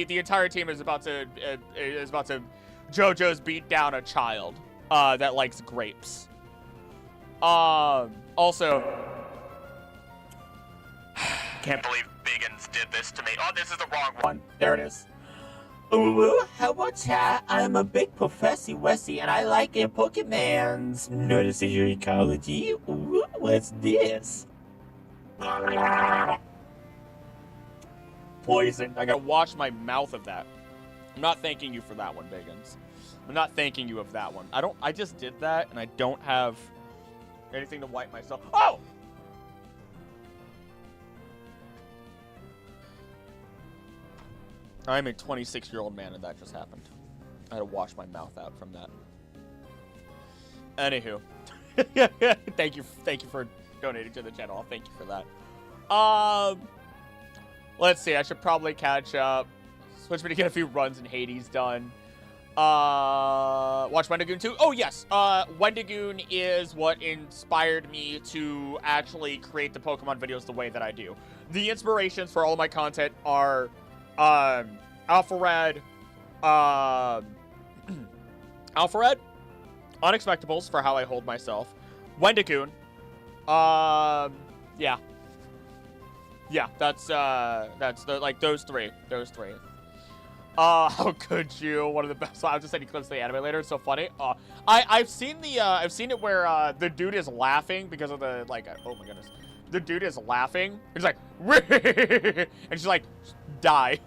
entire team is about to JoJo's beat down a child that likes grapes. Also, can't believe Biggins did this to me. Oh, this is the wrong one. There it is. Ooh, how about that? I'm a big Professor Wessie and I like their Pokemons. Notice your ecology? Ooh, what's this? Poison. I gotta wash my mouth of that. I'm not thanking you for that one, Biggins. I'm not thanking you of that one. I just did that and I don't have anything to wipe myself. Oh! I'm a 26-year-old man and that just happened. I had to wash my mouth out from that. Anywho. Thank you for donating to the channel. Thank you for that. Let's see. I should probably catch up. Switch me to get a few runs in Hades done. Watch Wendigoon 2. Oh, yes. Wendigoon is what inspired me to actually create the Pokemon videos the way that I do. The inspirations for all my content are Alpha Red, Unexpectables for how I hold myself, Wendigoon, yeah, that's those three. How could you? One of the best. I was just sending clips to the anime later. It's so funny. I've seen it where the dude is laughing because of the oh my goodness, the dude is laughing. He's like, and she's like, die.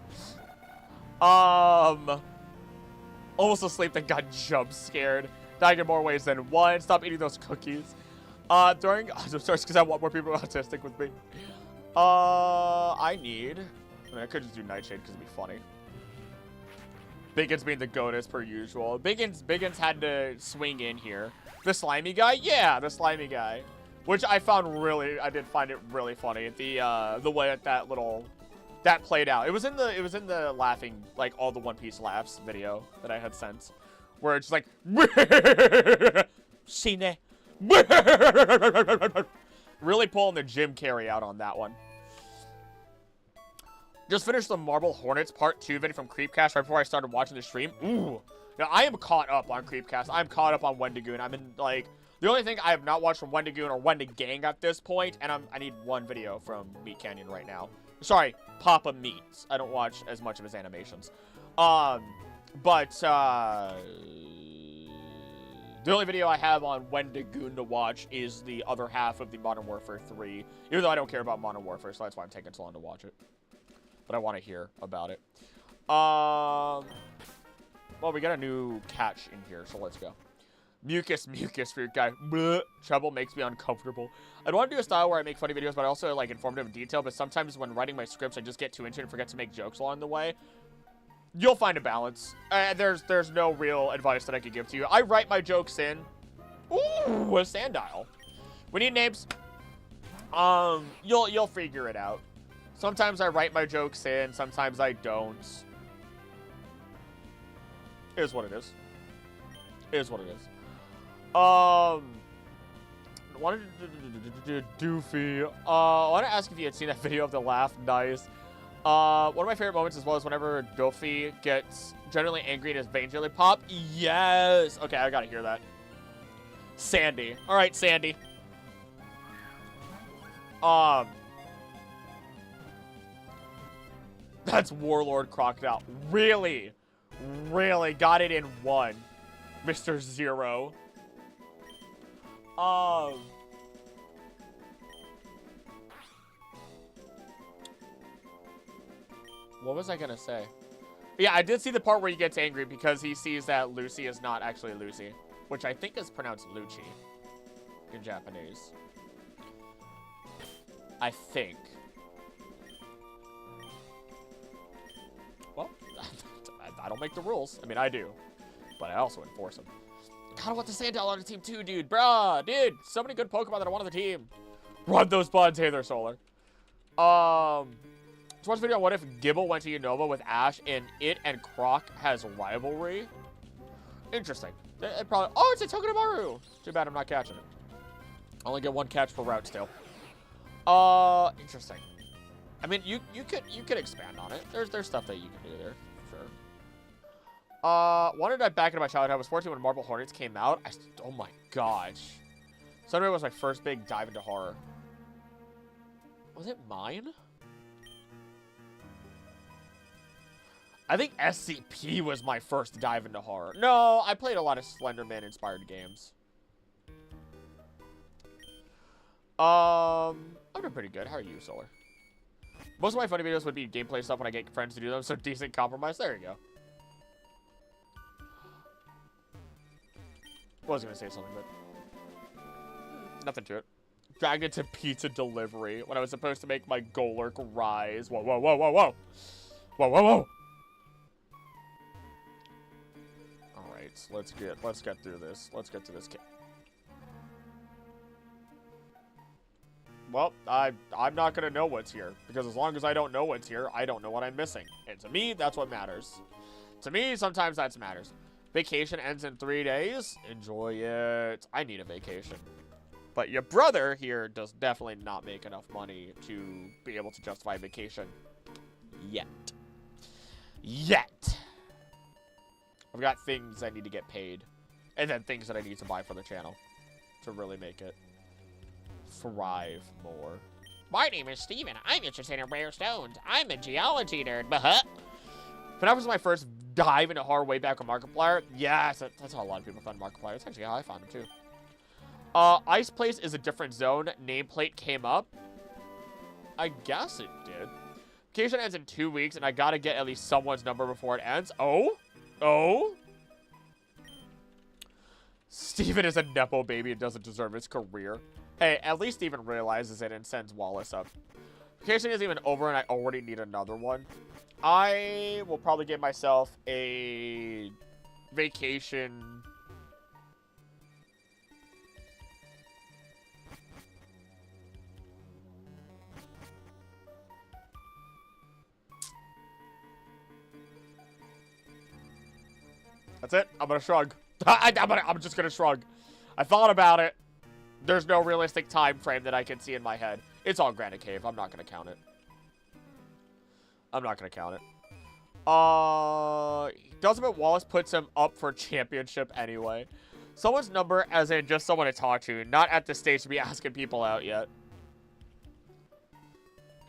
Almost asleep, then got jump scared. Dying in more ways than one. Stop eating those cookies. During because I want more people autistic with me. I could just do Nightshade because it'd be funny. Biggins being the goat as per usual. Biggins had to swing in here. The slimy guy? Yeah, the slimy guy. Which I did find it really funny. The way that played out. It was in the laughing, like all the One Piece laughs video that I had sent. Where it's like Shine. Really pulling the Jim Carrey out on that one. Just finished the Marble Hornets Part 2 video from Creepcast right before I started watching the stream. Ooh. Now, I am caught up on Creepcast. I'm caught up on Wendigoon. I'm in, the only thing I have not watched from Wendigoon or Wendigang at this point, and I need one video from Meat Canyon right now. Sorry, Papa Meats. I don't watch as much of his animations. The only video I have on Wendigoon to watch is the other half of the Modern Warfare 3. Even though I don't care about Modern Warfare, so that's why I'm taking so long to watch it. But I want to hear about it. Well, we got a new catch in here, so let's go. Mucus for your guy. Bleh. Trouble makes me uncomfortable. I don't want to do a style where I make funny videos, but also like informative and detailed. But sometimes when writing my scripts, I just get too into it and forget to make jokes along the way. You'll find a balance. There's no real advice that I could give to you. I write my jokes in. Ooh, a Sandile. We need names. You'll figure it out. Sometimes I write my jokes in. Sometimes I don't. Is what it is. Is what it is. Wanted to Doofy. I want to ask if you had seen that video of the laugh. Nice. One of my favorite moments as well is whenever Doofy gets generally angry and his veins really pop. Yes. Okay, I gotta hear that. Sandy. All right, Sandy. That's Warlord Crocodile. Really? Really got it in one. Mr. Zero. What was I gonna say? Yeah, I did see the part where he gets angry because he sees that Lucy is not actually Lucy, which I think is pronounced Lucci in Japanese. I think. Well, I don't make the rules. I mean, I do, but I also enforce them. God, I want the Sandal on the team too, dude. Bruh, dude, so many good Pokemon that I want on the team. Run those buds. Hey there, Solar. Just watch a video on what if Gibble went to Unova with Ash and it and Croc has rivalry. Interesting. It probably. Oh, it's a Togedemaru. Too bad I'm not catching it. I only get one catch per route still. Interesting. I mean, you could expand on it. There's stuff that you can do there, for sure. Wanted I back into my childhood. I was 14 when Marble Hornets came out. Oh my gosh. Sunray was my first big dive into horror. Was it mine? I think SCP was my first dive into horror. No, I played a lot of Slenderman-inspired games. I'm doing pretty good. How are you, Solar? Most of my funny videos would be gameplay stuff when I get friends to do them, so decent compromise. There you go. I was going to say something, but nothing to it. Dragged it to pizza delivery when I was supposed to make my Golurk rise. Whoa, whoa, whoa, whoa, whoa. Whoa, whoa, whoa. Alright, let's get through this. Let's get through this. Well, I'm not going to know what's here, because as long as I don't know what's here, I don't know what I'm missing. And to me, that's what matters. To me, sometimes that matters. Vacation ends in 3 days. Enjoy it. I need a vacation. But your brother here does definitely not make enough money to be able to justify a vacation. Yet. I've got things I need to get paid. And then things that I need to buy for the channel to really make it thrive more. My name is Steven. I'm interested in rare stones. I'm a geology nerd. But that was my first dive into horror way back on Markiplier. Yes, that's how a lot of people found Markiplier. That's actually how I found him too. Ice Place is a different zone. Nameplate came up. I guess it did. Vacation ends in 2 weeks, and I gotta get at least someone's number before it ends. Oh? Steven is a Nepo baby and doesn't deserve his career. Hey, at least Steven realizes it and sends Wallace up. Vacation isn't even over, and I already need another one. I will probably give myself a vacation. That's it. I'm gonna shrug. I'm just gonna shrug. I thought about it. There's no realistic time frame that I can see in my head. It's all Granite Cave. I'm not gonna count it. Doesn't mean Wallace puts him up for championship anyway. Someone's number, as in just someone to talk to, not at the stage to be asking people out yet.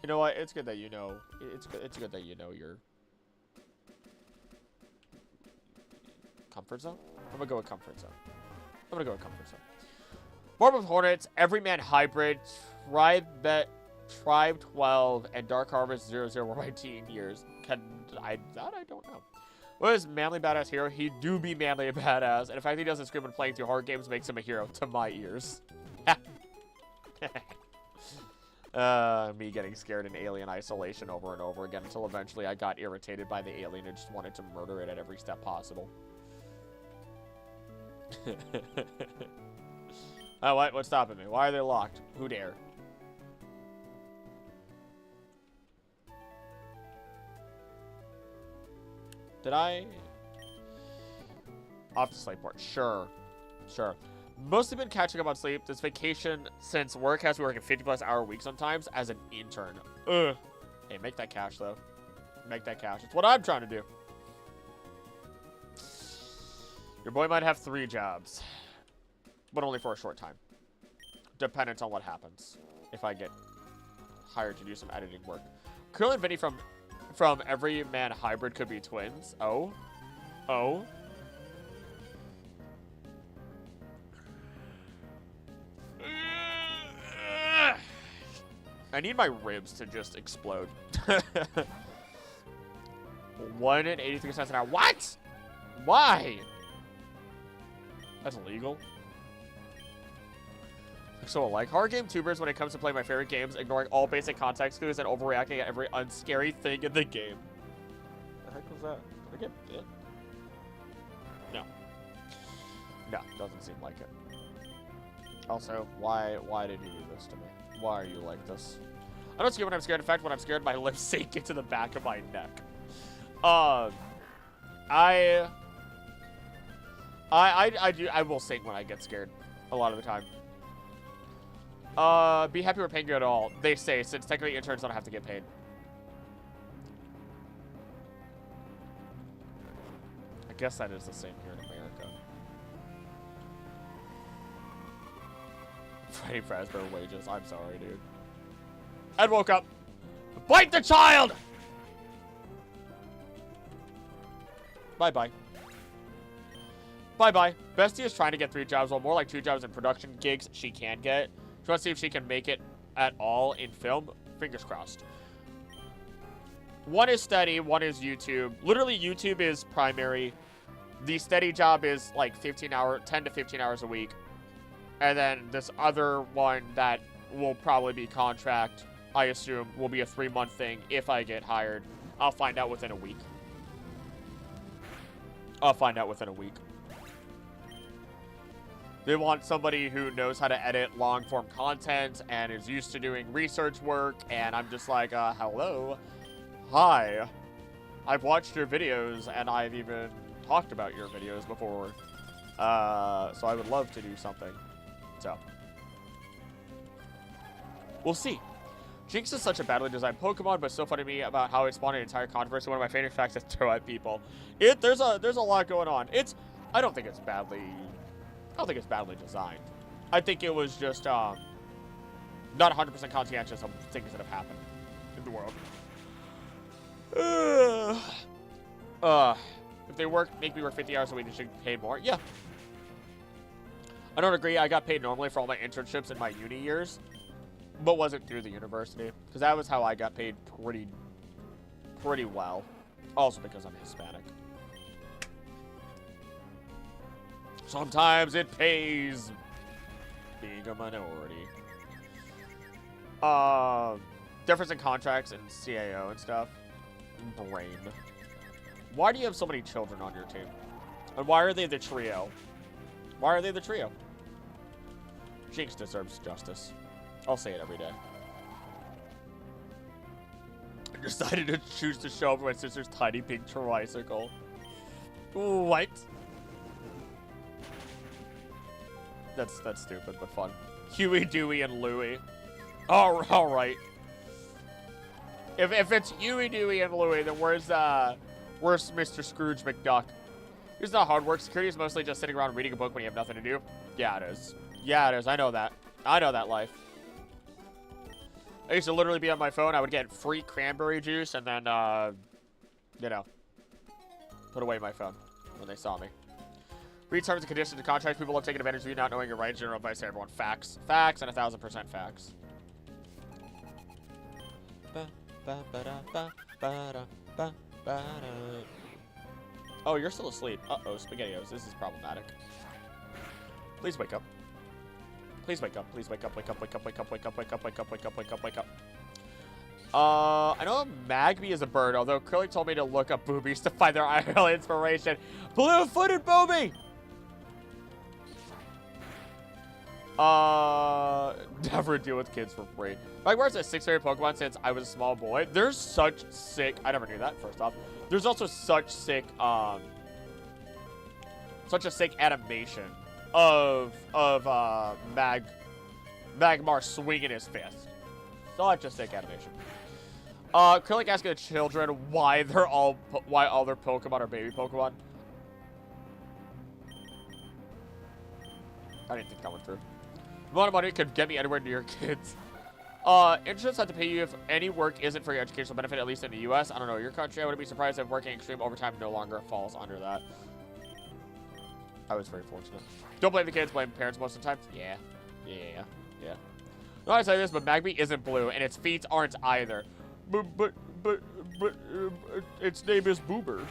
You know what? It's good that you know. It's good that you know your comfort zone. I'm gonna go with comfort zone. Barb of Hornets, Everyman Hybrid, Tribe 12, and Dark Harvest 00 were my teen years. That I don't know. What is Manly Badass Hero? He do be manly and badass, and the fact he doesn't scream when playing through horror games makes him a hero to my ears. Me getting scared in Alien Isolation over and over again until eventually I got irritated by the alien and just wanted to murder it at every step possible. Oh, what? What's stopping me? Why are they locked? Who dare? Did I? Off to Slateport. Sure. Sure. Mostly been catching up on sleep. This vacation since work has me working 50+ hour weeks sometimes as an intern. Ugh. Hey, make that cash, though. Make that cash. It's what I'm trying to do. Your boy might have 3 jobs. But only for a short time. Dependent on what happens. If I get hired to do some editing work. Krill and Vinny from Every Man Hybrid could be twins. Oh? Oh? I need my ribs to just explode. 1 and 83 cents an hour. What? Why? That's illegal. So, like, horror game tubers when it comes to playing my favorite games, ignoring all basic context clues and overreacting at every unscary thing in the game. What the heck was that? Did I get bit? No. No, doesn't seem like it. Also, why did you do this to me? Why are you like this? I don't scare when I'm scared. In fact, when I'm scared, my lips sink into the back of my neck. I will sing when I get scared. A lot of the time. Be happy we're paying you at all. They say, since technically interns don't have to get paid. I guess that is the same here in America. Freddy Fazbear wages. I'm sorry, dude. Ed woke up. Bite the child! Bye-bye. Bye-bye. Bestie is trying to get 3 jobs, well, more like 2 jobs in production gigs she can get. She wants to see if she can make it at all in film. Fingers crossed. 1 is steady, 1 is YouTube. Literally, YouTube is primary. The steady job is like 10 to 15 hours a week. And then this other one that will probably be contract, I assume, will be a 3-month thing if I get hired. I'll find out within a week. They want somebody who knows how to edit long-form content and is used to doing research work, and I'm just like, hello. Hi. I've watched your videos, and I've even talked about your videos before. So I would love to do something. So. We'll see. Jinx is such a badly designed Pokemon, but so funny to me about how it spawned an entire controversy. One of my favorite facts is throw at people. There's a lot going on. I don't think it's badly designed. I think it was just not 100% conscientious of things that have happened in the world. If they make me work 50 hours a week, they should pay more. Yeah. I don't agree. I got paid normally for all my internships in my uni years, but wasn't through the university, because that was how I got paid pretty well. Also because I'm Hispanic. Sometimes it pays being a minority. Difference in contracts and CAO and stuff. Brain. Why do you have so many children on your team? And why are they the trio? Why are they the trio? Jinx deserves justice. I'll say it every day. I decided to choose to show up my sister's tiny pink tricycle. What? That's stupid, but fun. Huey, Dewey, and Louie. All right. If it's Huey, Dewey, and Louie, then where's Mr. Scrooge McDuck? He's not hard work. Security is mostly just sitting around reading a book when you have nothing to do. Yeah, it is. Yeah, it is. I know that. I know that life. I used to literally be on my phone. I would get free cranberry juice and then, you know, put away my phone when they saw me. Read terms and conditions of contracts. People love taking advantage of you not knowing your rights. General advice to everyone. Facts. Facts and 1,000% facts. Oh, you're still asleep. Uh-oh, SpaghettiOs. This is problematic. Please wake up. Please wake up. Please wake up. Wake up. Wake up. Wake up. Wake up. Wake up. Wake up. Wake up. Wake up. Wake up. I know Magby is a bird, although Curly told me to look up boobies to find their IRL inspiration. Blue-footed booby! Never deal with kids for free. Like, where's a 6 favorite Pokemon since I was a small boy? There's such sick... I never knew that, first off. There's also such sick Such a sick animation of Magmar swinging his fist. Such a sick animation. Acrylic asking the children why all their Pokemon are baby Pokemon. I didn't think that went through. The amount of money could get me anywhere near your kids. Insurance have to pay you if any work isn't for your educational benefit, at least in the U.S. I don't know your country. I wouldn't be surprised if working extreme overtime no longer falls under that. I was very fortunate. Don't blame the kids, blame parents most of the time. Yeah. Not to say this, but Magby isn't blue, and its feet aren't either. But its name is Boober.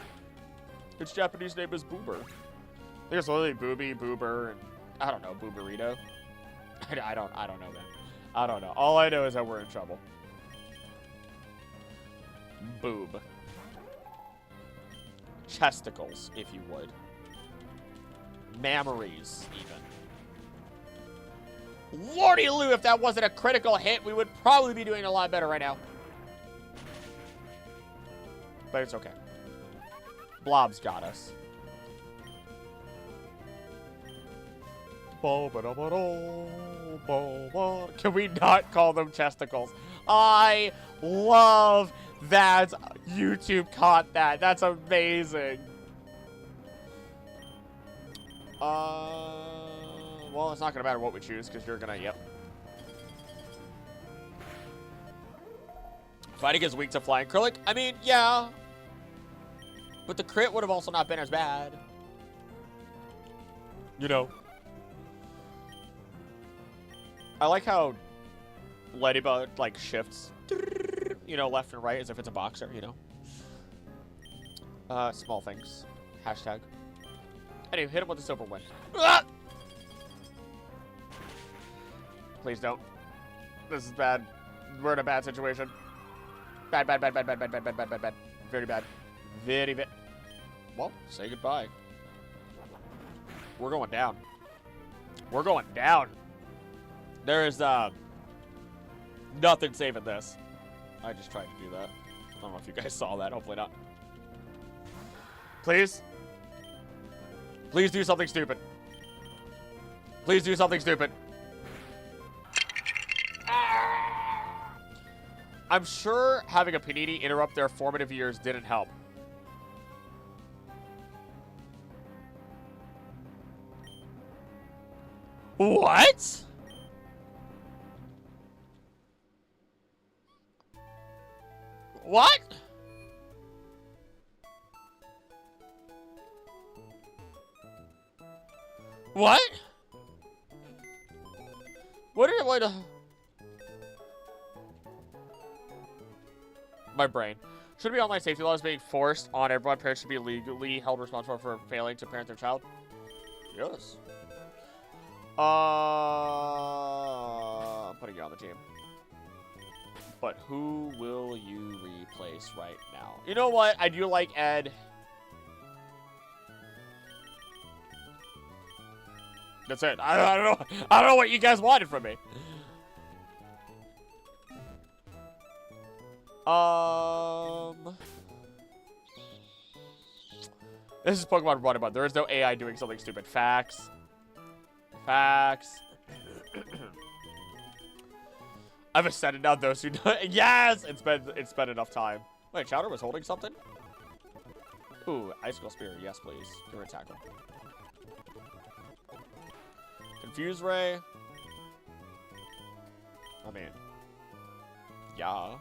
Its Japanese name is Boober. I think it's literally Booby, Boober, and I don't know, Booberito. I don't know, man. I don't know. All I know is that we're in trouble. Boob. Chesticles, if you would. Mammaries, even. Lordy Lou, if that wasn't a critical hit, we would probably be doing a lot better right now. But it's okay. Blob's got us. Can we not call them chesticles? I love that YouTube caught that. That's amazing. Well, it's not gonna matter what we choose because you're gonna, yep. Fighting is weak to flying. Acrylic, I mean, yeah. But the crit would have also not been as bad. You know. I like how Ladybug, like, shifts, you know, left and right as if it's a boxer, you know. Small things. Hashtag. Anyway, hit him with a silver win. Ah! Please don't. This is bad. We're in a bad situation. Bad. Very bad. Very bad. Well, say goodbye. We're going down. We're going down. There is, nothing saving this. I just tried to do that. I don't know if you guys saw that. Hopefully not. Please? Please do something stupid. Please do something stupid. I'm sure having a Panini interrupt their formative years didn't help. What? What? What? What did it like to... My brain. Should be online safety laws being forced on everyone. Parents should be legally held responsible for failing to parent their child. Yes. I'm putting you on the team. But who will you replace right now? You know what? I do like Ed. That's it. I don't know. I don't know what you guys wanted from me. This is Pokemon Run About. There is no AI doing something stupid. Facts. Facts. I've ascended now those who know. Yes! It's been enough time. Wait, Chowder was holding something? Ooh, Icicle Spear. Yes, please. You're attacker. Confuse Ray. I mean, yeah.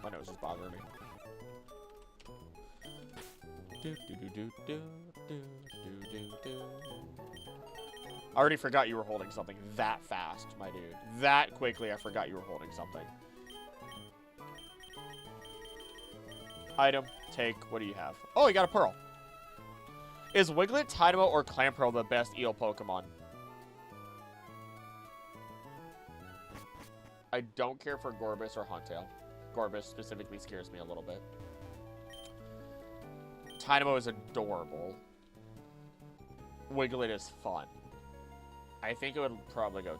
My nose is bothering me. I already forgot you were holding something that fast, my dude. That quickly, I forgot you were holding something. Item, take, what do you have? Oh, you got a Pearl. Is Wiglet, Tynamo, or Clamperl the best eel Pokemon? I don't care for Gorbis or Huntail. Gorbis specifically scares me a little bit. Tynamo is adorable. Wiglet is fun. I think it would probably go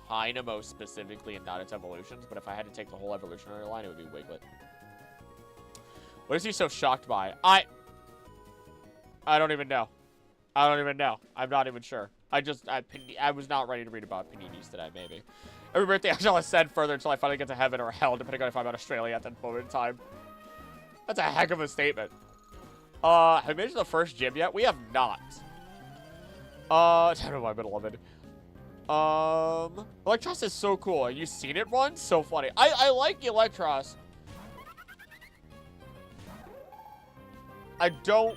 Tynamo specifically and not its evolutions, but if I had to take the whole evolutionary line, it would be Wiglet. What is he so shocked by? I don't even know. I don't even know. I'm not even sure. I was not ready to read about paninis today, maybe. Every birthday I shall ascend further until I finally get to heaven or hell, depending on if I'm in Australia at that moment in time. That's a heck of a statement. Have we made it to the first gym yet? We have not. I don't know why, but beloved. Electros is so cool. Have you seen it run? So funny. I like Electros. I don't...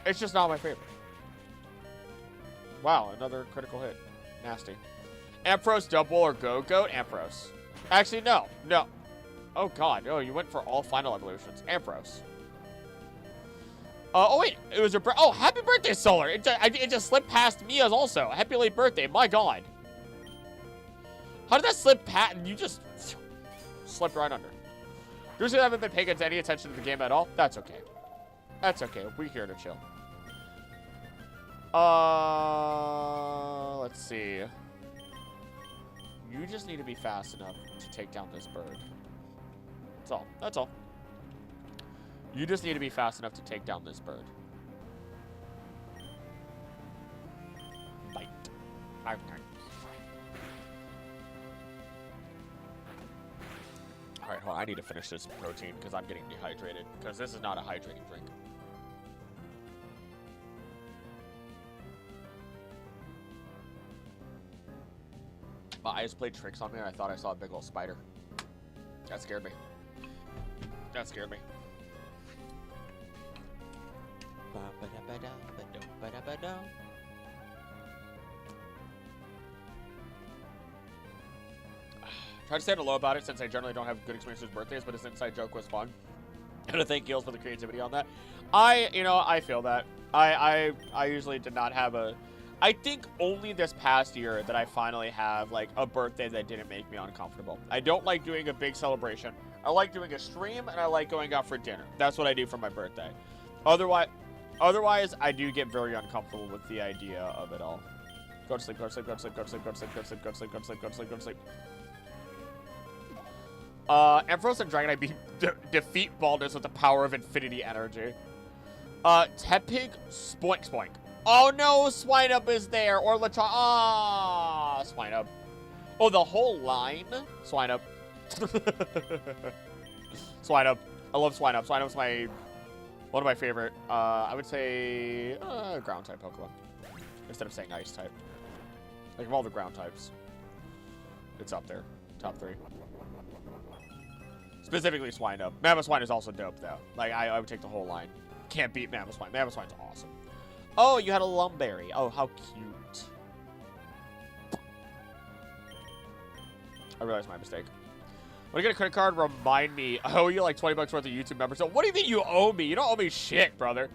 It's just not my favorite. Wow, another critical hit. Nasty. Ampharos double or go-goat? Ampharos. Actually, no. No. Oh, God. Oh, you went for all final evolutions. Ampharos. Oh, wait. It was your... Oh, happy birthday, Solar. It just slipped past me as also. Happy late birthday. My God. How did that slip past... You just... Slipped right under. Usually I haven't been paying any attention to the game at all. That's okay. That's okay. We're here to chill. Let's see. You just need to be fast enough to take down this bird. That's all. That's all. You just need to be fast enough to take down this bird. Bite. Alright, hold on. I need to finish this protein because I'm getting dehydrated. Because this is not a hydrating drink. My eyes played tricks on me and I thought I saw a big old spider. That scared me. That scared me. Try to say hello about it since I generally don't have good experiences with birthdays, but his inside joke was fun. And to thank Gills for the creativity on that. I feel that. I usually did not have a... I think only this past year that I finally have, like, a birthday that didn't make me uncomfortable. I don't like doing a big celebration. I like doing a stream, and I like going out for dinner. That's what I do for my birthday. Otherwise, I do get very uncomfortable with the idea of it all. Go to sleep, go to sleep, go to sleep, go to sleep, go to sleep, go to sleep, go to sleep, go to sleep, go to sleep, go to sleep. Ampharos and Dragonite defeat Baldus with the power of infinity energy. Tepig, Spoink Spoink. Oh no, Swineup is there, or Lachon. Ah, Swineup. Oh, the whole line? Swineup. Swineup. I love Swineup. Swinup's one of my favorite, I would say, ground type Pokemon. Instead of saying ice type. Like, of all the ground types, it's up there. Top 3. Specifically Swineup. Mamoswine is also dope, though. Like, I would take the whole line. Can't beat Mamoswine. Mamoswine's awesome. Oh, you had a Lumberry. Oh, how cute. I realized my mistake. When you get a credit card, remind me. I owe you like 20 bucks worth of YouTube membership. What do you mean you owe me? You don't owe me shit, brother.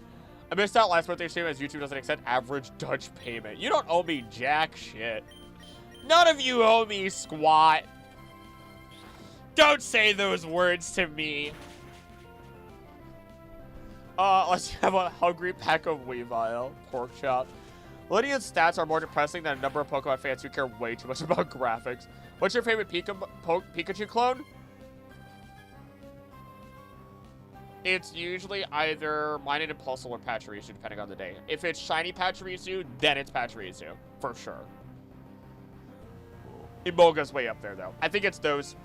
I missed out last birthday stream as YouTube doesn't accept average Dutch payment. You don't owe me jack shit. None of you owe me squat. Don't say those words to me. Let's have a hungry pack of Weavile. Pork chop. Lydian's stats are more depressing than a number of Pokemon fans who care way too much about graphics. What's your favorite Pikachu clone? It's usually either Minun and Plusle or Pachirisu, depending on the day. If it's shiny Pachirisu, then it's Pachirisu, for sure. Emolga's way up there, though. I think it's those.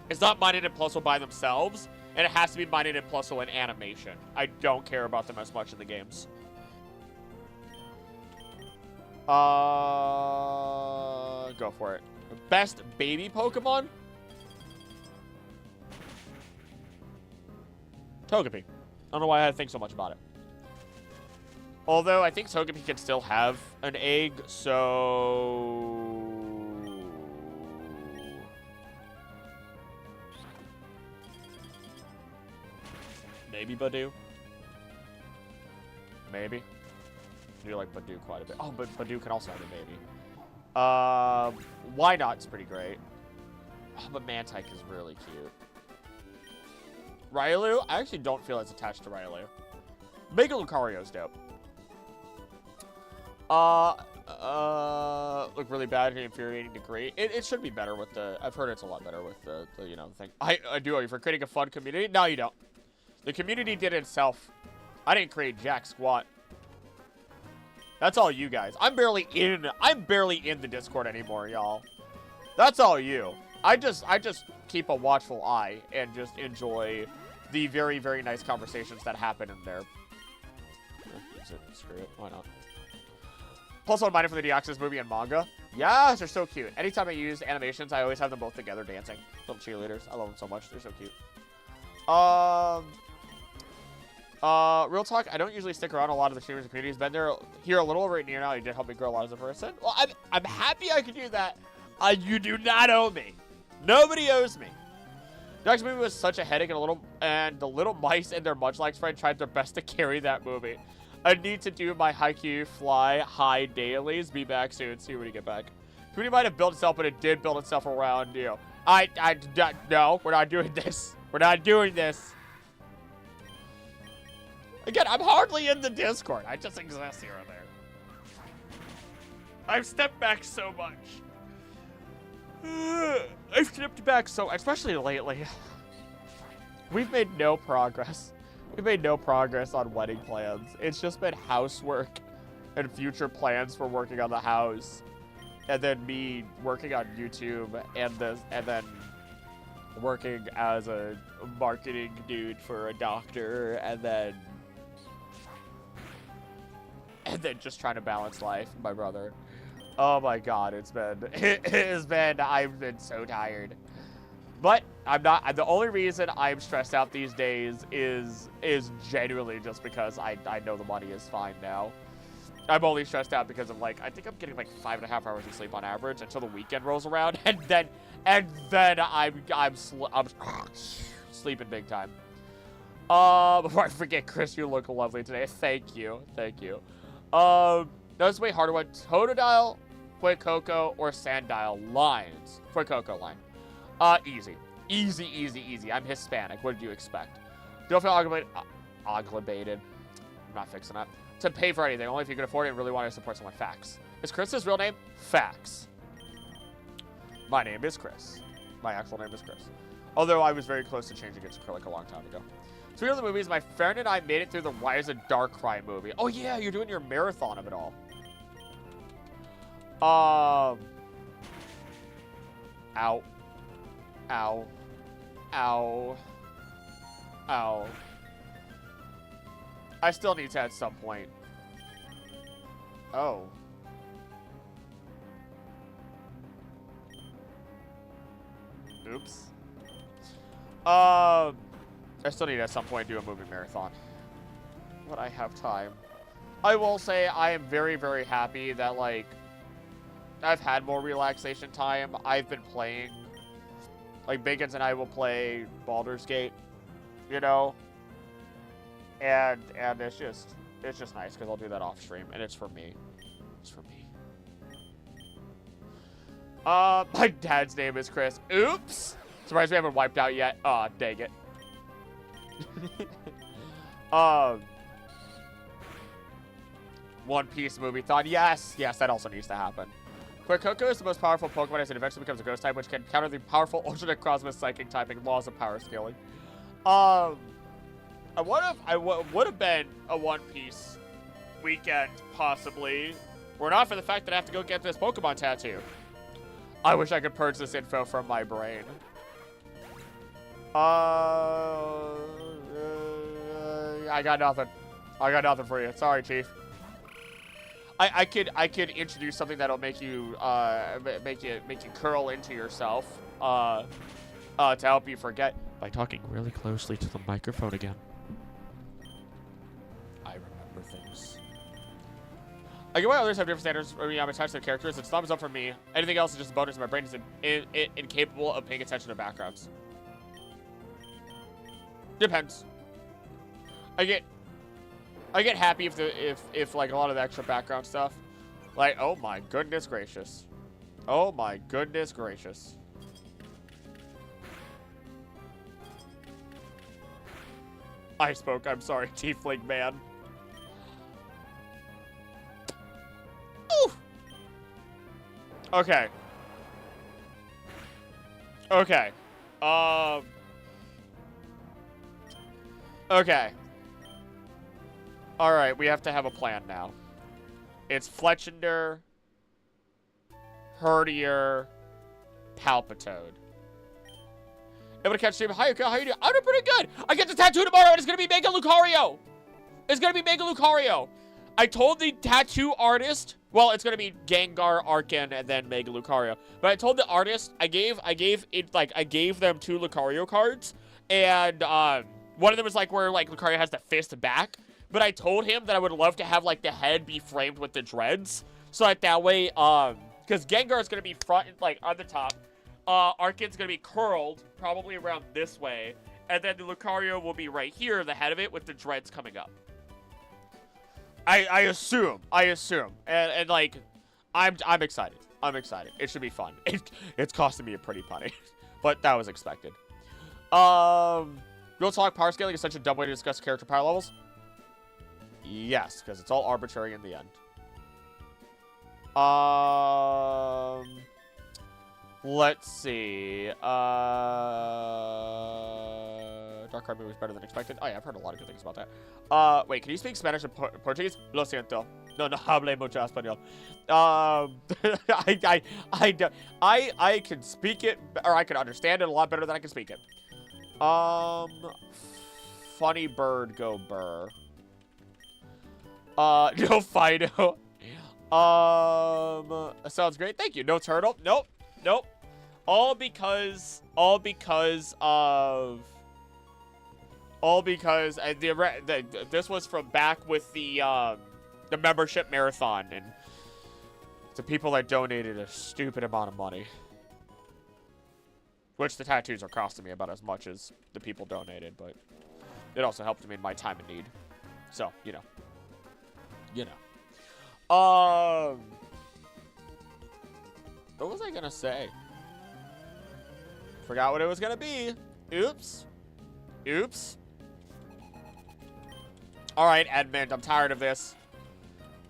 It's not Minun and Plusle by themselves, and it has to be Minun and Plusle in animation. I don't care about them as much in the games. Go for it. Best baby Pokemon? Togepi. I don't know why I think so much about it. Although, I think Togepi can still have an egg, so... Maybe Badoo. Maybe. I do like Badoo quite a bit. Oh, but Badoo can also have a baby. Why Not's pretty great. Oh, but Mantike is really cute. Railu? I actually don't feel as attached to Railu. Mega Lucario's dope. Look really bad to an infuriating degree. It should be better with the... I've heard it's a lot better with the you know, thing. I do owe you for creating a fun community. No, you don't. The community did it itself. I didn't create jack squat. That's all you guys. I'm barely in the Discord anymore, y'all. That's all you. I just keep a watchful eye and just enjoy the very, very nice conversations that happen in there. Screw it. Why not? Plus one minor for the Deoxys movie and manga. Yes, they're so cute. Anytime I use animations, I always have them both together dancing. Little cheerleaders. I love them so much. They're so cute. Real talk, I don't usually stick around a lot of the streamers and communities. Been here a little over a year now. You did help me grow a lot as a person. Well, I'm happy I could do that. You do not owe me. Nobody owes me. The next movie was such a headache, and the little mice and their Munchlax friend tried their best to carry that movie. I need to do my haiku fly high dailies. Be back soon. See you when you get back. Community might have built itself, but it did build itself around you. No, we're not doing this. We're not doing this. Again, I'm hardly in the Discord. I just exist here and there. I've stepped back so much. I've stepped back so, especially lately. We've made no progress. We've made no progress on wedding plans. It's just been housework and future plans for working on the house. And then me working on YouTube and then working as a marketing dude for a doctor and then just trying to balance life, my brother. Oh my god, I've been so tired. But the only reason I'm stressed out these days is genuinely just because I know the money is fine now. I'm only stressed out because of, like, I think I'm getting like 5.5 hours of sleep on average until the weekend rolls around, and then I'm sleeping big time. Before I forget, Chris, you look lovely today. Thank you. That was way harder one. Totodile, Fuecoco, or Sandile lines. Fuecoco line. Easy. Easy. I'm Hispanic. What did you expect? Don't feel obligated. I'm not fixing that. To pay for anything, only if you can afford it and really want to support someone. Facts. Is Chris's real name? Facts. My name is Chris. My actual name is Chris. Although I was very close to changing it to Acrylic a long time ago. Speaking of the movies, my friend and I made it through the Rise of Darkrai movie. Oh yeah, you're doing your marathon of it all. Ow. Ow. Ow. Ow. I still need to at some point. Oh. Oops. I still need to at some point do a movie marathon. But I have time. I will say I am very, very happy that, like, I've had more relaxation time. I've been playing. Like, Bacons and I will play Baldur's Gate, you know? And it's just nice because I'll do that off stream, and it's for me. It's for me. My dad's name is Chris. Oops. Surprised we haven't wiped out yet. Aw, dang it. One Piece movie thought. Yes, that also needs to happen. Fuecoco is the most powerful Pokemon as it eventually becomes a ghost type, which can counter the powerful alternate Cosmos Psychic typing laws of power scaling. I would have been a One Piece weekend, possibly. Were not for the fact that I have to go get this Pokemon tattoo. I wish I could purge this info from my brain. I got nothing. I got nothing for you. Sorry, Chief. I could introduce something that'll make you make you curl into yourself to help you forget by talking really closely to the microphone again. I remember things. I get why others have different standards for me. I'm attached to the characters. It's thumbs up for me. Anything else is just a bonus. My brain is incapable of paying attention to backgrounds. Depends. I get happy if like a lot of the extra background stuff, like, oh my goodness gracious, oh my goodness gracious. I spoke. I'm sorry, Tiefling man. Ooh. Okay. Okay. Okay. All right, we have to have a plan now. It's Fletchender, Herdier, Palpitoad. Able to catch Steven. Hi, how you doing? I'm doing pretty good. I get the tattoo tomorrow, and it's gonna be Mega Lucario. It's gonna be Mega Lucario. I told the tattoo artist. Well, it's gonna be Gengar, Arcan, and then Mega Lucario. But I told the artist. I gave them 2 Lucario cards, and one of them is like where like Lucario has the fist back. But I told him that I would love to have like the head be framed with the dreads, so that way because Gengar is gonna be front like on the top. Arcan's gonna be curled, probably around this way, and then the Lucario will be right here, the head of it, with the dreads coming up. I assume, and like, I'm excited. I'm excited. It should be fun. It's costing me a pretty penny, but that was expected. Real talk, power scaling is such a dumb way to discuss character power levels. Yes, because it's all arbitrary in the end. Let's see. Dark Card movie was better than expected. Oh yeah, I've heard a lot of good things about that. Wait, can you speak Spanish and Portuguese? Lo siento. No hable mucho español. I can speak it, or I can understand it a lot better than I can speak it. Funny bird, go burr. No Fido. Sounds great. Thank you. No turtle. Nope. All because this was from back with the membership marathon, and the people that donated a stupid amount of money, which the tattoos are costing me about as much as the people donated, but it also helped me in my time of need. So you know. What was I gonna say? Forgot what it was gonna be. Oops. All right, Edmund, I'm tired of this.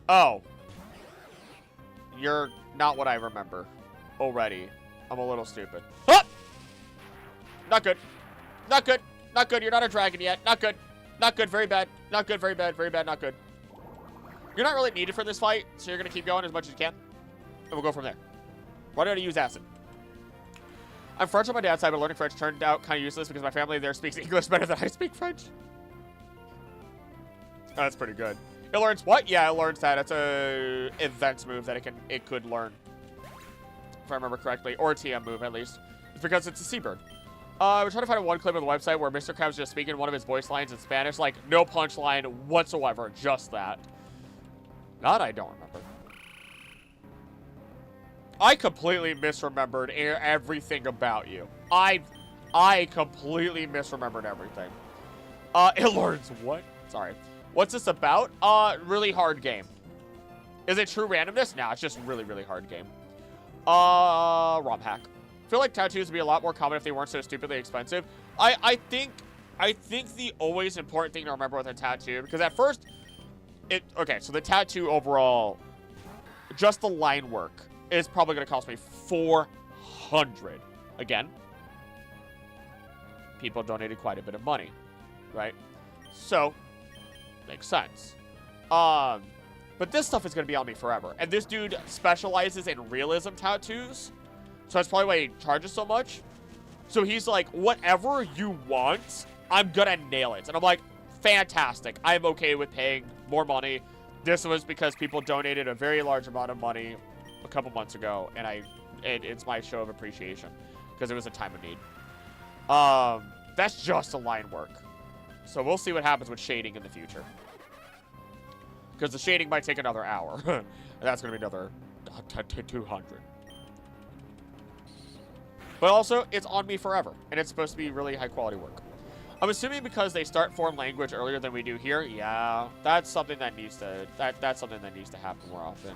Oh. You're not what I remember already. I'm a little stupid. Ah! Not good. You're not a dragon yet. Not good. Very bad. Not good. Very bad. Not good. You're not really needed for this fight, so you're gonna keep going as much as you can, and we'll go from there. Why don't I use acid? I'm French on my dad's side, but learning French turned out kind of useless because my family there speaks English better than I speak French. Oh, that's pretty good. It learns what? Yeah, it learns that. It's a events move that it could learn, if I remember correctly, or a TM move at least. It's because it's a seabird. We're trying to find one clip on the website where Mr. Krabs just speaking one of his voice lines in Spanish, like no punchline whatsoever, just that. That I don't remember. I completely misremembered everything about you. I completely misremembered everything. It learns what? Sorry. What's this about? Really hard game. Is it true randomness? Nah, it's just really hard game. ROM hack. I feel like tattoos would be a lot more common if they weren't so stupidly expensive. I think the always important thing to remember with a tattoo, because at first, okay, so the tattoo overall, just the line work is probably going to cost me $400. Again, people donated quite a bit of money, right? So, makes sense. But this stuff is going to be on me forever. And this dude specializes in realism tattoos, so that's probably why he charges so much. So he's like, whatever you want, I'm going to nail it. And I'm like, fantastic. I'm okay with paying more money. This was because people donated a very large amount of money a couple months ago, and it's my show of appreciation because it was a time of need. That's just a line work. So we'll see what happens with shading in the future, because the shading might take another hour. And that's going to be another 200. But also, it's on me forever, and it's supposed to be really high quality work. I'm assuming because they start foreign language earlier than we do here. Yeah, that's something that needs to that's something that needs to happen more often.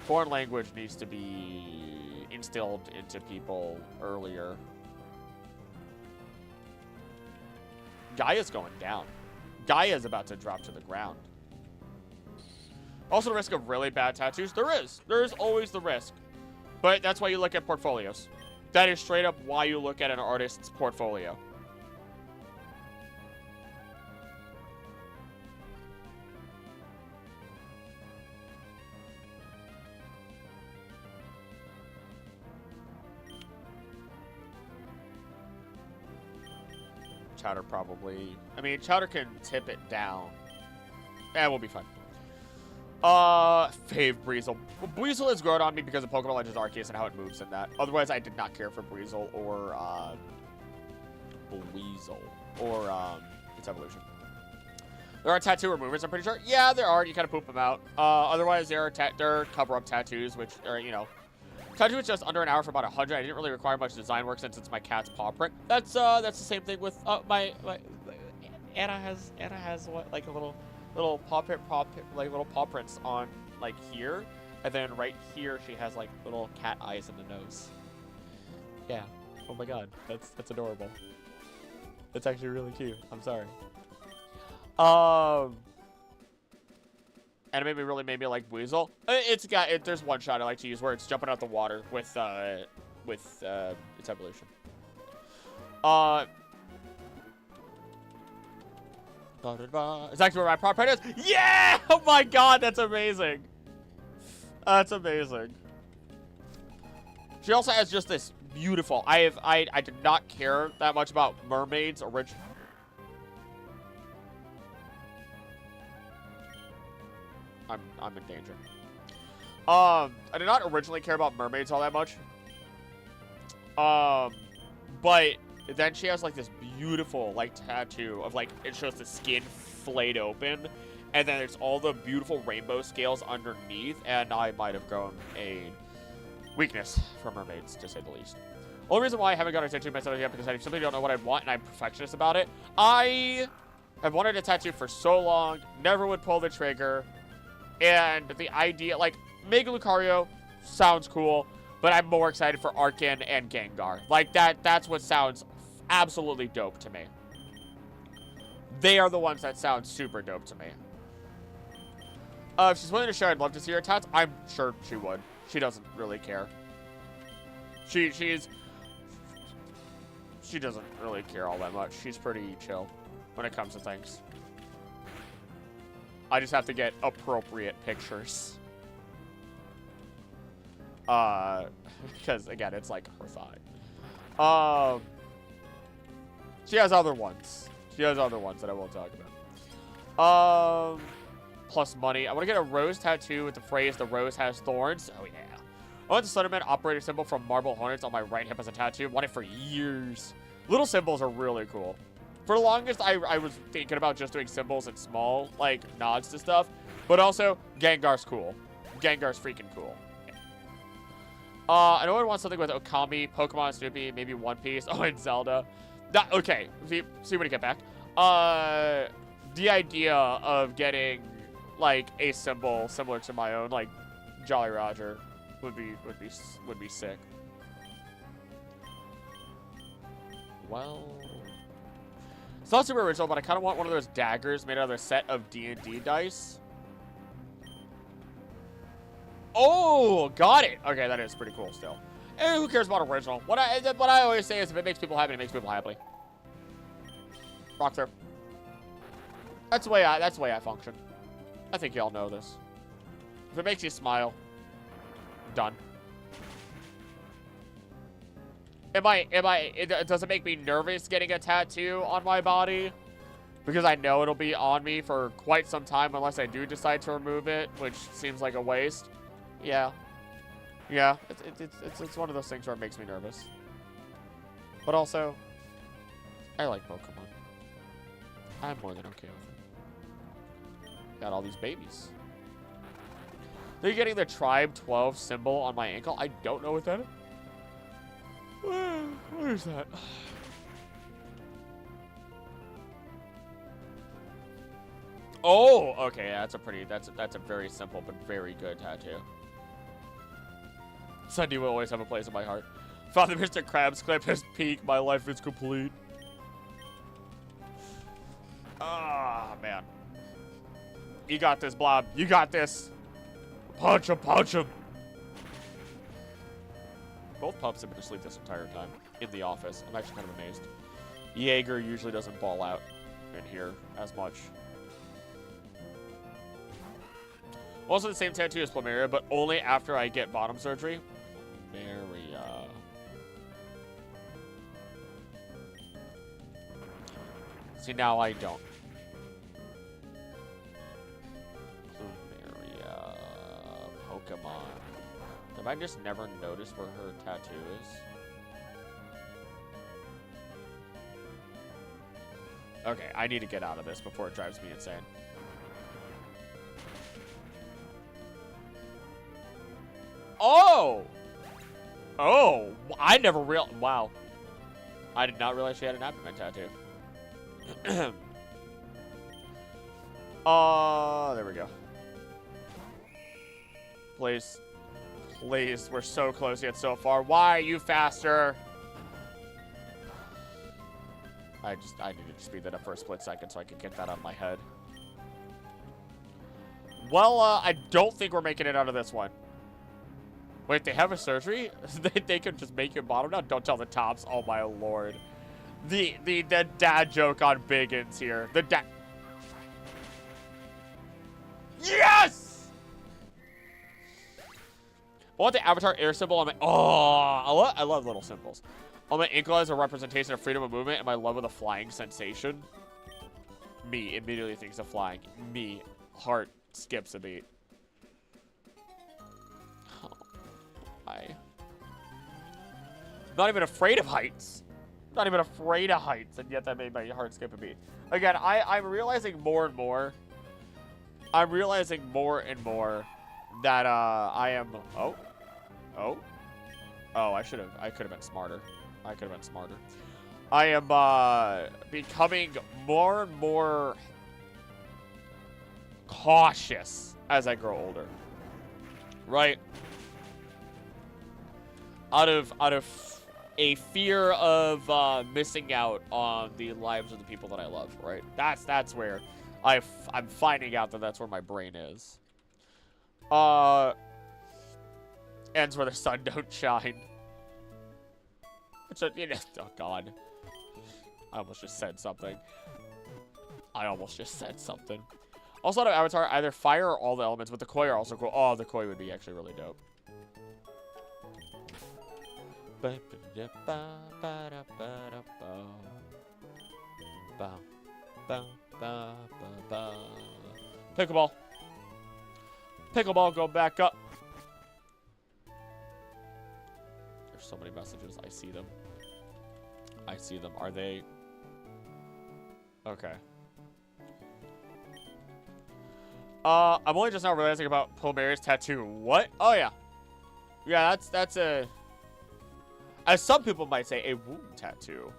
Foreign language needs to be instilled into people earlier. Gaia's going down. Gaia's about to drop to the ground. Also, the risk of really bad tattoos. There is always the risk, but that's why you look at portfolios. That is straight up why you look at an artist's portfolio. Chowder probably... I mean, Chowder can tip it down. Eh, we'll be fine. Fave Breezel. Breezel has grown on me because of Pokemon Legends Arceus and how it moves in that. Otherwise, I did not care for Breezel or, Weasel. Or, its evolution. There are tattoo removers, I'm pretty sure. Yeah, there are. You kind of poop them out. Otherwise, there are cover-up tattoos, which are, you know... Tattoo is just under an hour for about 100. I didn't really require much design work since it's my cat's paw print. That's the same thing with, my Anna has what, like a little paw prints on, like, here. And then right here, she has, like, little cat eyes in the nose. Yeah. Oh my god. That's adorable. It's actually really cute. I'm sorry. And it really made me like Weasel. There's one shot I like to use where it's jumping out the water with its evolution. It's actually where my prop is. Yeah! Oh my god, that's amazing. That's amazing. She also has just this beautiful. I did not care that much about mermaids originally. I'm in danger. I did not originally care about mermaids all that much. But then she has like this beautiful like tattoo of like it shows the skin flayed open, and then there's all the beautiful rainbow scales underneath, and I might have grown a weakness for mermaids, to say the least. Only reason why I haven't got a tattoo myself yet because I simply don't know what I want, and I'm perfectionist about it. I have wanted a tattoo for so long, never would pull the trigger. And the idea, like, Mega Lucario sounds cool, but I'm more excited for Arcan and Gengar. Like, that's what sounds absolutely dope to me. They are the ones that sound super dope to me. If she's willing to share, I'd love to see her tats. I'm sure she would. She doesn't really care. She doesn't really care all that much. She's pretty chill when it comes to things. I just have to get appropriate pictures. Because, again, it's like her thigh. She has other ones. She has other ones that I won't talk about. Plus money. I want to get a rose tattoo with the phrase, the rose has thorns. Oh, yeah. I want the Slenderman operator symbol from Marble Hornets on my right hip as a tattoo. I've wanted it for years. Little symbols are really cool. For the longest, I was thinking about just doing symbols and small, like, nods to stuff. But also, Gengar's cool. Gengar's freaking cool. I know I want something with Okami, Pokemon, Snoopy, maybe One Piece. Oh, and Zelda. Okay, see when you get back. The idea of getting, like, a symbol similar to my own, like, Jolly Roger would be sick. Well... It's not super original, but I kind of want one of those daggers made out of a set of D&D dice. Oh, got it. Okay, that is pretty cool still. And who cares about original? What I always say is if it makes people happy, it makes people happy. Rock through. That's the way I function. I think y'all know this. If it makes you smile, done. Does it make me nervous getting a tattoo on my body? Because I know it'll be on me for quite some time unless I do decide to remove it, which seems like a waste. Yeah. Yeah, it's one of those things where it makes me nervous. But also, I like Pokemon. I'm more than okay with it. Got all these babies. They're getting the Tribe 12 symbol on my ankle. I don't know what that is. Where's that? Oh, okay, that's a very simple but very good tattoo. Sunday will always have a place in my heart. Found the Mr. Krabs clip has peaked. My life is complete. Ah, man. You got this, Blob. You got this. Punch him, punch him. Both pups have been asleep this entire time in the office. I'm actually kind of amazed. Jaeger usually doesn't ball out in here as much. Also the same tattoo as Plumeria, but only after I get bottom surgery. Plumeria. See, now I don't. Plumeria. Pokemon. Have I just never noticed where her tattoo is? Okay, I need to get out of this before it drives me insane. Oh! Oh! I never realized. Wow. I did not realize she had an abdomen tattoo. There we go. Please. Please, we're so close yet so far. Why are you faster? I needed to speed that up for a split second so I could get that out of my head. Well, I don't think we're making it out of this one. Wait, they have a surgery? they could just make your bottom now? Don't tell the tops. Oh my lord. The dad joke on Biggins here. The dad. Yes! I want the avatar air symbol on my. Oh, I love little symbols. On my ankle as a representation of freedom of movement and my love of the flying sensation. Me immediately thinks of flying. Me. Heart skips a beat. Oh, I'm not even afraid of heights. Not even afraid of heights, and yet that made my heart skip a beat. Again, I'm realizing more and more. I'm realizing more and more that I am. Oh, I could have been smarter. I could have been smarter. I am becoming more and more cautious as I grow older. Right? Out of a fear of missing out on the lives of the people that I love, right? That's where I'm finding out that that's where my brain is. Ends where the sun don't shine. So, you know, oh god. I almost just said something. Also, out of Avatar, either fire or all the elements, but the koi are also cool. Oh, the koi would be actually really dope. Pickleball. Pickleball, go back up. There's so many messages. I see them. I see them. Are they... Okay. I'm only just now realizing about Plumeria's tattoo. What? Oh, yeah. Yeah, that's a... As some people might say, a womb tattoo.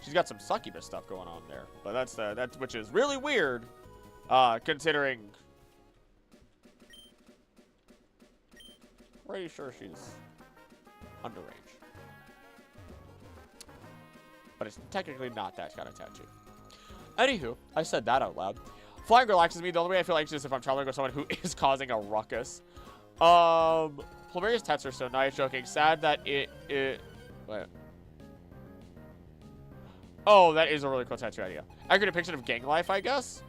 She's got some succubus stuff going on there. But that's which is really weird, considering... Pretty sure she's underage. But it's technically not that kind of tattoo. Anywho, I said that out loud. Flying relaxes me. The only way I feel anxious is if I'm traveling with someone who is causing a ruckus. Plumeria's tats are so nice. Joking. Sad that it... Wait. Oh, that is a really cool tattoo idea. Accurate depiction of gang life, I guess?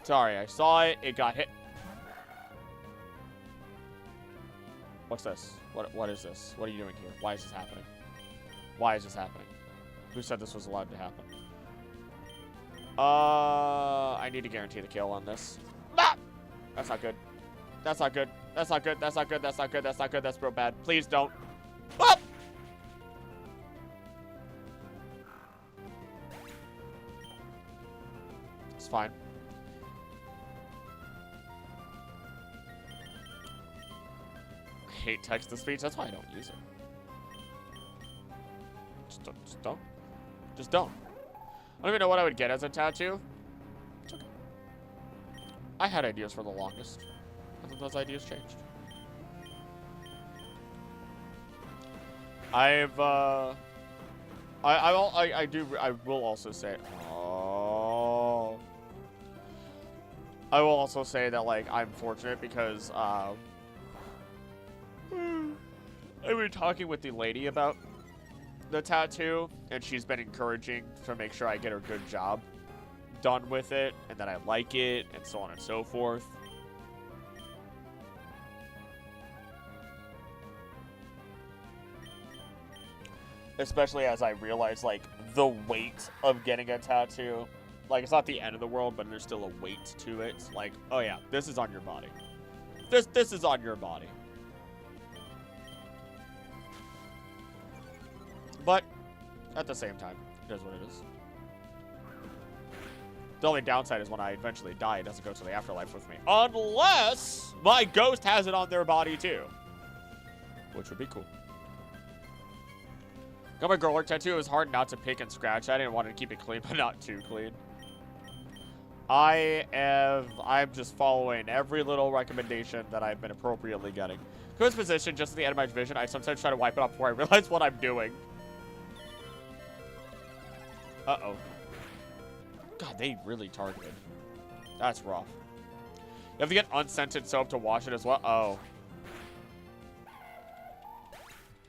Sorry, I saw it. It got hit. What's this? What is this? What are you doing here? Why is this happening? Why is this happening? Who said this was allowed to happen? I need to guarantee the kill on this. Ah! That's not good. That's not good. That's not good. That's not good. That's not good. That's not good. That's real bad. Please don't. Ah! It's fine. I hate text-to-speech. That's why I don't use it. Just don't. Just don't. I don't even know what I would get as a tattoo. It's okay. I had ideas for the longest. And then those ideas changed. I will also say, I will also say that, like, I'm fortunate because, I've been talking with the lady about the tattoo, and she's been encouraging to make sure I get a good job done with it, and that I like it, and so on and so forth. Especially as I realize, like, the weight of getting a tattoo. Like, it's not the end of the world, but there's still a weight to it. Like, oh yeah, this is on your body. This is on your body. But, at the same time, it is what it is. The only downside is when I eventually die, it doesn't go to the afterlife with me. Unless my ghost has it on their body too. Which would be cool. Got my girl art tattoo. It was hard not to pick and scratch. I didn't want to keep it clean, but not too clean. I'm just following every little recommendation that I've been appropriately getting. Ghost position, just at the end of my vision. I sometimes try to wipe it off before I realize what I'm doing. Uh-oh. God, they really targeted. That's rough. You have to get unscented soap to wash it as well. Oh.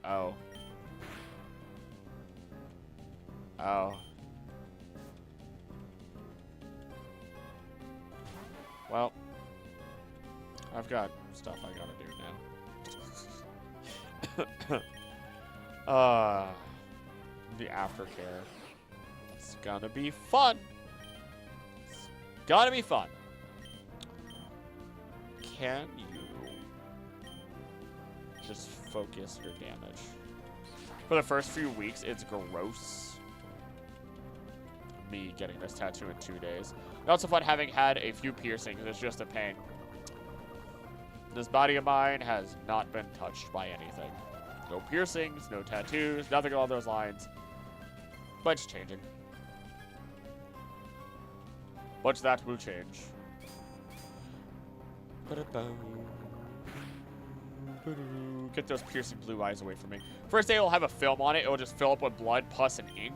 Oh. Oh. Well. I've got stuff I gotta do now. The aftercare. It's gonna be fun. Gotta be fun. Can you just focus your damage? For the first few weeks, it's gross. Me getting this tattoo in 2 days. It's also fun having had a few piercings. It's just a pain. This body of mine has not been touched by anything. No piercings, no tattoos, nothing along those lines. But it's changing. But that will change. Get those piercing blue eyes away from me. First day, it'll have a film on it. It'll just fill up with blood, pus, and ink.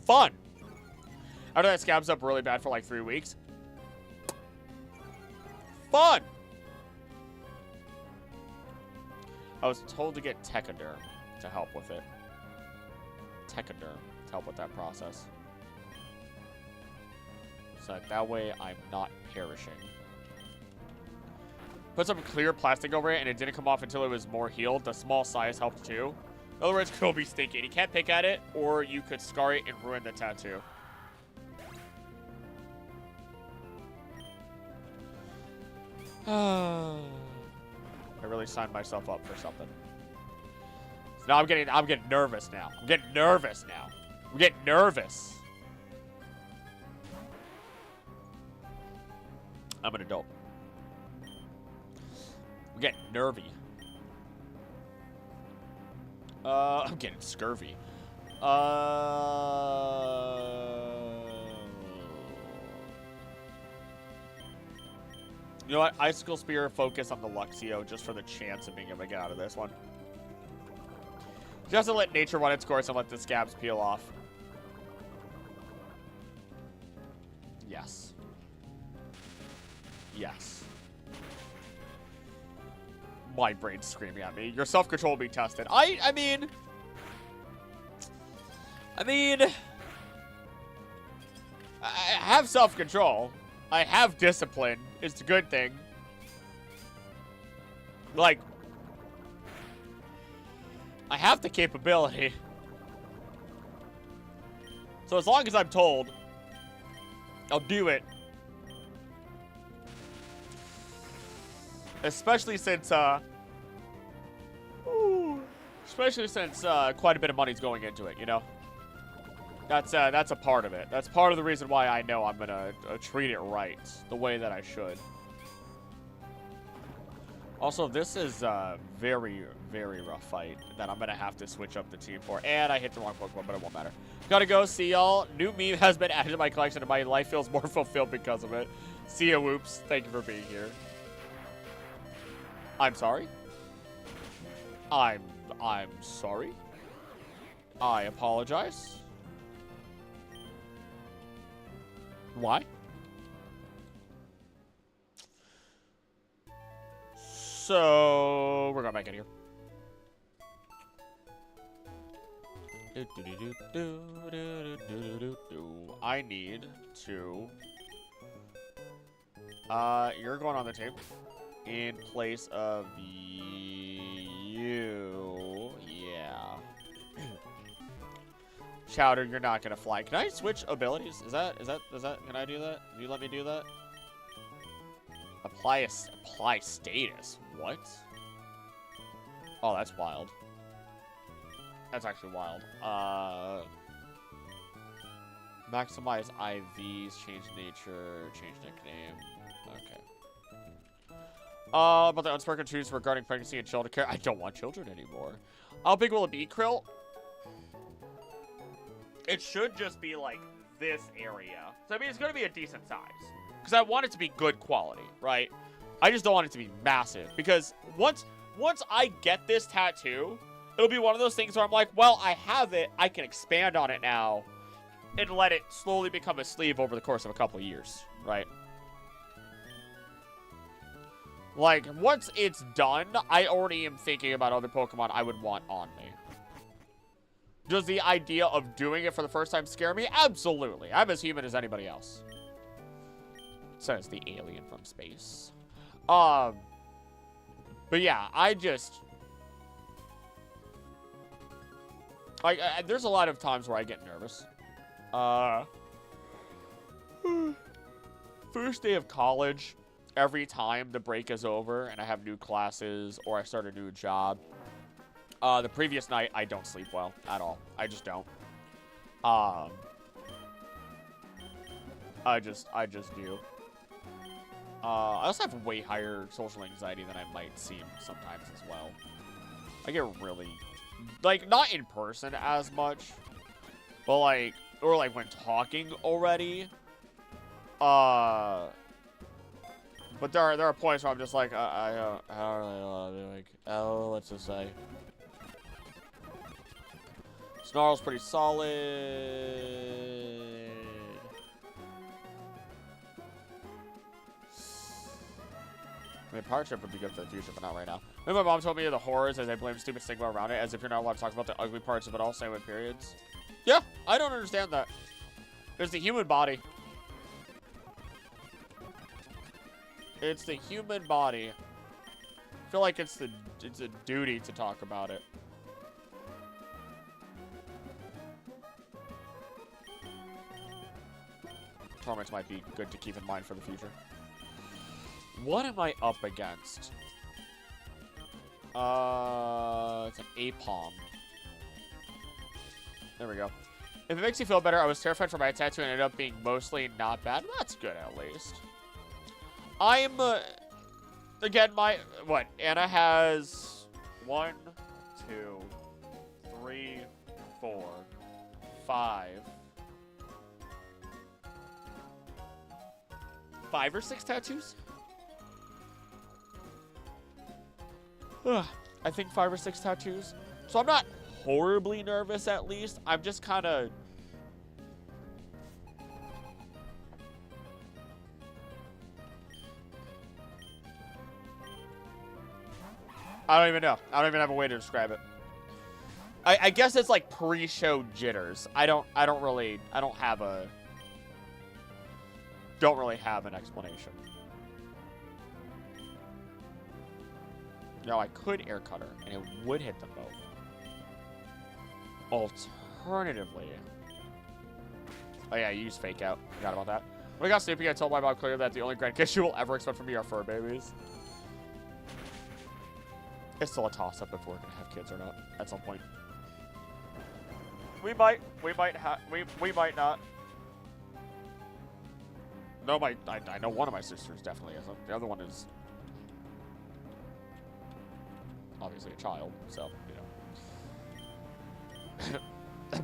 Fun! After that scabs up really bad for like 3 weeks. Fun! I was told to get Techoderm to help with it. Techoderm to help with that process. So that way I'm not perishing. Put some clear plastic over it and it didn't come off until it was more healed. The small size helped too. In other words, it'll be stinky. You can't pick at it, or you could scar it and ruin the tattoo. I really signed myself up for something. So now I'm getting nervous now. I'm getting nervous now. I'm getting nervous. I'm an adult. I'm getting nervy. I'm getting scurvy. You know what? Icicle Spear, focus on the Luxio just for the chance of being able to get out of this one. Just to let nature run its course and let the scabs peel off. Yes. Yes. My brain's screaming at me. Your self-control will be tested. I mean... I have self-control. I have discipline. It's a good thing. Like, I have the capability. So as long as I'm told, I'll do it. Especially since, quite a bit of money's going into it, you know? That's a part of it. That's part of the reason why I know I'm gonna treat it right, the way that I should. Also, this is a very, very rough fight that I'm gonna have to switch up the team for. And I hit the wrong Pokemon, but it won't matter. Gotta go, see y'all. New meme has been added to my collection and my life feels more fulfilled because of it. See ya, Whoops. Thank you for being here. I'm sorry? I'm sorry? I apologize. Why? So, we're going back in here. I need to... you're going on the team. In place of you... Yeah. Chowder, you're not gonna fly. Can I switch abilities? Can I do that? Do you let me do that? Apply status. What? Oh, that's wild. That's actually wild. Maximize IVs, change nature, change nickname. Okay. About the unspoken truths regarding pregnancy and children care. I don't want children anymore. How big will it be, Krill? It should just be like this area. So I mean, it's gonna be a decent size. Because I want it to be good quality, right? I just don't want it to be massive. Because once I get this tattoo, it'll be one of those things where I'm like, well, I have it. I can expand on it now and let it slowly become a sleeve over the course of a couple of years, right? Like, once it's done, I already am thinking about other Pokemon I would want on me. Does the idea of doing it for the first time scare me? Absolutely. I'm as human as anybody else. Says the alien from space. But yeah, there's a lot of times where I get nervous. First day of college, every time the break is over and I have new classes or I start a new job, the previous night I don't sleep well at all. I just don't. I just do. I also have way higher social anxiety than I might seem sometimes as well. I get really, like, not in person as much, but like, or like when talking already. But there are points where I'm just like, I don't really know, like, oh, let's just say. Snarl's pretty solid. I mean, power trip would be good for the future, but not right now. Maybe my mom told me of the horrors as I blame stupid stigma around it, as if you're not allowed to talk about the ugly parts of it all, same with periods. Yeah, I don't understand that. There's the human body. It's the human body. I feel like it's a duty to talk about it. Torments might be good to keep in mind for the future. What am I up against? It's an Apom. There we go. If it makes you feel better, I was terrified for my tattoo and ended up being mostly not bad. That's good, at least. I'm, again, what? Anna has 1, 2, 3, 4, 5. 5 or 6 tattoos? I think 5 or 6 tattoos. So I'm not horribly nervous, at least. I'm just kind of... I don't even know. I don't even have a way to describe it. I guess it's like pre-show jitters. I don't really have an explanation. No, I could air cutter, and it would hit them both. Alternatively... Oh yeah, you use fake out. Forgot about that. When I got sleepy, I told my mom clearly that the only grandkids she will ever expect from me are fur babies. It's still a toss-up if we're gonna have kids or not, at some point. We might not. No, I know one of my sisters definitely isn't. The other one is obviously a child, so, you know.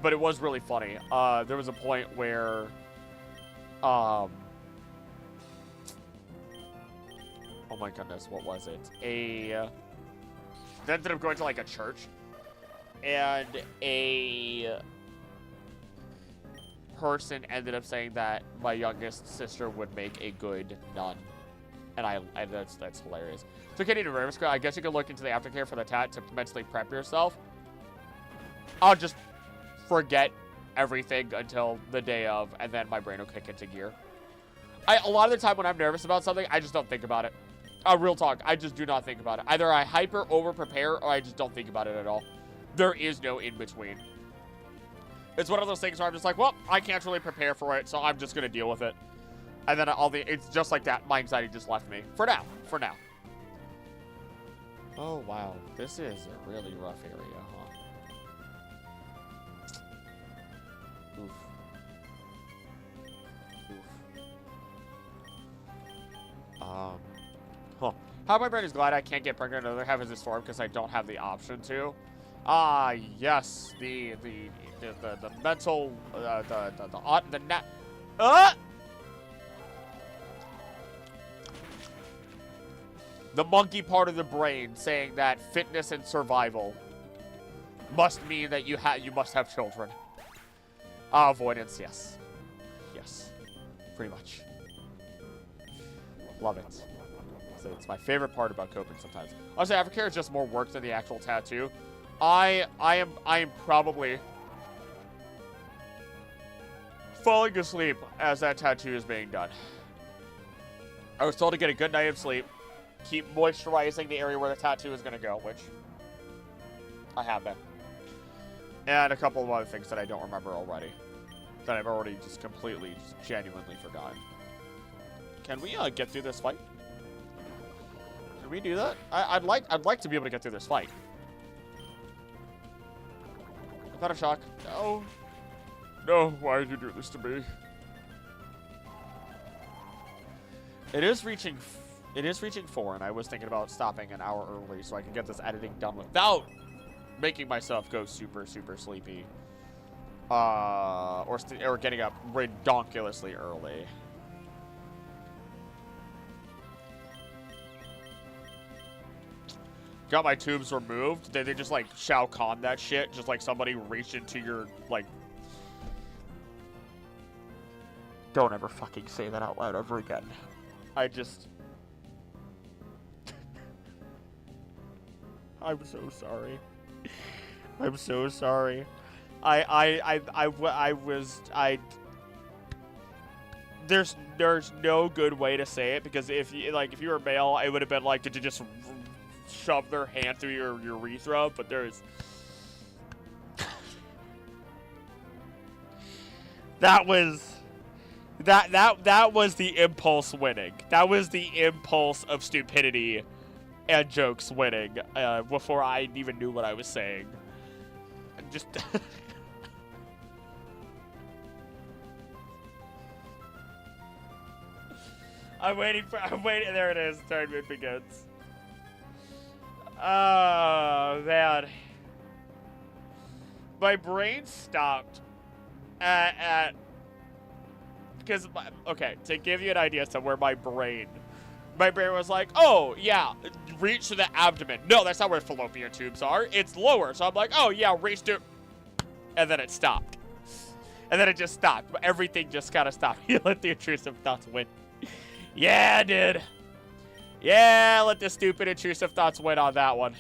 But it was really funny. There was a point where, oh my goodness, what was it? They ended up going to like a church, and a person ended up saying that my youngest sister would make a good nun, and that's hilarious. So, Canadian Nervous Girl, I guess you could look into the aftercare for the tat to mentally prep yourself. I'll just forget everything until the day of, and then my brain will kick into gear. A lot of the time when I'm nervous about something, I just don't think about it. Real talk, I just do not think about it. Either I hyper over prepare, or I just don't think about it at all. There is no in between. It's one of those things where I'm just like, well, I can't really prepare for it, so I'm just gonna deal with it. And then it's just like that. My anxiety just left me. For now. Oh, wow. This is a really rough area, huh? Oof. Huh. How my brain is glad I can't get pregnant in another half of this form because I don't have the option to. Yes. The mental, the net. The monkey part of the brain saying that fitness and survival must mean that you must have children. Avoidance, yes. Yes. Pretty much. Love it. So it's my favorite part about coping sometimes. Honestly, aftercare is just more work than the actual tattoo. I am probably falling asleep as that tattoo is being done. I was told to get a good night of sleep. Keep moisturizing the area where the tattoo is going to go, which I have been. And a couple of other things that I don't remember already. That I've already just completely, genuinely forgotten. Can we get through this fight? Can we do that? I'd like to be able to get through this fight. Without a shock. No. No, why did you do this to me? It is reaching 4, and I was thinking about stopping an hour early so I can get this editing done without making myself go super, super sleepy. Or getting up redonkulously early. Got my tubes removed. They just like Shao Kahn that shit. Just like somebody reached into your like. Don't ever fucking say that out loud ever again. I just. I'm so sorry. I'm so sorry. There's no good way to say it because if you were male, it would have been like, did you just shove their hand through your urethra? But there's that was the impulse winning. That was the impulse of stupidity and jokes winning before I even knew what I was saying. Just I'm waiting. There it is. Tournament begins. Oh, man. My brain stopped because, okay, to give you an idea as to where my brain was like, oh, yeah, reach to the abdomen. No, that's not where fallopian tubes are. It's lower. So I'm like, oh, yeah, reach to, and then it stopped. And then it just stopped. Everything just kind of stopped. You let the intrusive thoughts win. Yeah, dude. Yeah, let the stupid intrusive thoughts win on that one.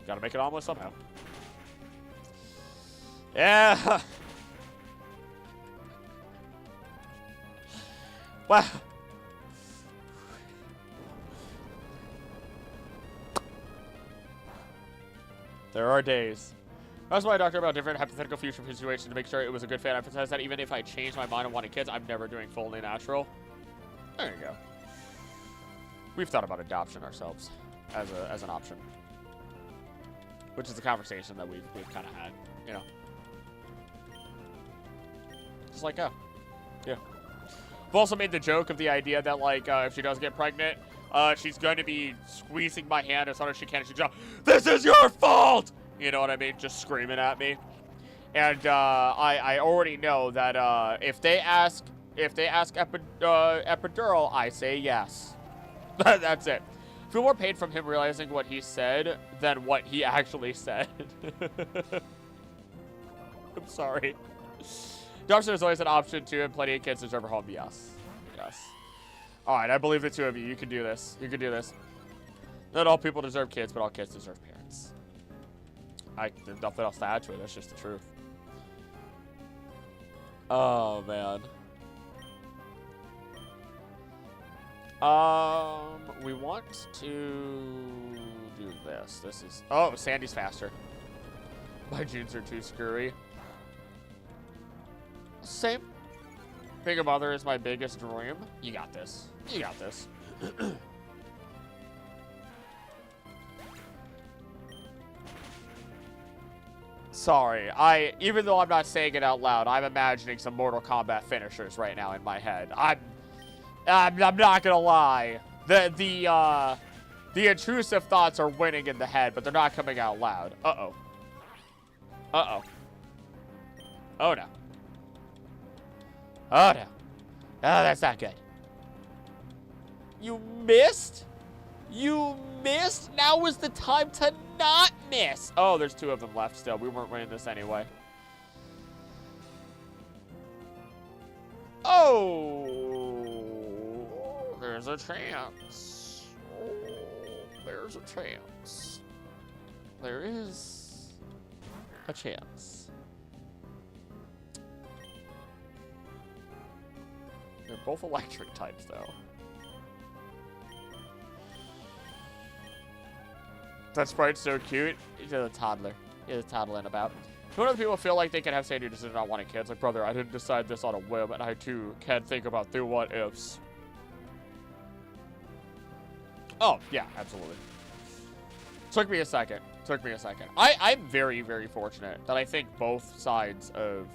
Gotta make it omelet somehow. Yeah. Wow. There are days. I was my doctor about different hypothetical future situations to make sure it was a good fit. I emphasize that even if I change my mind on wanting kids, I'm never doing fully natural. There you go. We've thought about adoption ourselves as an option, which is a conversation that we've kind of had, you know. Just like, oh, yeah. I've also made the joke of the idea that, like, if she does get pregnant, she's going to be squeezing my hand as hard as she can. And she's like, "This is your fault!" You know what I mean? Just screaming at me. And I already know that if they ask epidural, I say yes. That's it. I feel more pain from him realizing what he said than what he actually said. I'm sorry. Adoption is always an option too, and plenty of kids deserve a home. Yes. Yes. Alright, I believe the two of you. You can do this. You can do this. Not all people deserve kids, but all kids deserve parents. There's nothing else to add to it. That's just the truth. Oh, man. We want to do this. This is... Oh, Sandy's faster. My jeans are too screwy. Same. Being a mother is my biggest dream. You got this. You got this. Sorry, even though I'm not saying it out loud, I'm imagining some Mortal Kombat finishers right now in my head. I'm not gonna lie. The intrusive thoughts are winning in the head, but they're not coming out loud. Uh-oh. Uh-oh. Oh, no. Oh, no. Oh, that's not good. You missed? You missed? Now is the time to not miss. Oh, there's 2 of them left still. We weren't winning this anyway. Oh, there's a chance. Oh, there's a chance. There is a chance. They're both electric types, though. That sprite's so cute. He's a toddler. He's toddling about. When other people feel like they can have say your decision on wanting kids, like, brother, I didn't decide this on a whim, and I too can think about the what ifs. Oh, yeah, absolutely. Took me a second. Took me a second. I'm very, very fortunate that I think both sides of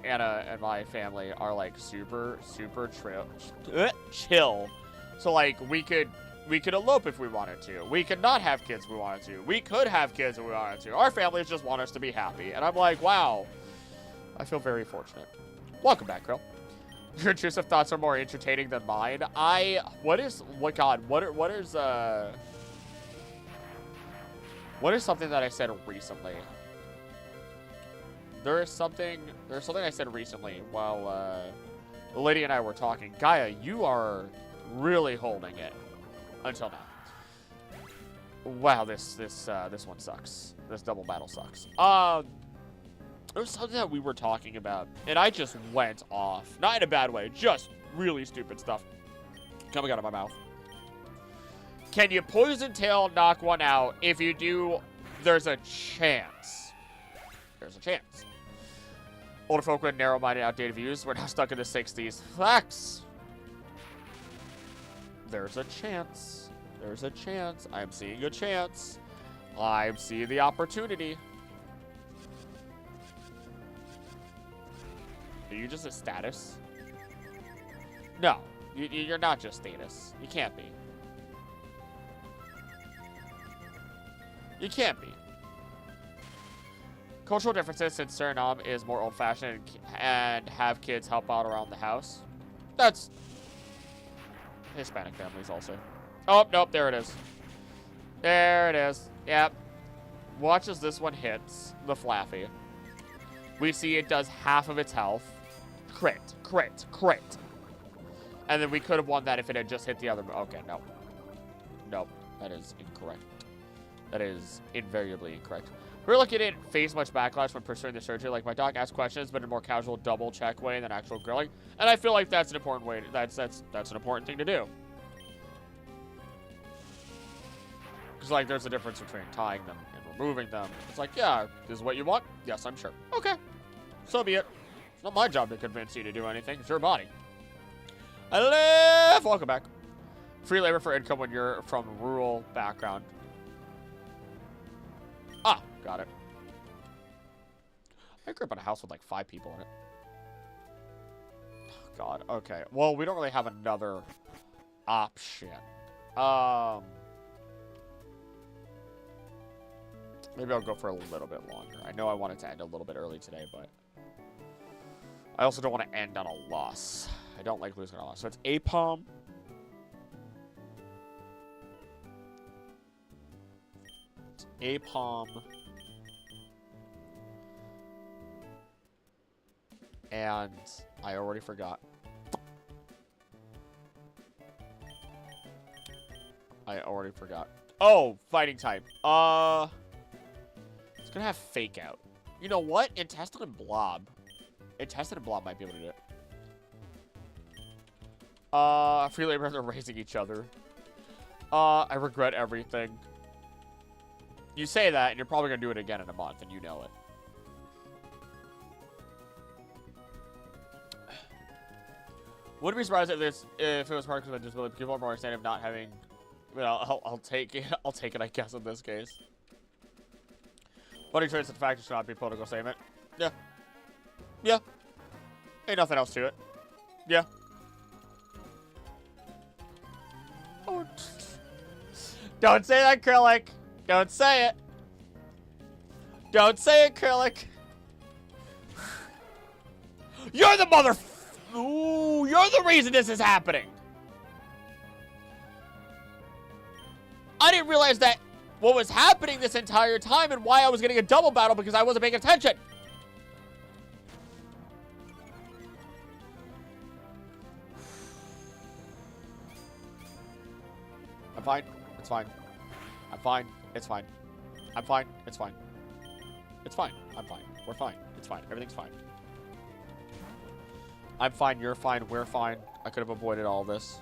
Anna and my family are like super chill. So like we could elope if we wanted to. We could not have kids if we wanted to. We could have kids if we wanted to. Our families just want us to be happy. And I'm like, wow. I feel very fortunate. Welcome back, Krill. Your intrusive thoughts are more entertaining than mine. What is something that I said recently? There's something I said recently while the lady and I were talking. Gaia, you are really holding it until now. Wow, this one sucks. This double battle sucks. There's something that we were talking about, and I just went off. Not in a bad way, just really stupid stuff coming out of my mouth. Can you poison tail knock one out? If you do, there's a chance. There's a chance. Older folk with narrow-minded, outdated views. We're now stuck in the 60s. Facts. There's a chance. There's a chance. I'm seeing a chance. I'm seeing the opportunity. Are you just a status? No. You're not just status. You can't be. You can't be. Cultural differences, since Suriname is more old-fashioned and have kids help out around the house. That's Hispanic families also. Oh, nope, there it is. There it is. Yep. Watch as this one hits the Flaffy. We see it does half of its health. Crit, crit, crit. And then we could have won that if it had just hit the other. Okay, no. Nope, that is incorrect. That is invariably incorrect. We're looking at face much backlash when pursuing the surgery. Like, my doc asks questions, but in a more casual double-check way than actual grilling. And I feel like that's an important way. That's an important thing to do. Because, like, there's a difference between tying them and removing them. It's like, yeah, this is what you want? Yes, I'm sure. Okay. So be it. It's not my job to convince you to do anything. It's your body. I live! Welcome back. Free labor for income when you're from rural background. Ah, got it. I grew up in a house with like 5 people in it. Oh, God, okay. Well, we don't really have another option. Maybe I'll go for a little bit longer. I know I wanted to end a little bit early today, but I also don't want to end on a loss. I don't like losing a loss. So it's APOM. It's APOM. And I already forgot. I already forgot. Oh, fighting type. It's gonna have fake out. You know what? Intestine and blob. Intestine and blob might be able to do it. Free labor, they're raising each other. I regret everything. You say that, and you're probably gonna do it again in a month, and you know it. Wouldn't be surprised if it was hard because I just really people are more understanding of not having. Well, I'll take it. I'll take it, I guess, in this case. Voting choice and factor should not be a political statement. Yeah. Yeah. Ain't nothing else to it. Yeah. Oh. Don't say that, Acrylic. Don't say it. Don't say it, Acrylic. You're the mother. Ooh, you're the reason this is happening. I didn't realize that what was happening this entire time and why I was getting a double battle because I wasn't paying attention. I'm fine. It's fine. I'm fine. It's fine. I'm fine. It's fine. It's fine. I'm fine. We're fine. It's fine. Everything's fine. I'm fine. You're fine. We're fine. I could have avoided all this.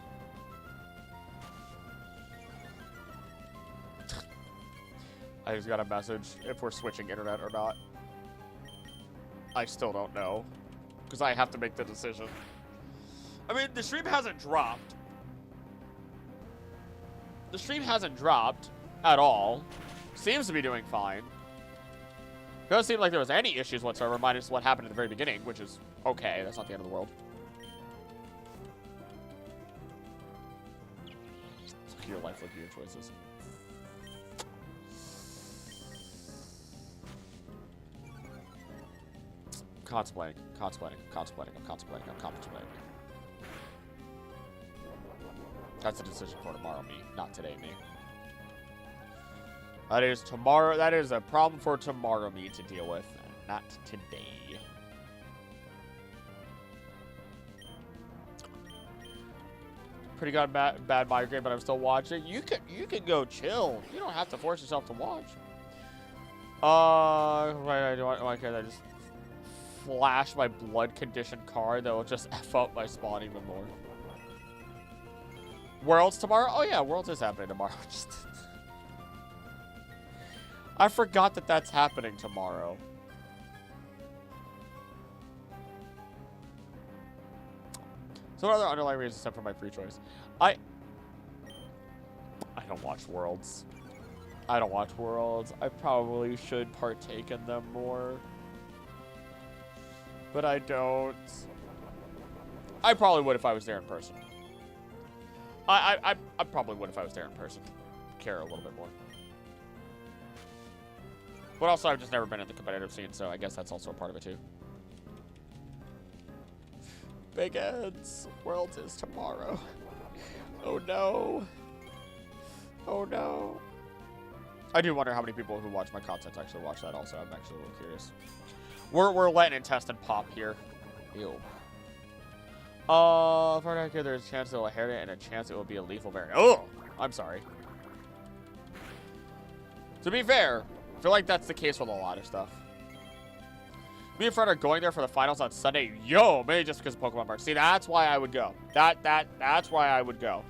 I just got a message if we're switching internet or not. I still don't know. Because I have to make the decision. I mean, the stream hasn't dropped. The stream hasn't dropped at all. Seems to be doing fine. Doesn't seem like there was any issues whatsoever, minus what happened at the very beginning, which is okay. That's not the end of the world. Look at your life, look at your choices. Contemplating. I'm contemplating. That's a decision for tomorrow, me. Not today, me. That is tomorrow. That is a problem for tomorrow, me, to deal with, not today. Pretty bad migraine, but I'm still watching. You can go chill. You don't have to force yourself to watch. Why can't I just flash my blood condition card that will just F up my spawn even more? Worlds tomorrow? Oh yeah, Worlds is happening tomorrow. I forgot that that's happening tomorrow. So what other underlying reasons except for my free choice? I don't watch Worlds. I don't watch Worlds. I probably should partake in them more. But I don't. I probably would if I was there in person. I probably would if I was there in person. Care a little bit more. But also, I've just never been in the competitive scene, so I guess that's also a part of it, too. Big Ed's Worlds is tomorrow. Oh, no. Oh, no. I do wonder how many people who watch my content actually watch that also. I'm actually a little curious. We're letting intestine pop here. Ew. For that kid, there's a chance it'll inherit it and a chance it will be a lethal variant. Oh! I'm sorry. To be fair, I feel like that's the case with a lot of stuff. Me and Fred are going there for the finals on Sunday. Yo, maybe just because of Pokemon Park. See, that's why I would go. That's why I would go.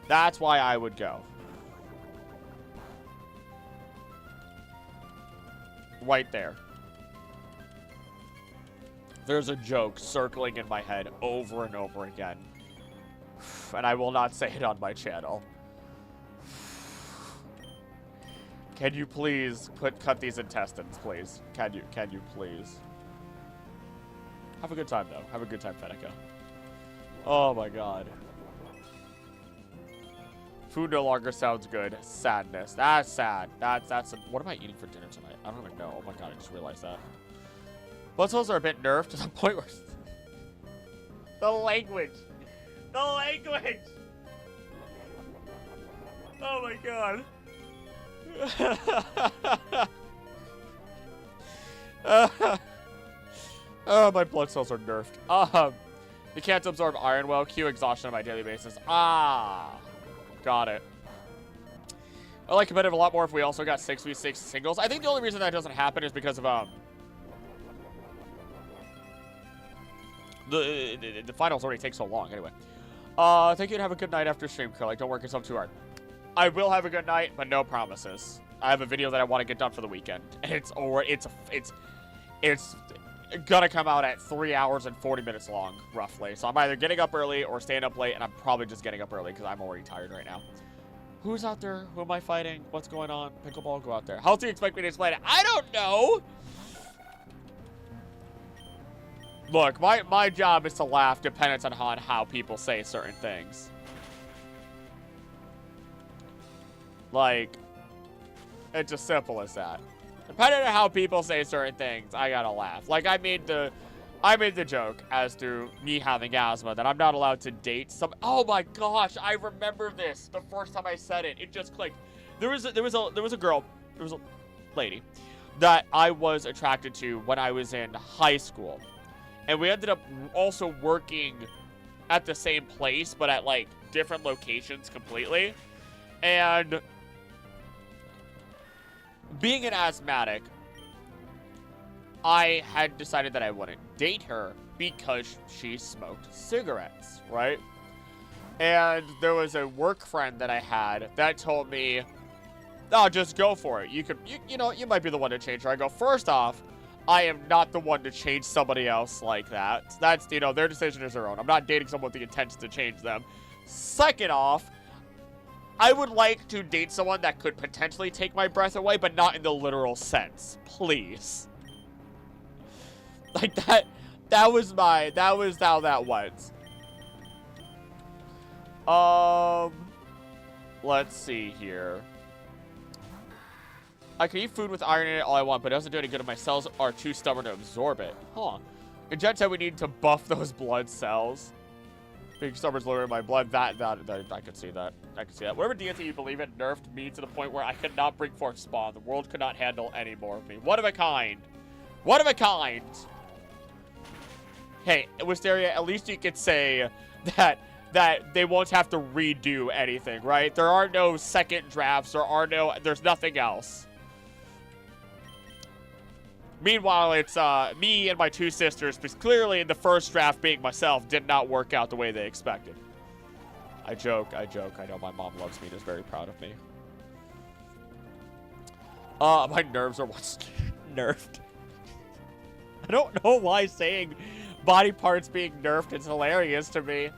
That's why I would go. Right there. There's a joke circling in my head over and over again. And I will not say it on my channel. Can you please cut these intestines, please? Can you please? Have a good time, though. Have a good time, Fedeka. Oh, my God. Food no longer sounds good. Sadness. That's sad. What am I eating for dinner tonight? I don't even know. Oh, my God. I just realized that. Blood cells are a bit nerfed to the point where... The language. The language. Oh, my God. Oh, my blood cells are nerfed. You can't absorb iron well. Q exhaustion on my daily basis. Ah, got it. I like competitive a lot more if we also got 6v6 singles. I think the only reason that doesn't happen is because of the finals already take so long. Anyway, thank you and have a good night after stream, Curly. Don't work yourself too hard. I will have a good night, but no promises. I have a video that I want to get done for the weekend, and it's gonna come out at 3 hours and 40 minutes long, roughly. So I'm either getting up early or staying up late, and I'm probably just getting up early because I'm already tired right now. Who's out there? Who am I fighting? What's going on? Pickleball, go out there. How else do you expect me to explain it? I don't know! Look, my job is to laugh dependent on how people say certain things. Like, it's as simple as that. Depending on how people say certain things, I gotta laugh. Like, I made the joke as to me having asthma that I'm not allowed to date some. Oh my gosh, I remember this. The first time I said it, it just clicked. There was a lady that I was attracted to when I was in high school, and we ended up also working at the same place, but at like different locations completely. And being an asthmatic, I had decided that I wouldn't date her because she smoked cigarettes, right? And there was a work friend that I had that told me, "Oh, just go for it. You might be the one to change her." I go, "First off, I am not the one to change somebody else like that. That's, their decision is their own. I'm not dating someone with the intention to change them. Second off, I would like to date someone that could potentially take my breath away, but not in the literal sense. Please." Like, that was how that was. Let's see here. I can eat food with iron in it all I want, but it doesn't do any good if my cells are too stubborn to absorb it. Huh. And Jen said we need to buff those blood cells. Being stubborn's lowering my blood. That I could see that. I could see that. Whatever deity you believe in nerfed me to the point where I could not bring forth spawn. The world could not handle any more of me. One of a kind. One of a kind. Hey, Wisteria, at least you could say that they won't have to redo anything, right? There are no second drafts. There's nothing else. Meanwhile, it's me and my two sisters, because clearly in the first draft, being myself, did not work out the way they expected. I joke. I know my mom loves me and is very proud of me. My nerves are what's nerfed. I don't know why saying body parts being nerfed is hilarious to me.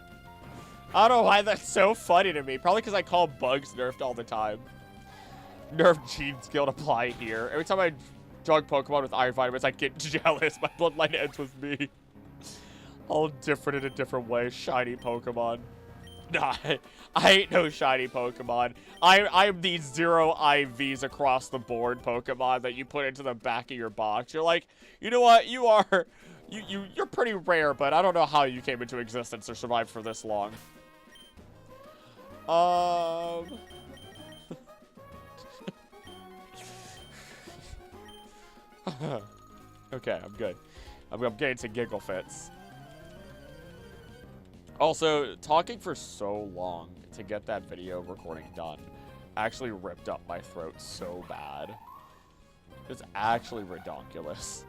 I don't know why that's so funny to me. Probably because I call bugs nerfed all the time. Nerf gene skill to apply here. Every time I drug Pokemon with iron vitamins, I get jealous. My bloodline ends with me. All different in a different way. Shiny Pokemon. Nah, I ain't no shiny Pokemon. I'm the 0 IVs across the board Pokemon that you put into the back of your box. You're like, you know what? You're pretty rare, but I don't know how you came into existence or survived for this long. Okay, I'm good. I'm getting to giggle fits. Also, talking for so long to get that video recording done actually ripped up my throat so bad. It's actually redonkulous.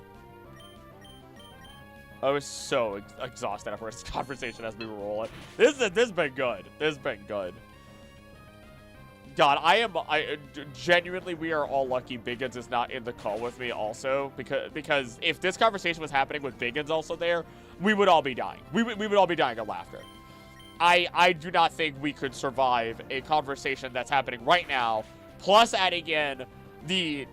I was so exhausted after this conversation as we were rolling. This has been good. This has been good. God, I genuinely, we are all lucky Biggins is not in the call with me also, because if this conversation was happening with Biggins also there, we would all be dying. We would all be dying of laughter. I do not think we could survive a conversation that's happening right now, plus adding in the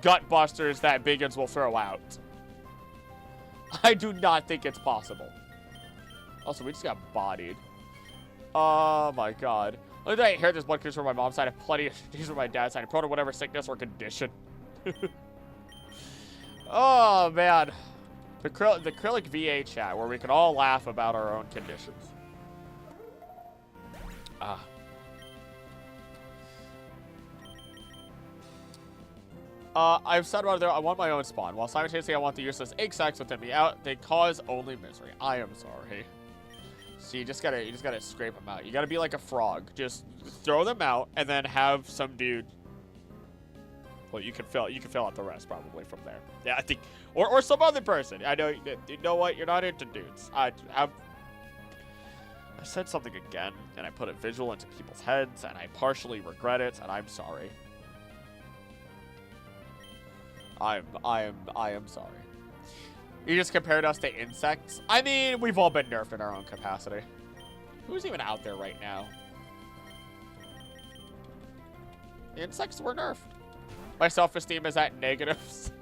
gut busters that Biggins will throw out. I do not think it's possible. Also, we just got bodied. Oh my god. Look at that inheritance blood condition from my mom's side. I have plenty of these from my dad's side. Prone to whatever sickness or condition. Oh man. The acrylic VA chat where we can all laugh about our own conditions. Ah. I've said about it there, I want my own spawn. While simultaneously I want the useless egg sacs within me out. They cause only misery. I am sorry. So you just gotta scrape them out. You gotta be like a frog. Just throw them out and then have some dude. Well, you can fill out the rest probably from there. Yeah, I think, or some other person. I know. You know what? You're not into dudes. I said something again, and I put a visual into people's heads, and I partially regret it, and I'm sorry. I am sorry. You just compared us to insects? I mean, we've all been nerfed in our own capacity. Who's even out there right now? The insects were nerfed. My self-esteem is at negatives.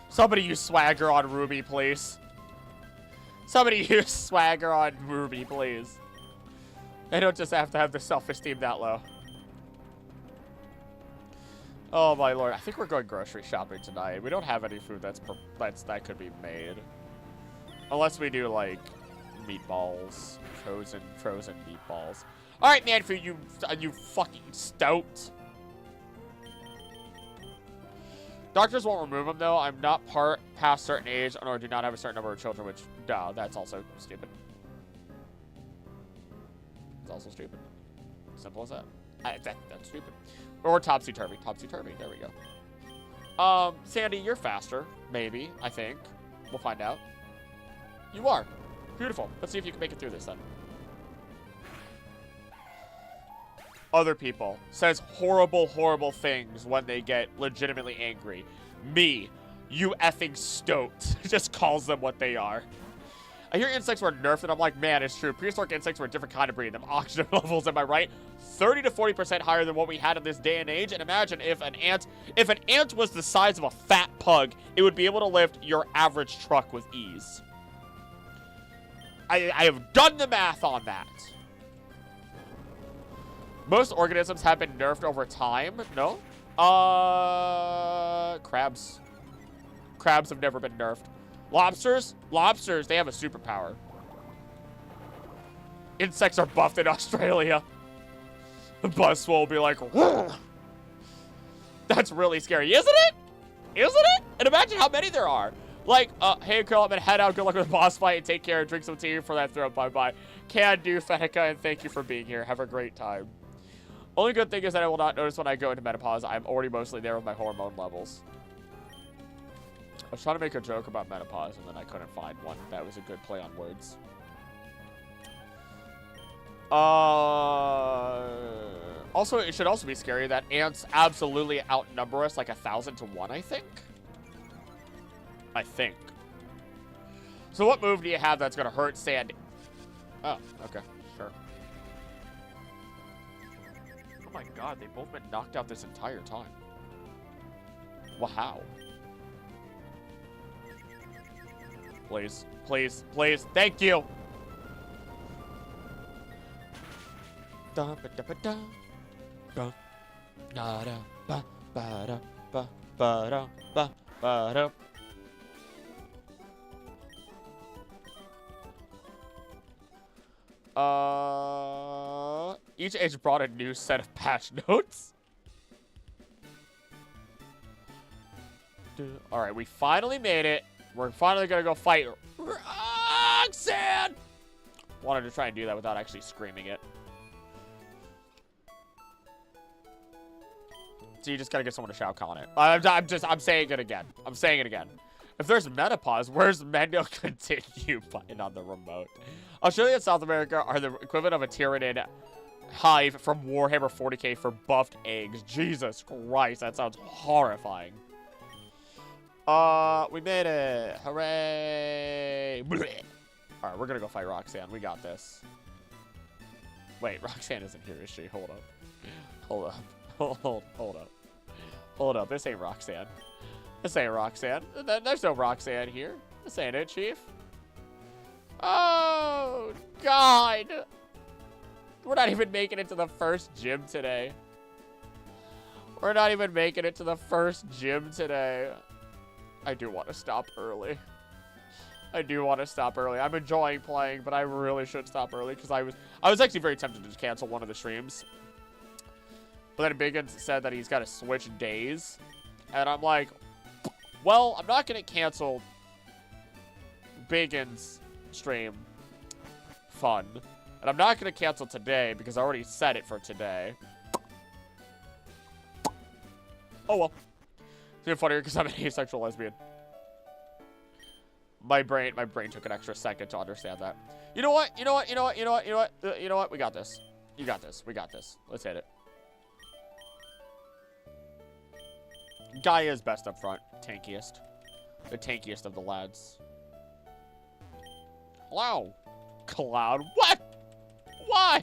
Somebody use swagger on Ruby, please. Somebody use swagger on Ruby, please. I don't just have to have the self-esteem that low. Oh my lord! I think we're going grocery shopping tonight. We don't have any food that could be made, unless we do like meatballs, frozen meatballs. All right, man, for you fucking stout. Doctors won't remove them though. I'm not past certain age, or do not have a certain number of children. Which, no, that's also stupid. It's also stupid. Simple as that. That's stupid. Or topsy-turvy. Topsy-turvy. There we go. Sandy, you're faster. Maybe. I think. We'll find out. You are. Beautiful. Let's see if you can make it through this then. Other people. Says horrible, horrible things when they get legitimately angry. Me. You effing stoat. Just calls them what they are. I hear insects were nerfed, and I'm like, man, it's true. Prehistoric insects were a different kind of breed. Them oxygen levels, am I right? 30 to 40% higher than what we had in this day and age. And imagine if an ant was the size of a fat pug, it would be able to lift your average truck with ease. I have done the math on that. Most organisms have been nerfed over time. No? Crabs. Crabs have never been nerfed. Lobsters? Lobsters, they have a superpower. Insects are buffed in Australia. Buzzswole will be like, "Whoa." That's really scary, isn't it? Isn't it? And imagine how many there are. Like, hey, girl, I'm gonna head out. Good luck with the boss fight. And take care. Drink some tea for that throw. Bye-bye. Can do, Fenica, and thank you for being here. Have a great time. Only good thing is that I will not notice when I go into menopause. I'm already mostly there with my hormone levels. I was trying to make a joke about menopause, and then I couldn't find one. That was a good play on words. Also, it should also be scary that ants absolutely outnumber us like 1,000 to 1, I think. So what move do you have that's going to hurt Sandy? Oh, okay. Sure. Oh my god, they've both been knocked out this entire time. Wow. Please, please, please. Thank you. Each age brought a new set of patch notes. All right, we finally made it. We're finally gonna go fight Roxanne. Wanted to try and do that without actually screaming it. So you just gotta get someone to Shao Kahn it. I'm saying it again. I'm saying it again. If there's menopause, where's Mendo continue button on the remote? Australia and South America are the equivalent of a Tyranid hive from Warhammer 40k for buffed eggs. Jesus Christ, that sounds horrifying. We made it. Hooray. Blech. All right, we're gonna go fight Roxanne. We got this. Wait, Roxanne isn't here, is she? Hold up. Hold up. Hold up. Hold up. This ain't Roxanne. This ain't Roxanne. There's no Roxanne here. This ain't it, Chief. Oh, God. We're not even making it to the first gym today. We're not even making it to the first gym today. I do want to stop early. I do want to stop early. I'm enjoying playing, but I really should stop early because I was actually very tempted to just cancel one of the streams. But then Biggins said that he's got to switch days. And I'm like, Well, I'm not going to cancel Bacon's stream. Fun. And I'm not going to cancel today because I already set it for today. Oh, well. It's even funnier because I'm an asexual lesbian. My brain took an extra second to understand that. You know what? You know what? You know what? You know what? You know what? You know what? We got this. You got this. We got this. Let's hit it. Guy is best up front. Tankiest. The tankiest of the lads. Hello. Cloud. What? Why?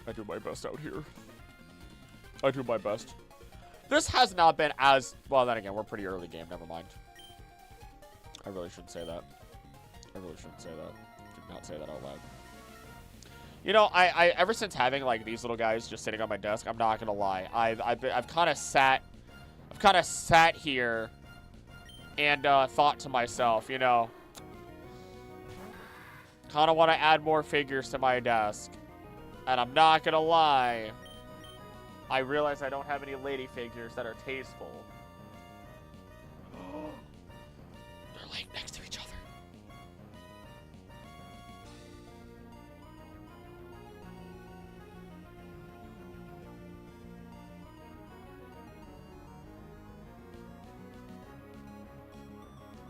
I do my best out here. I do my best. This has not been as... Well, then again, we're pretty early game. Never mind. I really shouldn't say that. I really shouldn't say that. Should not say that out loud. You know, I ever since having, like, these little guys just sitting on my desk, I'm not gonna lie. I've kind of sat here and thought to myself, you know, kind of want to add more figures to my desk. And I'm not gonna lie, I realize I don't have any lady figures that are tasteful. They're laying next to each other.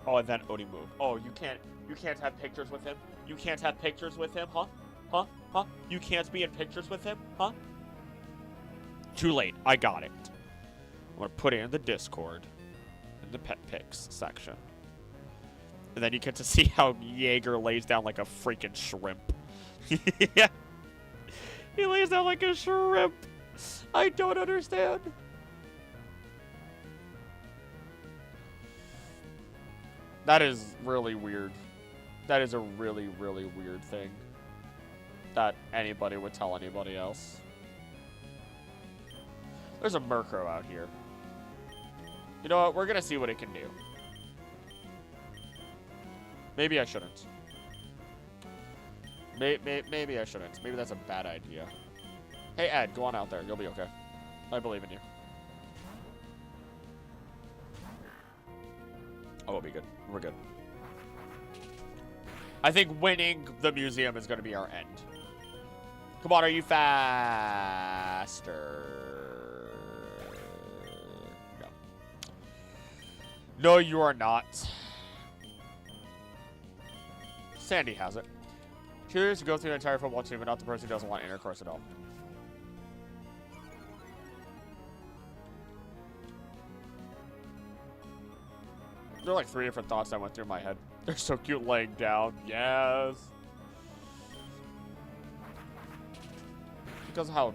Oh, and then Odie moved. Oh, you can't have pictures with him? You can't have pictures with him, huh? Huh? Huh? You can't be in pictures with him, huh? Too late. I got it. I'm gonna put it in the Discord, in the pet pics section. And then you get to see how Jaeger lays down like a freaking shrimp. Yeah. He lays down like a shrimp. I don't understand. That is really weird. That is a really, really weird thing that anybody would tell anybody else. There's a Murkrow out here. You know what? We're gonna see what it can do. Maybe I shouldn't. Maybe I shouldn't. Maybe that's a bad idea. Hey, Ed, go on out there. You'll be okay. I believe in you. Oh, we'll be good. We're good. I think winning the museum is going to be our end. Come on, are you faster? No. No, you are not. Sandy has it. Curious to go through the entire football team, but not the person who doesn't want intercourse at all. There are like 3 different thoughts that went through my head. They're so cute laying down. Yes. Because of how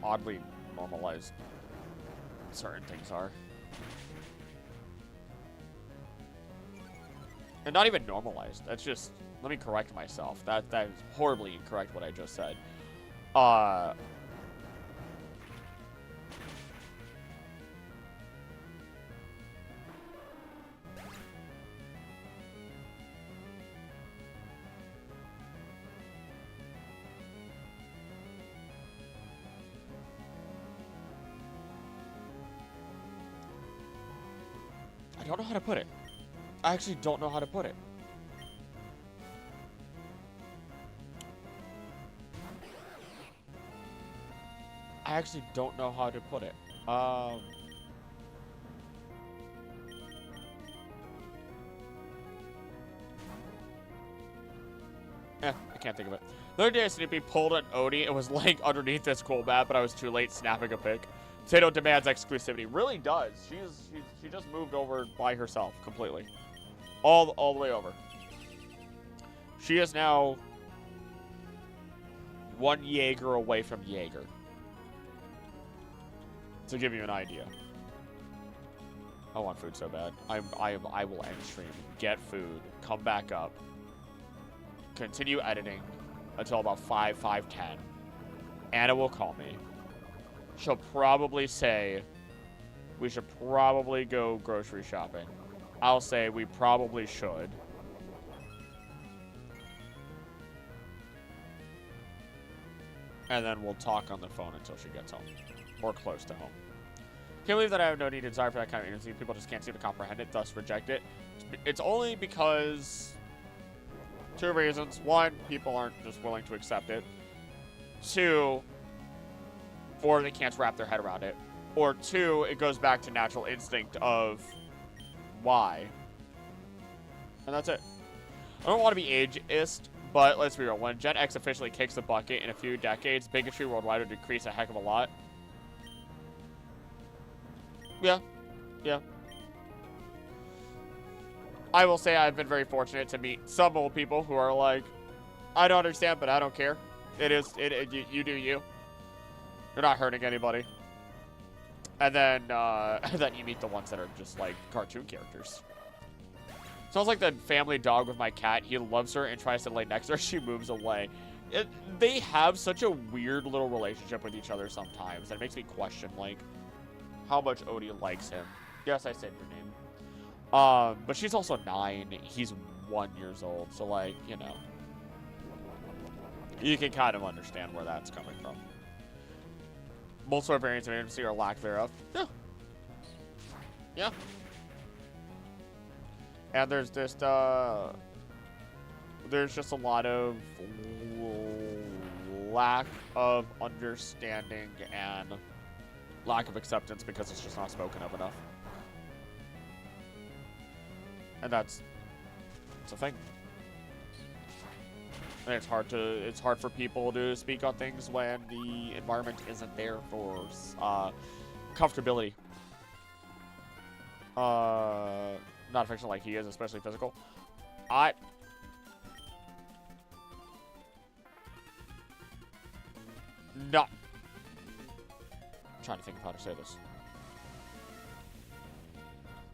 oddly normalized certain things are. And not even normalized. That's just... Let me correct myself. That is horribly incorrect what I just said. I don't know how to put it. I actually don't know how to put it. I actually don't know how to put it. I can't think of it. The other day, Snoopy pulled an Odie and was laying underneath this cool map, but I was too late snapping a pic. Potato demands exclusivity. Really does. She just moved over by herself completely. All the way over. She is now 1 Jaeger away from Jaeger. To give you an idea. I want food so bad. I will end stream. Get food. Come back up. Continue editing until about 5:10. Anna will call me. She'll probably say we should probably go grocery shopping. I'll say we probably should. And then we'll talk on the phone until she gets home. Or close to home. Can't believe that I have no need and desire for that kind of energy. People just can't seem to comprehend it, thus reject it. It's only because 2 reasons. 1, people aren't just willing to accept it. 2, or they can't wrap their head around it. Or 2, it goes back to natural instinct of why. And that's it. I don't want to be ageist, but let's be real. When Gen X officially kicks the bucket in a few decades, bigotry worldwide will decrease a heck of a lot. Yeah. Yeah. I will say I've been very fortunate to meet some old people who are like, I don't understand, but I don't care. You do you. You're not hurting anybody. And then you meet the ones that are just like cartoon characters. Sounds like the family dog with my cat. He loves her and tries to lay next to her. She moves away. They have such a weird little relationship with each other sometimes. That makes me question, like, how much Odie likes him. Yes, I said your name. But she's also 9. He's 1 year old. So, like, you know. You can kind of understand where that's coming from. Multiple variants of agency or lack thereof. Yeah. Yeah. And there's just a lot of lack of understanding and lack of acceptance because it's just not spoken of enough. And it's a thing. And it's hard for people to speak on things when the environment isn't there for comfortability. Not affection like he is, especially physical. Not. I'm trying to think of how to say this.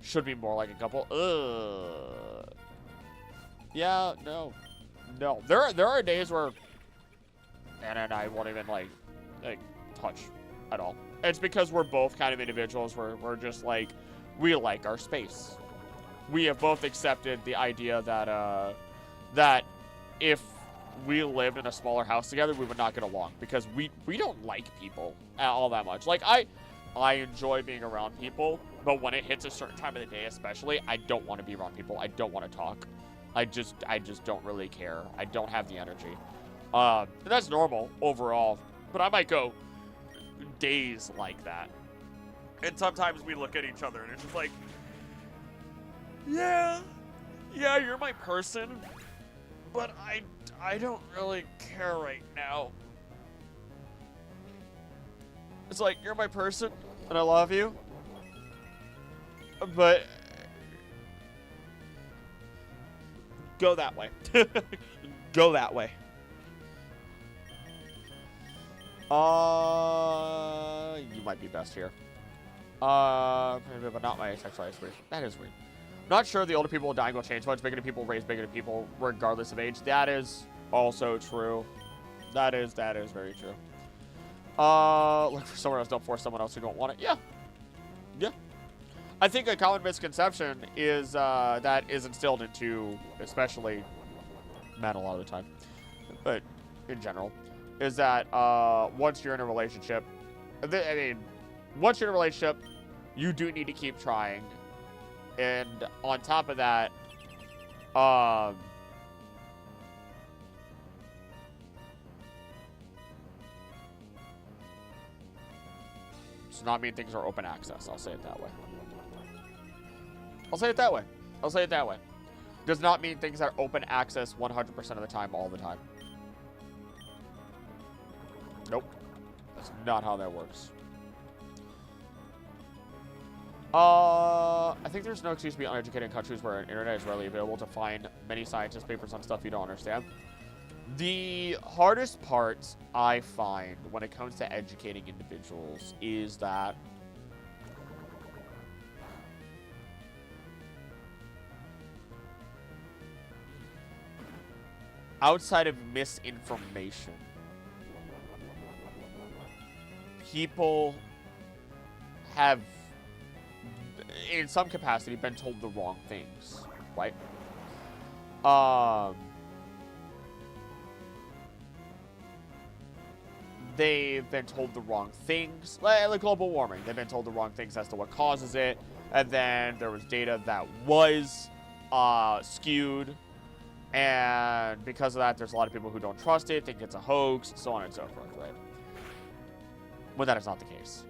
Should be more like a couple. Yeah, no. There are days where Anna and I won't even like touch at all. It's because we're both kind of individuals where we're just like, we like our space. We have both accepted the idea that that if we lived in a smaller house together, we would not get along because we don't like people all that much. Like I enjoy being around people, but when it hits a certain time of the day, especially, I don't want to be around people. I don't want to talk. I just don't really care. I don't have the energy. And that's normal overall, but I might go days like that. And sometimes we look at each other and it's just like, yeah, you're my person, but I don't really care right now. It's like, you're my person, and I love you, but go that way. Go that way. You might be best here. But not my sexualized weird. That is weird. Not sure the older people dying will change much. Bigoted people raise bigoted people regardless of age. That is also true. That is very true. Look for someone else. Don't force someone else who don't want it. Yeah. Yeah. I think a common misconception is that is instilled into, especially men a lot of the time, but in general, is that once you're in a relationship, once you're in a relationship, you do need to keep trying. And on top of that, does not mean things are open access. I'll say it that way. Does not mean things are open access 100% of the time, all the time. Nope. That's not how that works. I think there's no excuse to be uneducated in countries where an internet is readily available to find many scientist papers on stuff you don't understand. The hardest part I find when it comes to educating individuals is that outside of misinformation, people have, in some capacity, been told the wrong things, right? they've been told the wrong things, like global warming. They've been told the wrong things as to what causes it, and then there was data that was skewed, and because of that, there's a lot of people who don't trust it, think it's a hoax, so on and so forth, right? But that is not the case.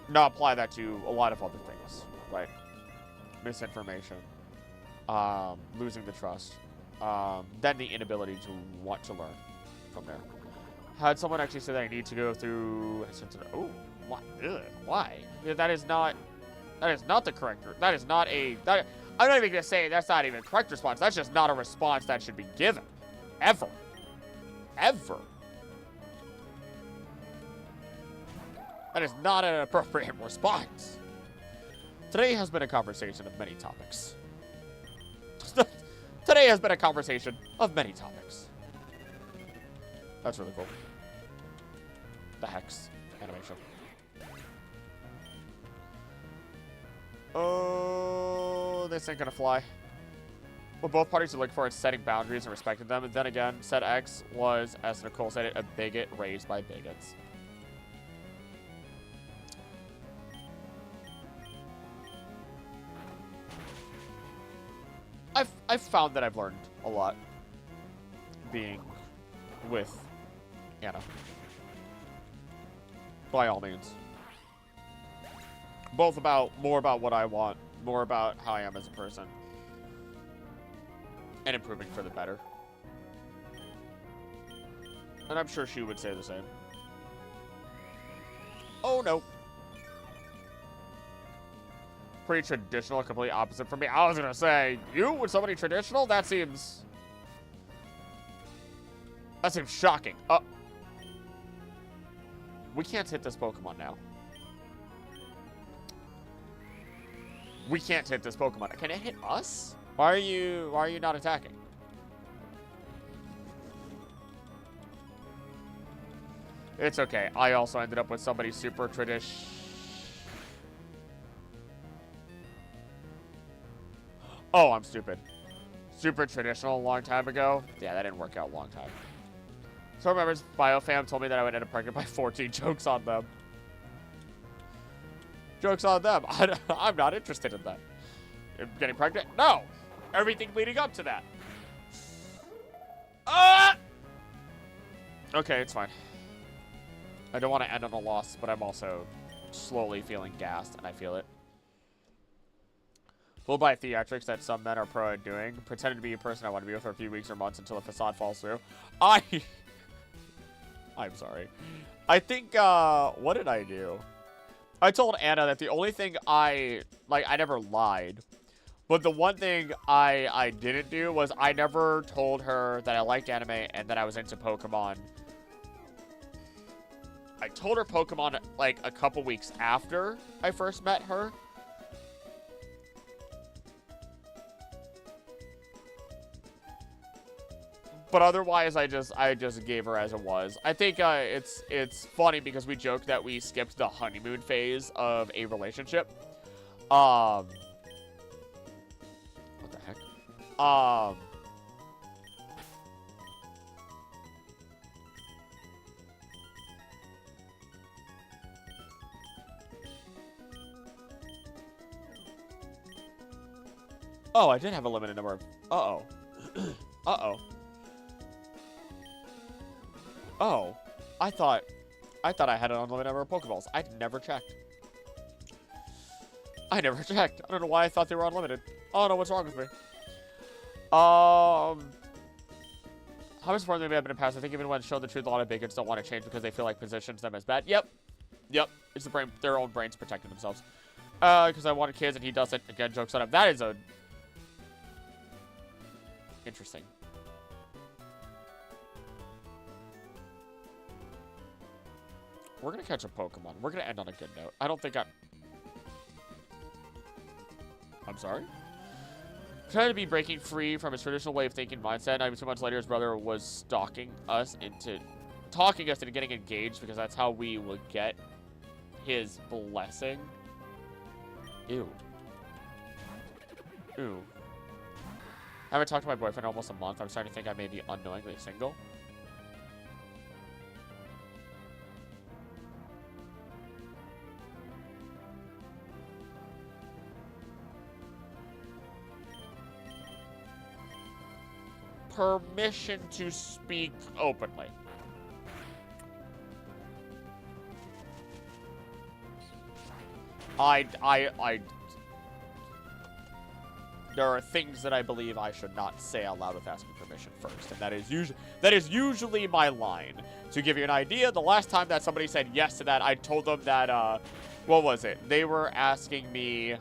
Now apply that to a lot of other things, right? Misinformation, losing the trust, then the inability to want to learn from there. Had someone actually say that I need to go through... Oh, what? Ugh, why? That is not the correct... That is not a... I'm not even going to say that's not even a correct response. That's just not a response that should be given. Ever. Ever. That is not an appropriate response. Today has been a conversation of many topics. Today has been a conversation of many topics. That's really cool. The Hex animation. Oh, this ain't gonna fly. What both parties are looking for is setting boundaries and respecting them. And then again, said X was, as Nicole said it, a bigot raised by bigots. I've found that I've learned a lot being with Anna. By all means. Both more about what I want, more about how I am as a person, and improving for the better. And I'm sure she would say the same. Oh no. Pretty traditional, completely opposite from me. I was gonna say, you with somebody traditional? That seems shocking. We can't hit this Pokemon now. We can't hit this Pokemon. Can it hit us? Why are you not attacking? It's okay. I also ended up with somebody super traditional. Oh, I'm stupid. Super traditional a long time ago. Yeah, that didn't work out a long time. So remembers, BioFam told me that I would end up pregnant by 14. Jokes on them. Jokes on them. I'm not interested in that. Getting pregnant? No. Everything leading up to that. Okay, it's fine. I don't want to end on a loss, but I'm also slowly feeling gassed, and I feel it. Fooled by theatrics that some men are pro at doing. Pretending to be a person I want to be with for a few weeks or months until the facade falls through. I'm sorry. I think, what did I do? I told Anna that the only thing I never lied. But the one thing I didn't do was I never told her that I liked anime and that I was into Pokemon. I told her Pokemon, like, a couple weeks after I first met her. But otherwise, I just gave her as it was. I think it's funny because we joke that we skipped the honeymoon phase of a relationship. What the heck? Oh, I did have a limited number of... Uh-oh. Uh-oh. Oh, I thought I had an unlimited number of Pokeballs. I never checked. I don't know why I thought they were unlimited. I don't know what's wrong with me. How much more than we have been in the past? I think even when shown the truth, a lot of bigots don't want to change because they feel like positions them as bad. Yep. It's the brain, their own brains protecting themselves. Because I wanted kids and he doesn't. Again, jokes on him. That is interesting. We're going to catch a Pokemon. We're going to end on a good note. I don't think I'm sorry? Trying to be breaking free from his traditional way of thinking mindset. Not even 2 months later, his brother was talking us into getting engaged because that's how we would get his blessing. Ew. Ew. I haven't talked to my boyfriend in almost a month. I'm starting to think I may be unknowingly single. Permission to speak openly. There are things that I believe I should not say out loud with asking permission first, and that is usually my line. To give you an idea, the last time that somebody said yes to that, I told them that, what was it? They were asking me,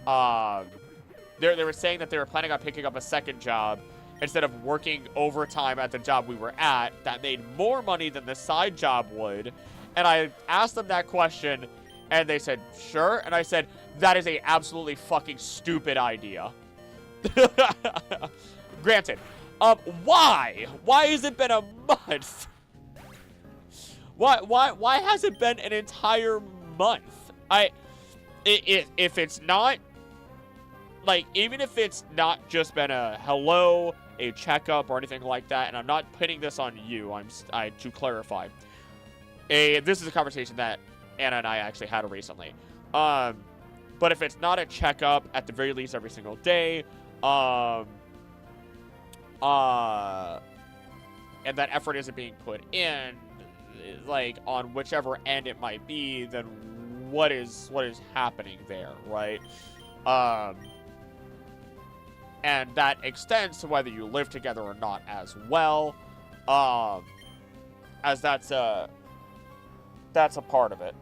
they were saying that they were planning on picking up a second job instead of working overtime at the job we were at that made more money than the side job would. And I asked them that question, and they said, sure. And I said, that is a absolutely fucking stupid idea. Granted. Why? Why has it been a month? Why has it been an entire month? If it's not, like, even if it's not just been a hello, a checkup, or anything like that, and I'm not putting this on you, to clarify, this is a conversation that Anna and I actually had recently. But if it's not a checkup, at the very least every single day, and that effort isn't being put in, like, on whichever end it might be, then what is happening there, right? And that extends to whether you live together or not as well, as that's a part of it.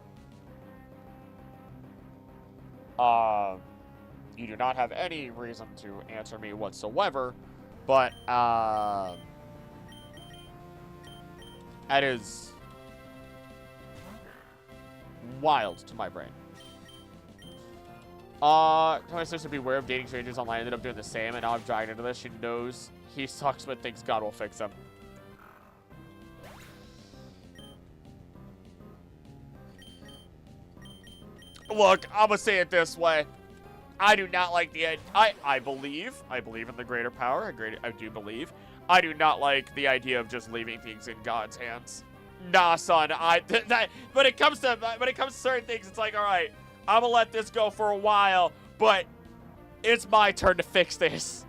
You do not have any reason to answer me whatsoever, but that is wild to my brain. Tell my sister to beware of dating strangers online. I ended up doing the same, and now I'm dragged into this. She knows he sucks, but thinks God will fix him. Look, I'm gonna say it this way. I do not like the I believe in the greater power. I do believe. I do not like the idea of just leaving things in God's hands. Nah, son. When it comes to certain things, it's like, all right, I'm gonna let this go for a while, but it's my turn to fix this.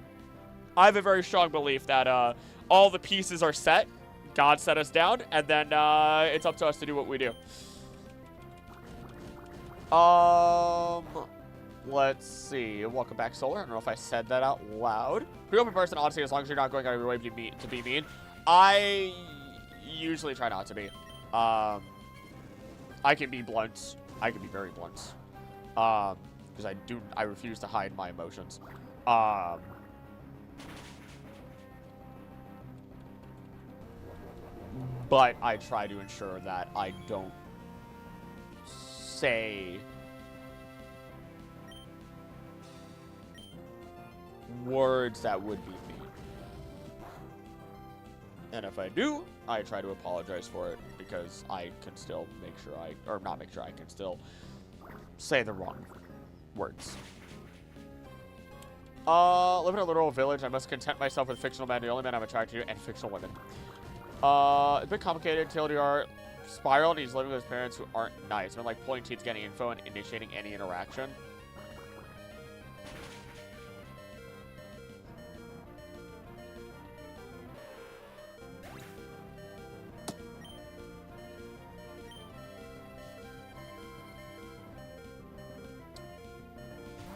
I have a very strong belief that all the pieces are set. God set us down, and then it's up to us to do what we do. Let's see. Welcome back, Solar. I don't know if I said that out loud. Pretty open person, honestly, as long as you're not going out of your way to be mean. I usually try not to be. I can be blunt. I can be very blunt. Because I refuse to hide my emotions. But I try to ensure that I don't say words that would be mean. And if I do, I try to apologize for it, because I can still make sure I can still say the wrong words. Live in a literal village. I must content myself with fictional men, the only men I'm attracted to, and fictional women. It's been complicated. TLDR spiraled. He's living with his parents who aren't nice. It's been like pulling teeth, getting info, and initiating any interaction.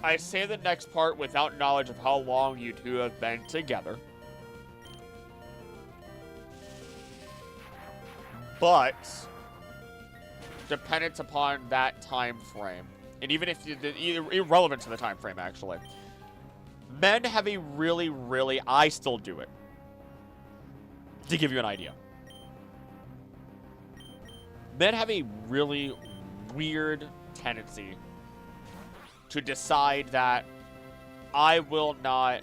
I say the next part without knowledge of how long you two have been together. But dependent upon that time frame, and even if irrelevant to the time frame, actually, men have a really, I still do it. To give you an idea, men have a really weird tendency to decide that I will not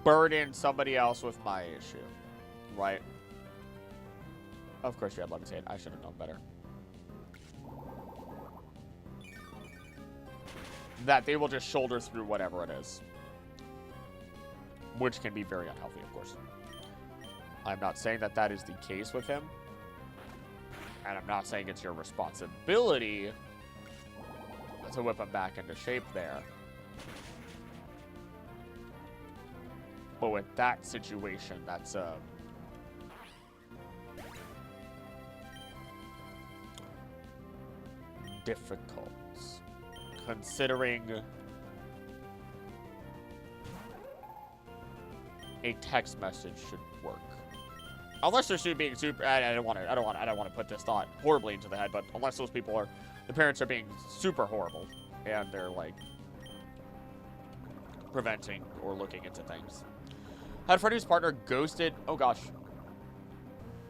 burden somebody else with my issue, right? Of course you had let me say it. I should have known better. that they will just shoulder through whatever it is. Which can be very unhealthy, of course. I'm not saying that that is the case with him. And I'm not saying it's your responsibility to whip him back into shape there. But with that situation, that's difficult. Considering a text message should work. Unless they're being super, I don't want to put this thought horribly into the head, but unless those people are, the parents are being super horrible and they're like preventing or looking into things. Had a friend whose partner ghosted, oh gosh,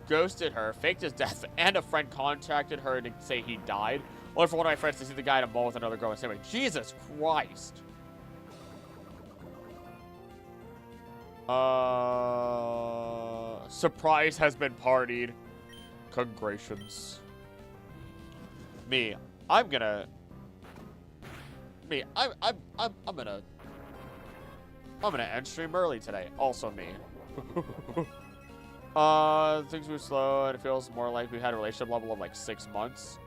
ghosted her, faked his death, and a friend contacted her to say he died. Only for one of my friends to see the guy in a mall with another girl and say, like, Jesus Christ. Surprise has been partied. Congratulations. I'm gonna end stream early today. Also me. Things move slow and it feels more like we had a relationship level of like 6 months.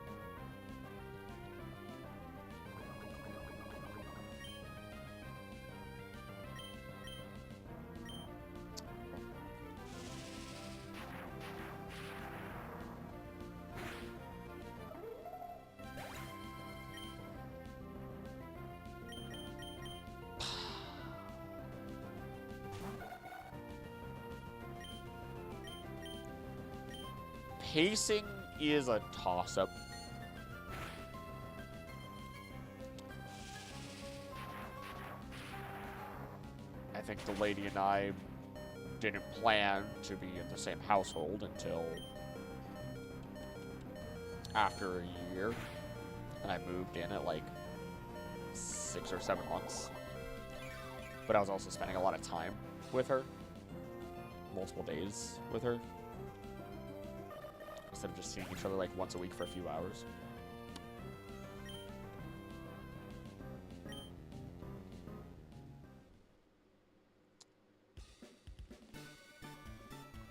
Pacing is a toss-up. I think the lady and I didn't plan to be in the same household until after a year. And I moved in at like 6 or 7 months. But I was also spending a lot of time with her. Multiple days with her. Instead of just seeing each other like once a week for a few hours.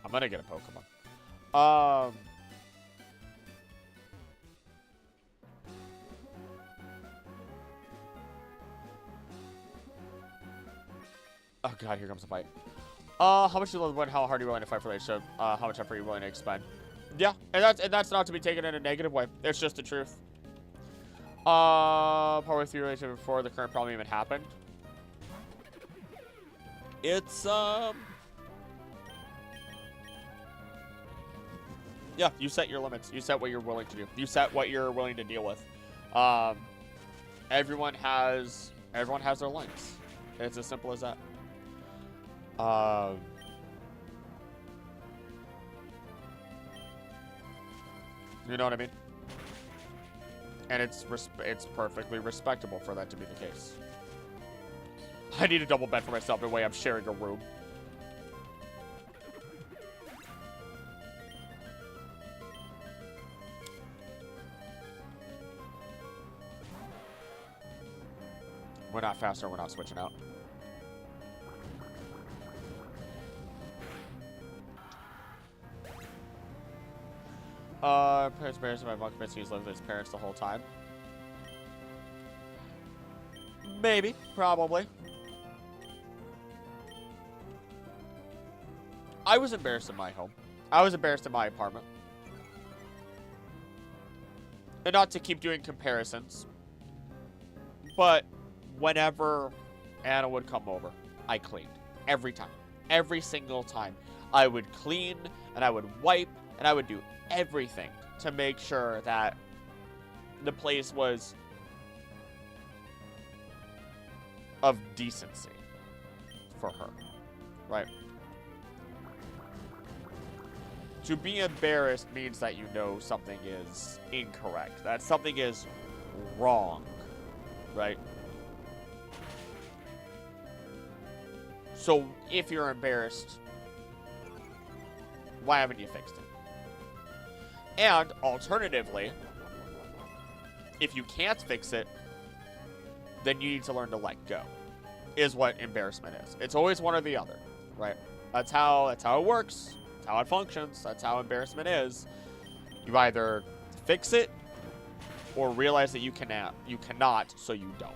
I'm gonna get a Pokemon. Oh god, here comes the fight. How much do you love the how hard are you willing to fight for a relationship? How much effort are you willing to expend? Yeah, and that's not to be taken in a negative way. It's just the truth. Partway through your relationship before the current problem even happened. It's yeah, you set your limits. You set what you're willing to do. You set what you're willing to deal with. Everyone has their lines. It's as simple as that. You know what I mean? And it's perfectly respectable for that to be the case. I need a double bed for myself the way I'm sharing a room. We're not faster, we're not switching out. Parents embarrassed by convinced he's lived with his parents the whole time. Maybe, probably. I was embarrassed in my home. I was embarrassed in my apartment. And not to keep doing comparisons, but whenever Anna would come over, I cleaned. Every time. Every single time. I would clean, and I would wipe, and I would do everything to make sure that the place was of decency for her, right? To be embarrassed means that you know something is incorrect, that something is wrong, right? So if you're embarrassed, why haven't you fixed it? And alternatively, if you can't fix it, then you need to learn to let go, is what embarrassment is. It's always one or the other, right? That's how it works. That's how it functions. That's how embarrassment is. You either fix it or realize that you cannot, so you don't.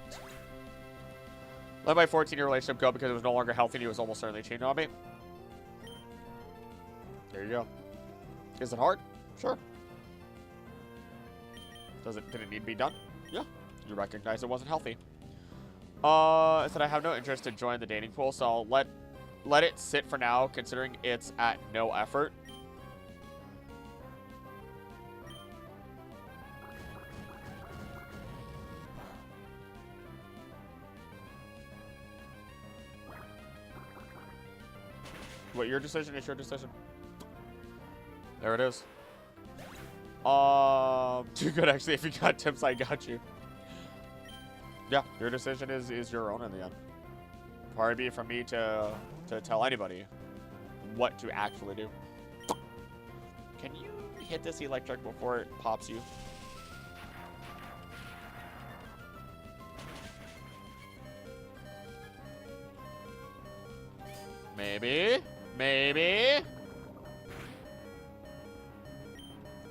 Let my 14-year relationship go because it was no longer healthy and he was almost certainly cheating on me. There you go. Is it hard? Sure. Did it need to be done? Yeah. You recognize it wasn't healthy. I said I have no interest to join the dating pool, so I'll let it sit for now, considering it's at no effort. What, your decision is your decision. There it is. Too good, actually. If you got tips, I got you. Yeah, your decision is your own in the end. Far be it from me to tell anybody what to actually do. Can you hit this electric before it pops you? Maybe. Maybe.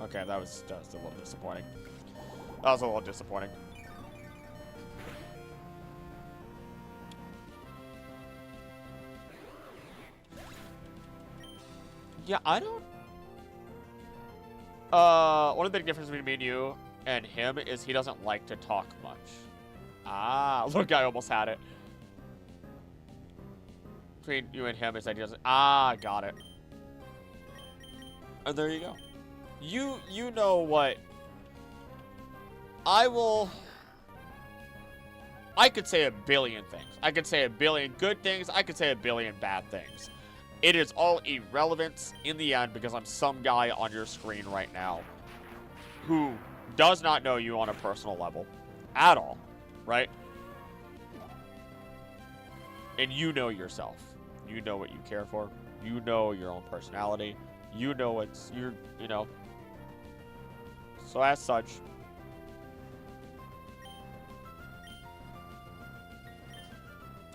Okay, that was a little disappointing. That was a little disappointing. Yeah, I don't... one of the big differences between me and you and him is he doesn't like to talk much. Ah, look, I almost had it. Between you and him is that he doesn't... Ah, got it. And there you go. You know what? I could say a billion things. I could say a billion good things. I could say a billion bad things. It is all irrelevant in the end because I'm some guy on your screen right now who does not know you on a personal level at all, right? And you know yourself. You know what you care for. You know your own personality. You know what's you know. So as such,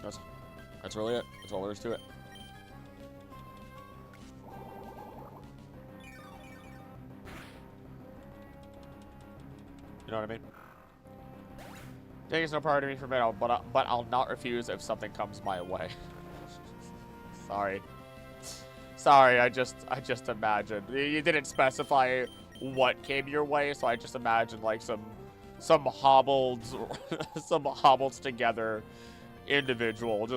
that's really it. That's all there is to it. You know what I mean? Dating is no priority to me for me, but I'll not refuse if something comes my way. Sorry. Sorry, I just imagined. You didn't specify what came your way, so I just imagined like some hobbled together individual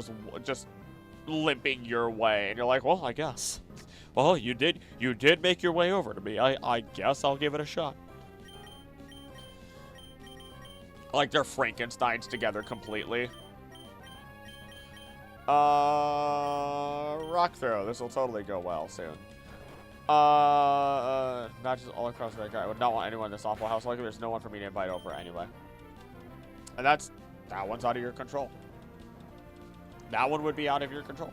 just limping your way, and you're like, well, I guess. Well, you did make your way over to me. I guess I'll give it a shot. Like they're Frankensteins together completely. Rock throw. This will totally go well soon. Not just all across the right guy. I would not want anyone in this awful house. Like there's no one for me to invite over anyway. And that one's out of your control. That one would be out of your control.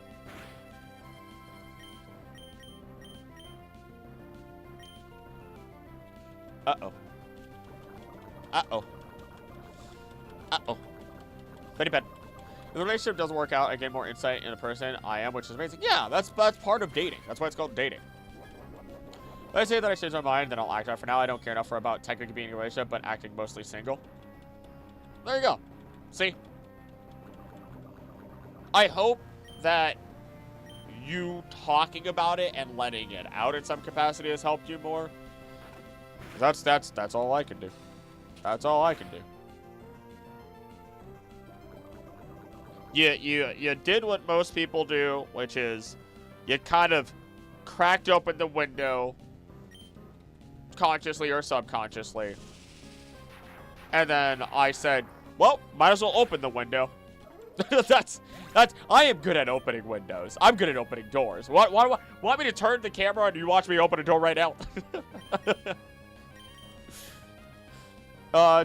Uh-oh. Uh-oh. Uh-oh. Betty bed. If the relationship doesn't work out, I gain more insight in the person I am, which is amazing. Yeah, that's part of dating. That's why it's called dating. If I say that I change my mind, then I'll act out. For now, I don't care enough about technically being in a relationship, but acting mostly single. There you go. See? I hope that you talking about it and letting it out in some capacity has helped you more. That's all I can do. That's all I can do. You did what most people do, which is you kind of cracked open the window consciously or subconsciously. And then I said, well, might as well open the window. I am good at opening windows. I'm good at opening doors. Why do I want me to turn the camera and you watch me open a door right now?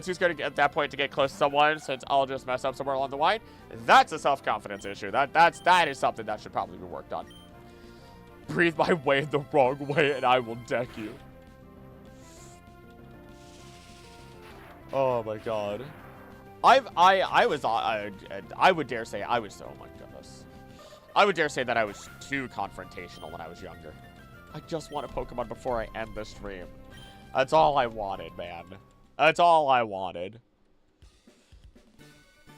Too scared at that point to get close to someone since I'll just mess up somewhere along the line. That's a self-confidence issue. That is something that should probably be worked on. Breathe my way the wrong way and I will deck you. Oh my god. I would dare say I was, oh my goodness. I would dare say that I was too confrontational when I was younger. I just want a Pokemon before I end the stream. That's all I wanted, man. That's all I wanted.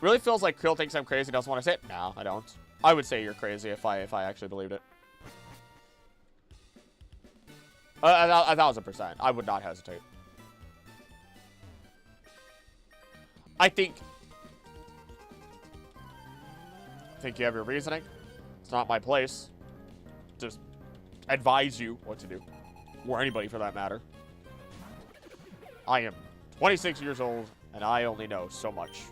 Really feels like Krill thinks I'm crazy, doesn't want to say it. No, I don't. I would say you're crazy if I actually believed it. 1,000%. I would not hesitate. I think you have your reasoning. It's not my place. Just advise you what to do. Or anybody for that matter. I am 26 years old, and I only know so much.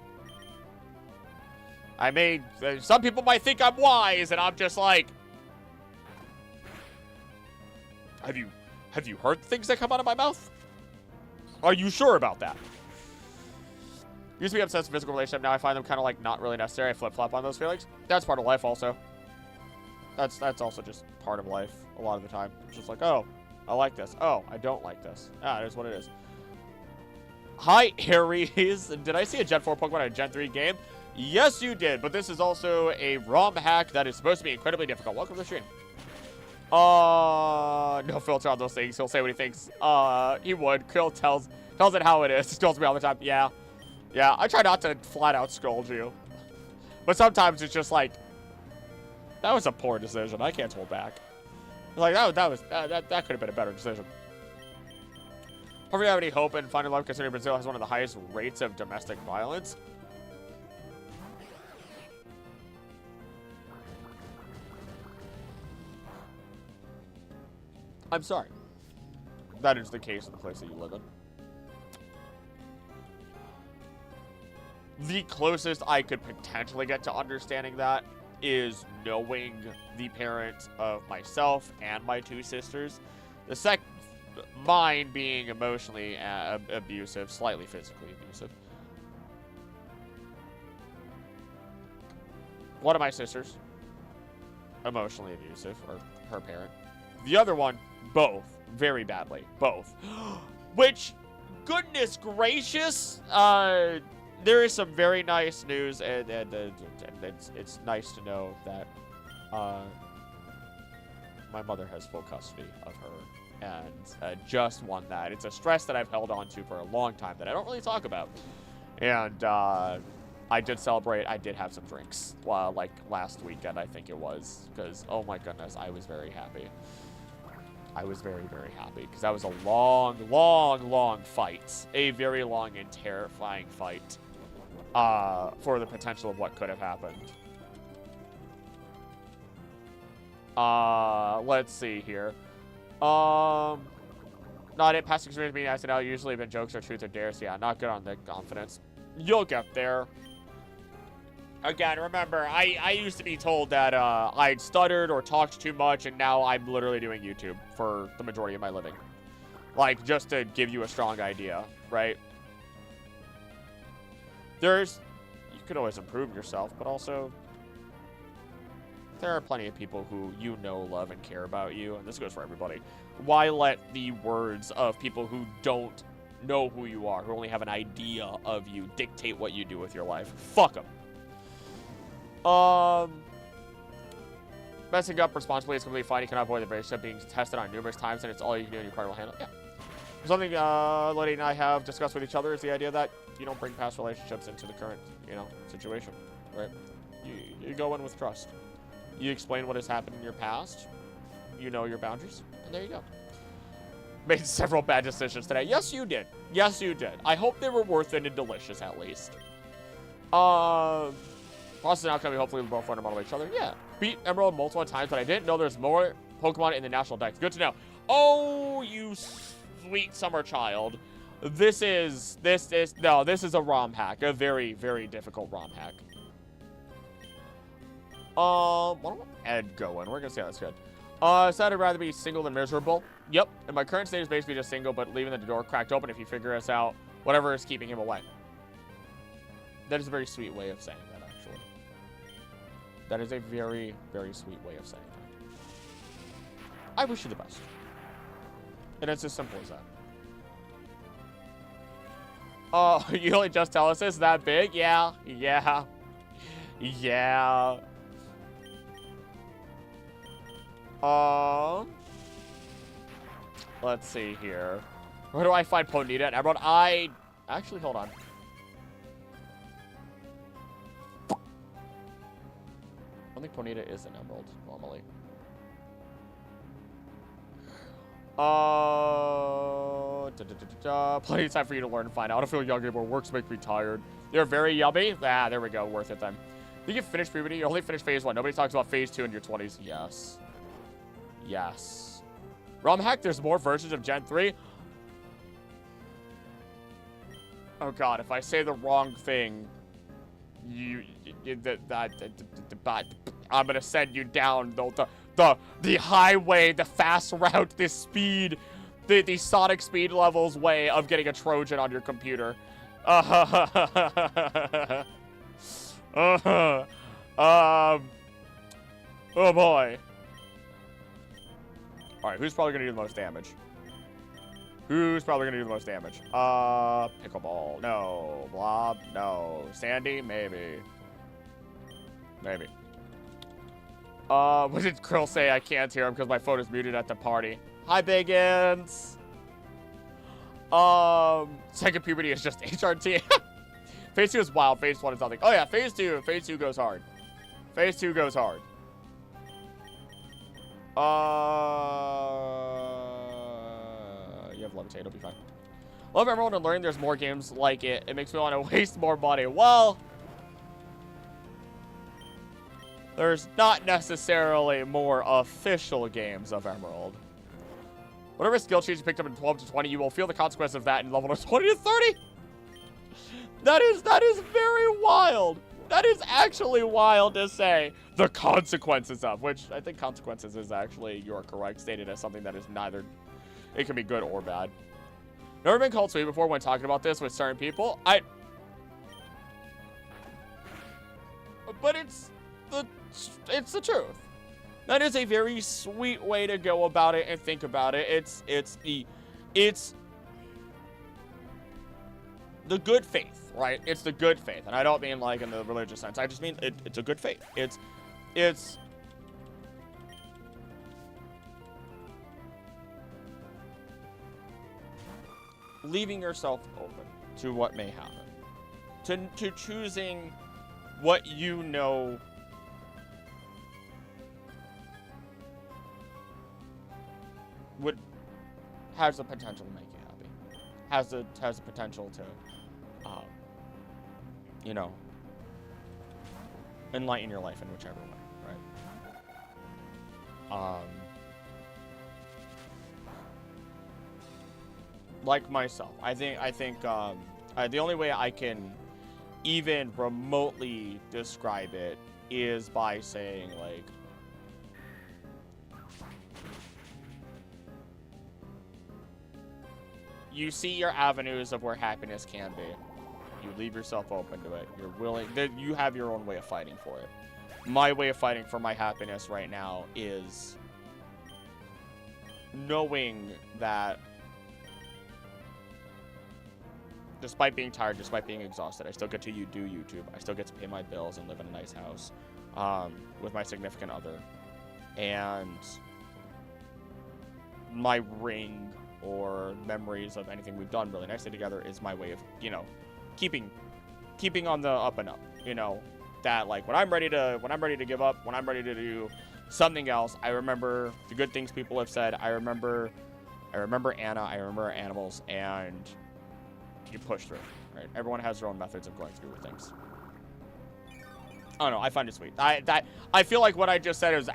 Some people might think I'm wise, and I'm just like, have you heard the things that come out of my mouth? Are you sure about that? Used to be obsessed with physical relationship, now I find them kind of like not really necessary. I flip-flop on those feelings. That's part of life also. That's also just part of life a lot of the time. It's just like, oh, I like this. Oh, I don't like this. Ah, it is what it is. Hi, Aries. Did I see a Gen 4 Pokemon in a Gen 3 game? Yes, you did, but this is also a ROM hack that is supposed to be incredibly difficult. Welcome to the stream. No filter on those things. He'll say what he thinks. He would. Krill tells it how it is. He tells me all the time. Yeah. Yeah, I try not to flat out scold you. But sometimes it's just like, that was a poor decision. I can't hold back. Like, that could have been a better decision. Hope you have any hope in finding love, considering Brazil has one of the highest rates of domestic violence. I'm sorry. That is the case in the place that you live in. The closest I could potentially get to understanding that is knowing the parents of myself and my two sisters. Mine being emotionally abusive, slightly physically abusive. One of my sisters, emotionally abusive, or her parent. The other one, both, very badly, both. Which, goodness gracious, there is some very nice news, and it's nice to know that my mother has full custody of her, and just won that. It's a stress that I've held on to for a long time that I don't really talk about. And I did celebrate. I did have some drinks, like last weekend, I think it was, because, oh my goodness, I was very happy. I was very, very happy, because that was a long, long, long fight. A very long and terrifying fight for the potential of what could have happened. Let's see here. Not it. Past experience being SNL usually been jokes or truth or dares. Yeah, not good on the confidence. You'll get there. Again, remember, I used to be told that I'd stuttered or talked too much, and now I'm literally doing YouTube for the majority of my living. Like, just to give you a strong idea, right? You could always improve yourself, but also, there are plenty of people who you know, love, and care about you, and this goes for everybody. Why let the words of people who don't know who you are, who only have an idea of you, dictate what you do with your life? Fuck them. Messing up responsibly is completely fine. You cannot avoid the relationship being tested on numerous times, and it's all you can do and your partner will handle it. Yeah. Something Letty and I have discussed with each other is the idea that you don't bring past relationships into the current, situation, right? You go in with trust. You explain what has happened in your past. You know your boundaries, and there you go. Made several bad decisions today. Yes, you did. Yes, you did. I hope they were worth it and delicious, at least. Process and outcome, hopefully we both learn about each other. Yeah. Beat Emerald multiple times, but I didn't know there's more Pokemon in the National Dex. Good to know. Oh, you sweet summer child. This is a ROM hack. A very, very difficult ROM hack. Ed going. We're gonna see how that's good. So I'd rather be single than miserable. Yep. And my current state is basically just single, but leaving the door cracked open if you figure us out. Whatever is keeping him away. That is a very sweet way of saying that. That is a very, very sweet way of saying that. I wish you the best. And it's as simple as that. Oh, you only just tell us it's that big? Yeah. Yeah. Yeah. Let's see here. Where do I find Ponita and Emerald? Actually, hold on. I don't think Ponita is an emerald, normally. Plenty of time for you to learn and find out. I don't feel young anymore. Works make me tired. They're very yummy. Ah, there we go. Worth it then. Think you finished puberty? You only finished phase 1. Nobody talks about phase 2 in your 20s. Yes. Yes. ROM hack, there's more versions of Gen 3. Oh god, if I say the wrong thing, I'm gonna send you down the highway, the fast route, this speed, the Sonic speed levels way of getting a Trojan on your computer. Oh boy. Alright, who's probably gonna do the most damage? Who's probably gonna do the most damage? Pickleball. No. Blob. No. Sandy? Maybe. Maybe. What did Krill say? I can't hear him because my phone is muted at the party. Hi, Biggins. Second puberty is just HRT. Phase 2 is wild. Phase 1 is nothing. Oh yeah, Phase 2. Phase 2 goes hard. Phase 2 goes hard. You have Levitate, it'll be fine. Love Emerald and learning there's more games like it. It makes me want to waste more money. Well, there's not necessarily more official games of Emerald. Whatever skill trees you picked up in 12 to 20, you will feel the consequence of that in level 20 to 30. That is very wild. That is actually wild to say. The consequences of, which I think consequences is actually, you're correct, stated as something that is neither, it can be good or bad. Never been called sweet before when talking about this with certain people. But it's the truth. That is a very sweet way to go about it and think about it. It's the good faith, right? It's the good faith. And I don't mean like in the religious sense. I just mean it's a good faith. It's leaving yourself open to what may happen. To choosing what you know has the potential to make you happy. Has the potential to you know, enlighten your life in whichever way, right? Like myself, I think the only way I can even remotely describe it is by saying, like, you see your avenues of where happiness can be. You leave yourself open to it. You're willing. You have your own way of fighting for it. My way of fighting for my happiness right now is knowing that despite being tired, despite being exhausted, I still get to do YouTube. I still get to pay my bills and live in a nice house with my significant other. And my ring or memories of anything we've done really nicely together is my way of, you know, keeping on the up and up, you know, that like when I'm ready to give up, when I'm ready to do something else, I remember the good things people have said. I remember Anna, I remember our animals, and you push through, right? Everyone has their own methods of going through things. I don't know, I find it sweet. I feel like what I just said is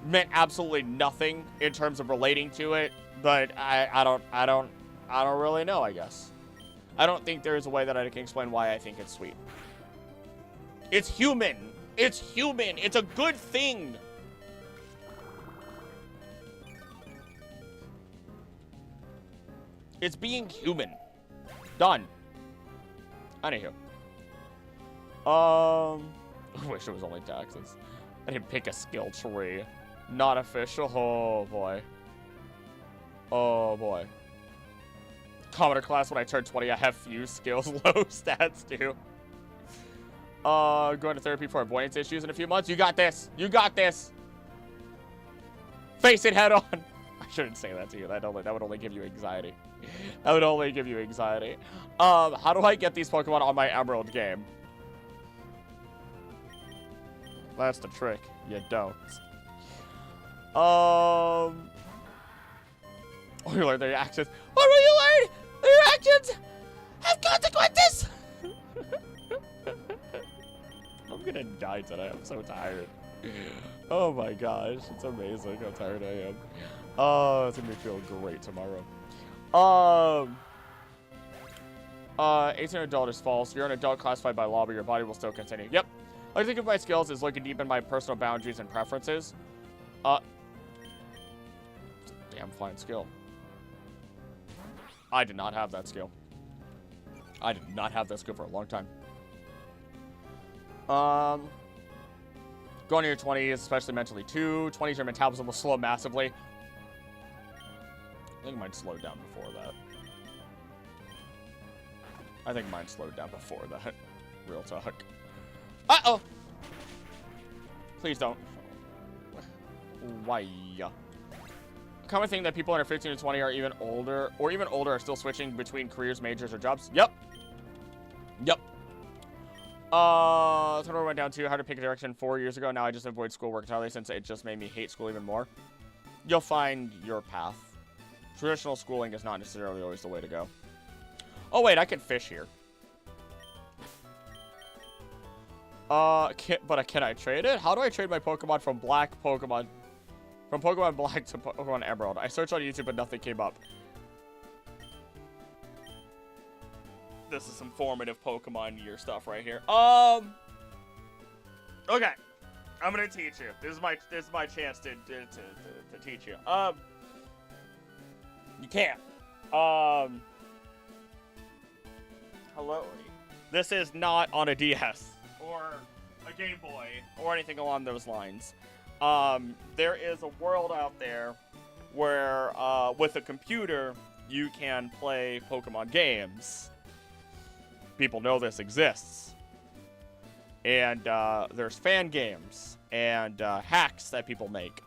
meant absolutely nothing in terms of relating to it, but I don't really know, I guess. I don't think there's a way that I can explain why I think it's sweet. It's human. It's human. It's a good thing. It's being human. Done. Anywho. I wish it was only taxes. I didn't pick a skill tree. Not official. Oh, boy. Oh, boy. Commoner class when I turn 20. I have few skills, low stats too. Going to therapy for avoidance issues in a few months. You got this. You got this. Face it head on. I shouldn't say that to you. That would only give you anxiety. That would only give you anxiety. How do I get these Pokemon on my Emerald game? That's the trick. You don't. Oh, you learned their actions. What will you learn? Their actions have consequences. I'm gonna die today. I'm so tired. Oh my gosh, it's amazing how tired I am. Oh, it's gonna make me feel great tomorrow. 18 adult is false. You're an adult classified by law, but your body will still continue. Yep. I think of my skills as looking deep in my personal boundaries and preferences. Damn fine skill. I did not have that skill. I did not have that skill for a long time. Going to your 20s, especially mentally too. 20s, your metabolism will slow massively. I think mine slowed down before that. I think mine slowed down before that. Real talk. Uh-oh! Please don't. Why? A common thing that people under 15 to 20 are even older are still switching between careers, majors, or jobs. Yep. Yep. Tutorial went down to how to pick a direction 4 years ago. Now I just avoid schoolwork entirely since it just made me hate school even more. You'll find your path. Traditional schooling is not necessarily always the way to go. Oh wait, I can fish here. Can I trade it? How do I trade my Pokemon from Pokemon Black to Pokemon Emerald? I searched on YouTube, but nothing came up. This is some formative Pokemon year stuff right here. Okay, I'm gonna teach you. This is my chance to teach you. You can't. Hello. This is not on a DS or a Game Boy or anything along those lines. There is a world out there where, with a computer, you can play Pokemon games. People know this exists. And, there's fan games and, hacks that people make.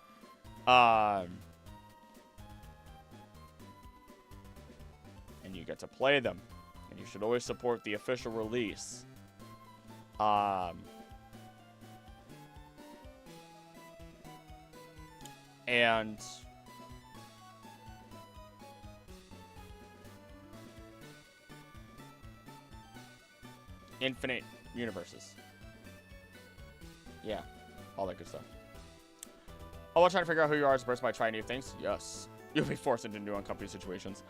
And you get to play them. And you should always support the official release. And infinite universes. Yeah, all that good stuff. Oh, while trying to figure out who you are as a person by trying new things? Yes. You'll be forced into new uncomfortable situations.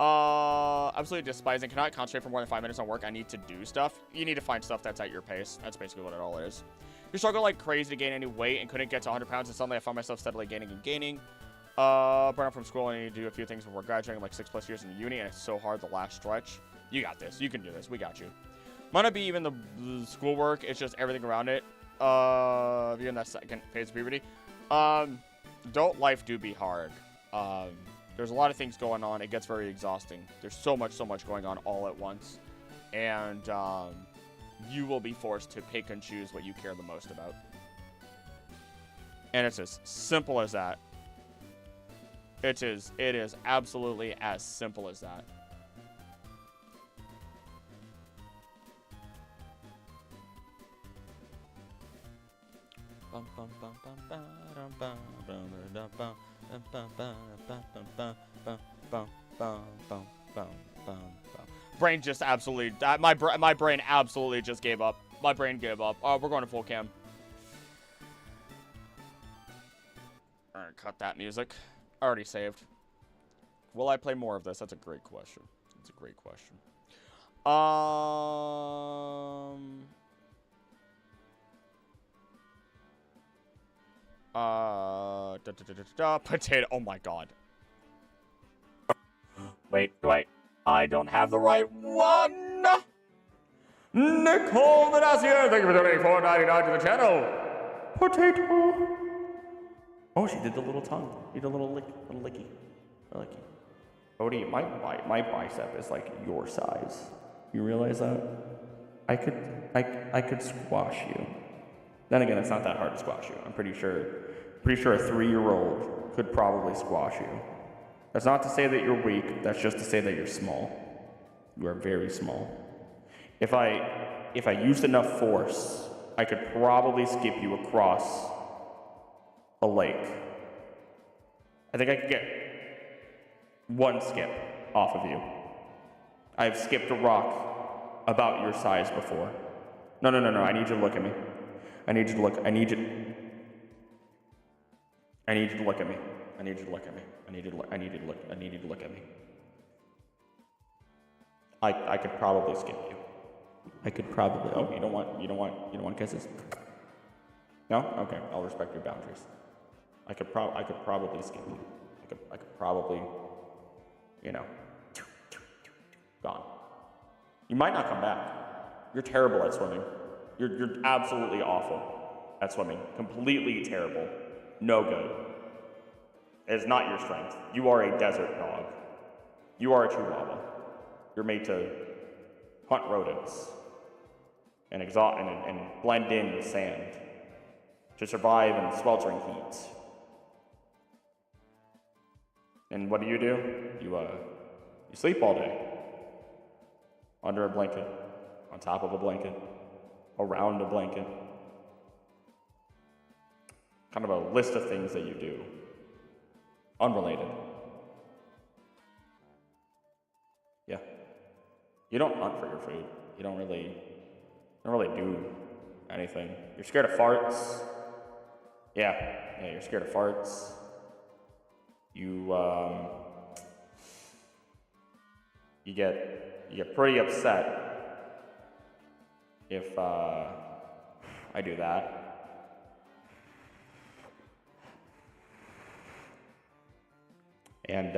Absolutely despising. Cannot concentrate for more than 5 minutes on work. I need to do stuff. You need to find stuff that's at your pace. That's basically what it all is. You struggle like crazy to gain any weight and couldn't get to 100 pounds, and suddenly I found myself steadily gaining and gaining. Burn out from school and I need to do a few things before graduating, like 6+ years in uni, and it's so hard the last stretch. You got this. You can do this. We got you. Might not be even the schoolwork. It's just everything around it. If you're in that second phase of puberty. Adult life do be hard. There's a lot of things going on. It gets very exhausting. There's so much going on all at once. And you will be forced to pick and choose what you care the most about. And it's as simple as that. It is absolutely as simple as that. Brain just absolutely, my brain absolutely just gave up. My brain gave up. Oh, we're going to full cam. Alright, cut that music. Already saved. Will I play more of this? That's a great question. That's a great question. Potato. Oh my god. Wait. I don't have the right one. Nicole Manassier, thank you for donating $4.99 to the channel. Potato. Oh, she did the little tongue. You did a little licky. A licky. Odie, my bicep is like your size. You realize that? I could squash you. Then again, it's not that hard to squash you. I'm pretty sure a 3-year-old could probably squash you. That's not to say that you're weak, that's just to say that you're small. You are very small. If I used enough force, I could probably skip you across a lake. I think I could get one skip off of you. I've skipped a rock about your size before. No, I need you to look at me. I need you to look at me. I need you to look at me. I need you to look at me. I need you to look at me. I could probably skip you. I could probably. Oh, you don't want kisses? No? Okay, I'll respect your boundaries. I could probably skip you. I could probably, gone. You might not come back. You're terrible at swimming. You're absolutely awful at swimming. Completely terrible. No good. It is not your strength. You are a desert dog. You are a chihuahua. You're made to hunt rodents and blend in with sand to survive in sweltering heat. And what do? You sleep all day. Under a blanket, on top of a blanket, around a blanket. Kind of a list of things that you do. Unrelated. Yeah. You don't hunt for your food. You don't really do anything. You're scared of farts. Yeah, you're scared of farts. You get pretty upset if I do that. And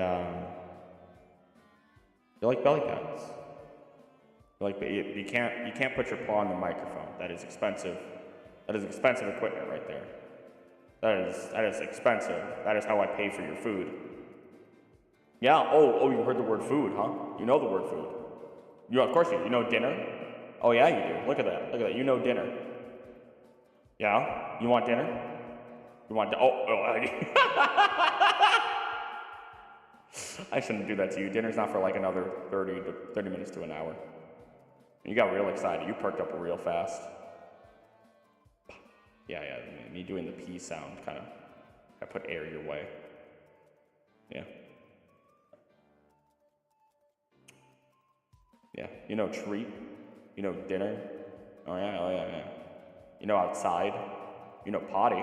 you like belly pats. You can't put your paw on the microphone. That is expensive. That is expensive equipment right there. That is expensive. That is how I pay for your food. Yeah. Oh, you heard the word food, huh? You know the word food. Of course you know dinner. Oh yeah, you do. Look at that. You know dinner. Yeah. You want dinner? You want? I shouldn't do that to you. Dinner's not for like another 30 minutes to an hour. You got real excited. You perked up real fast. Yeah. Me doing the P sound I put air your way. Yeah. Yeah. You know treat. You know dinner. Oh yeah. You know outside. You know potty.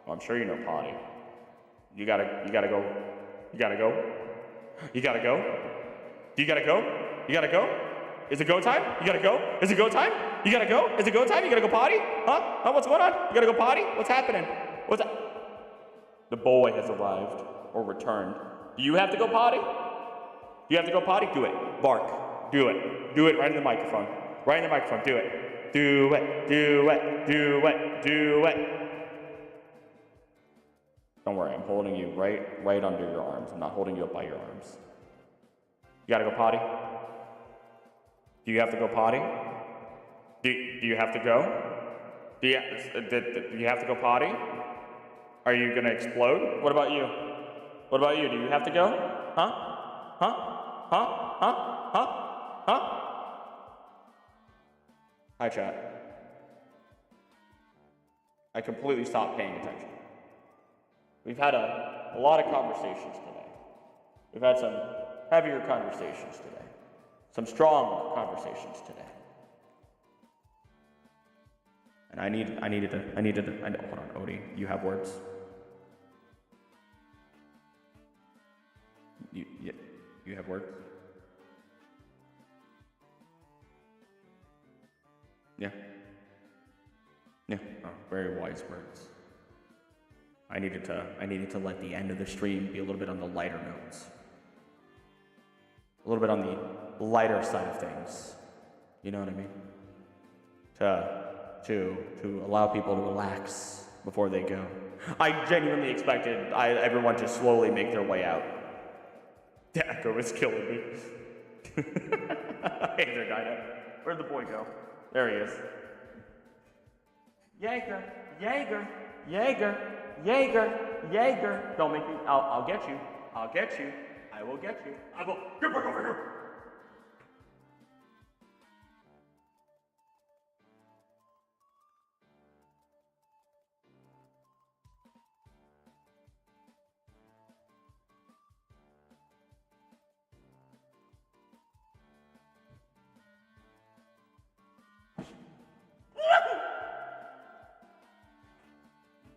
Well, I'm sure you know potty. You gotta go. You gotta go? You gotta go? Do you gotta go? You gotta go? Is it go time? You gotta go? Is it go time? You gotta go? Is it go time? You gotta go potty? Huh? What's going on? You gotta go potty? What's happening? What's that? The boy has arrived or returned. Do you have to go potty? Do you have to go potty? Do it. Bark. Do it. Do it right in the microphone. Right in the microphone. Do it. Do it. Do it. Do it. Do it. Don't worry, I'm holding you right under your arms. I'm not holding you up by your arms. You gotta go potty? Do you have to go potty? Do you have to go? Do you have to go potty? Are you gonna explode? What about you? What about you? Do you have to go? Huh? Hi, chat. I completely stopped paying attention. We've had a lot of conversations today. We've had some heavier conversations today. Some strong conversations today. And I needed to, hold on, Odie, you have words? You have words? Yeah. Oh, very wise words. I needed to let the end of the stream be a little bit on the lighter notes. A little bit on the lighter side of things. You know what I mean? To allow people to relax before they go. I genuinely expected everyone to slowly make their way out. The echo is killing me. Hey there, Dinah. Where'd the boy go? There he is. Jaeger, Jaeger, Jaeger, Jaeger, Jaeger. Don't make me. I'll get you. I'll get you. I will get you. I will. Get back over here.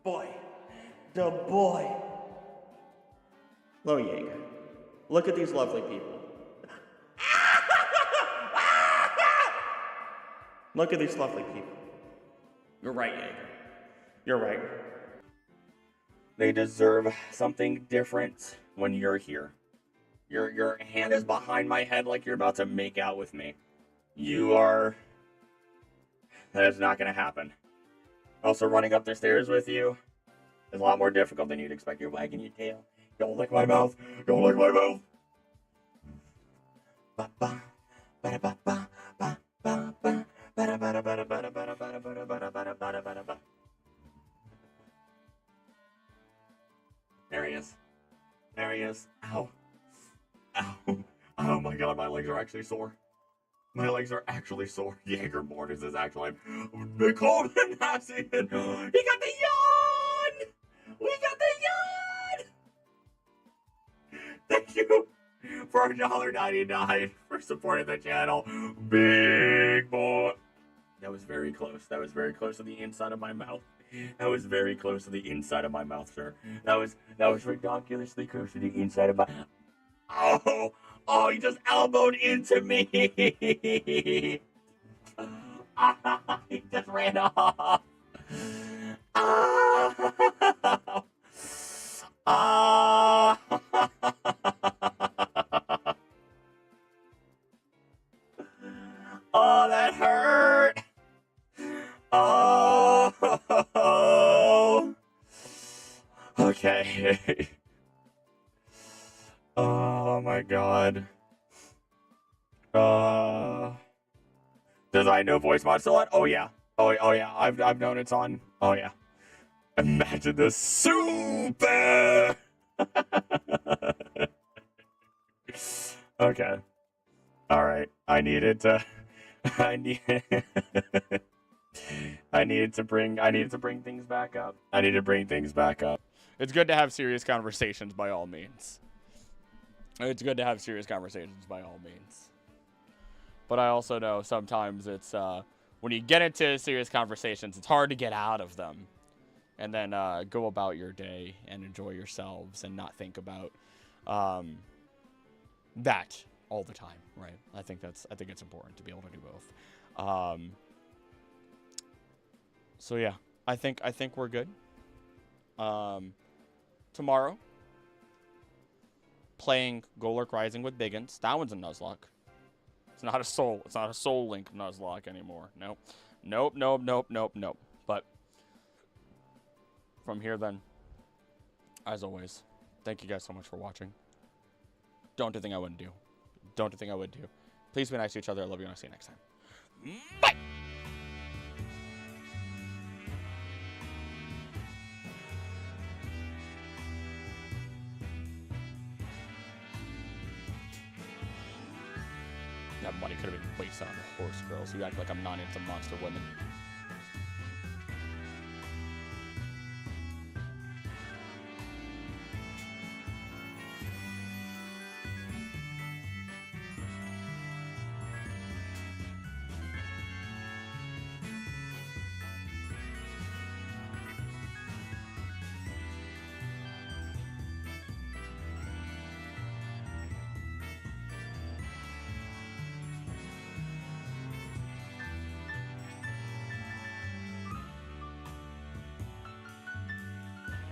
Boy. The boy. Hello, Jaeger. Look at these lovely people. Look at these lovely people. You're right, Jaeger. You're right. They deserve something different when you're here. Your hand is behind my head like you're about to make out with me. You are... That is not going to happen. Also, running up the stairs with you is a lot more difficult than you'd expect. You're wagging your tail. Don't lick my mouth. Don't lick my mouth. Ba-ba, ba-da-ba-ba, ba-ba-ba, ba-da-ba-da-ba-da-ba-da-ba-da-ba-da-ba-da-ba-da-ba. There he is. There he is. Ow. Ow. Oh my god, my legs are actually sore. My legs are actually sore. Jaeger Mortis is actually cold and nasty. He got the yawn! We got the yawn! Thank you for $1.99 for supporting the channel. Big boy. That was very close. That was very close to the inside of my mouth. That was very close to the inside of my mouth, sir. That was ridiculously close to the inside of my... Oh! Oh, he just elbowed into me! He just ran off! Oh! Oh! Oh, that hurt! Oh! Okay. Oh my god. Does I know voice mod still on? Oh yeah. Oh yeah. I've known it's on. Oh yeah. Imagine this super. Okay. All right. I needed to bring things back up. I need to bring things back up. It's good to have serious conversations by all means. It's good to have serious conversations by all means. But I also know sometimes it's, when you get into serious conversations, it's hard to get out of them. And then go about your day and enjoy yourselves and not think about that all the time, right? I think it's important to be able to do both. So yeah, I think we're good. Tomorrow, playing Golurk Rising with Biggins. That one's a Nuzlocke. It's not a soul link Nuzlocke anymore. Nope. But from here then, as always, thank you guys so much for watching. Don't do a thing I wouldn't do. Don't do a thing I would do. Please be nice to each other. I love you and I'll see you next time. Bye! That money could have been wasted on the horse girls. You act like I'm not into monster women.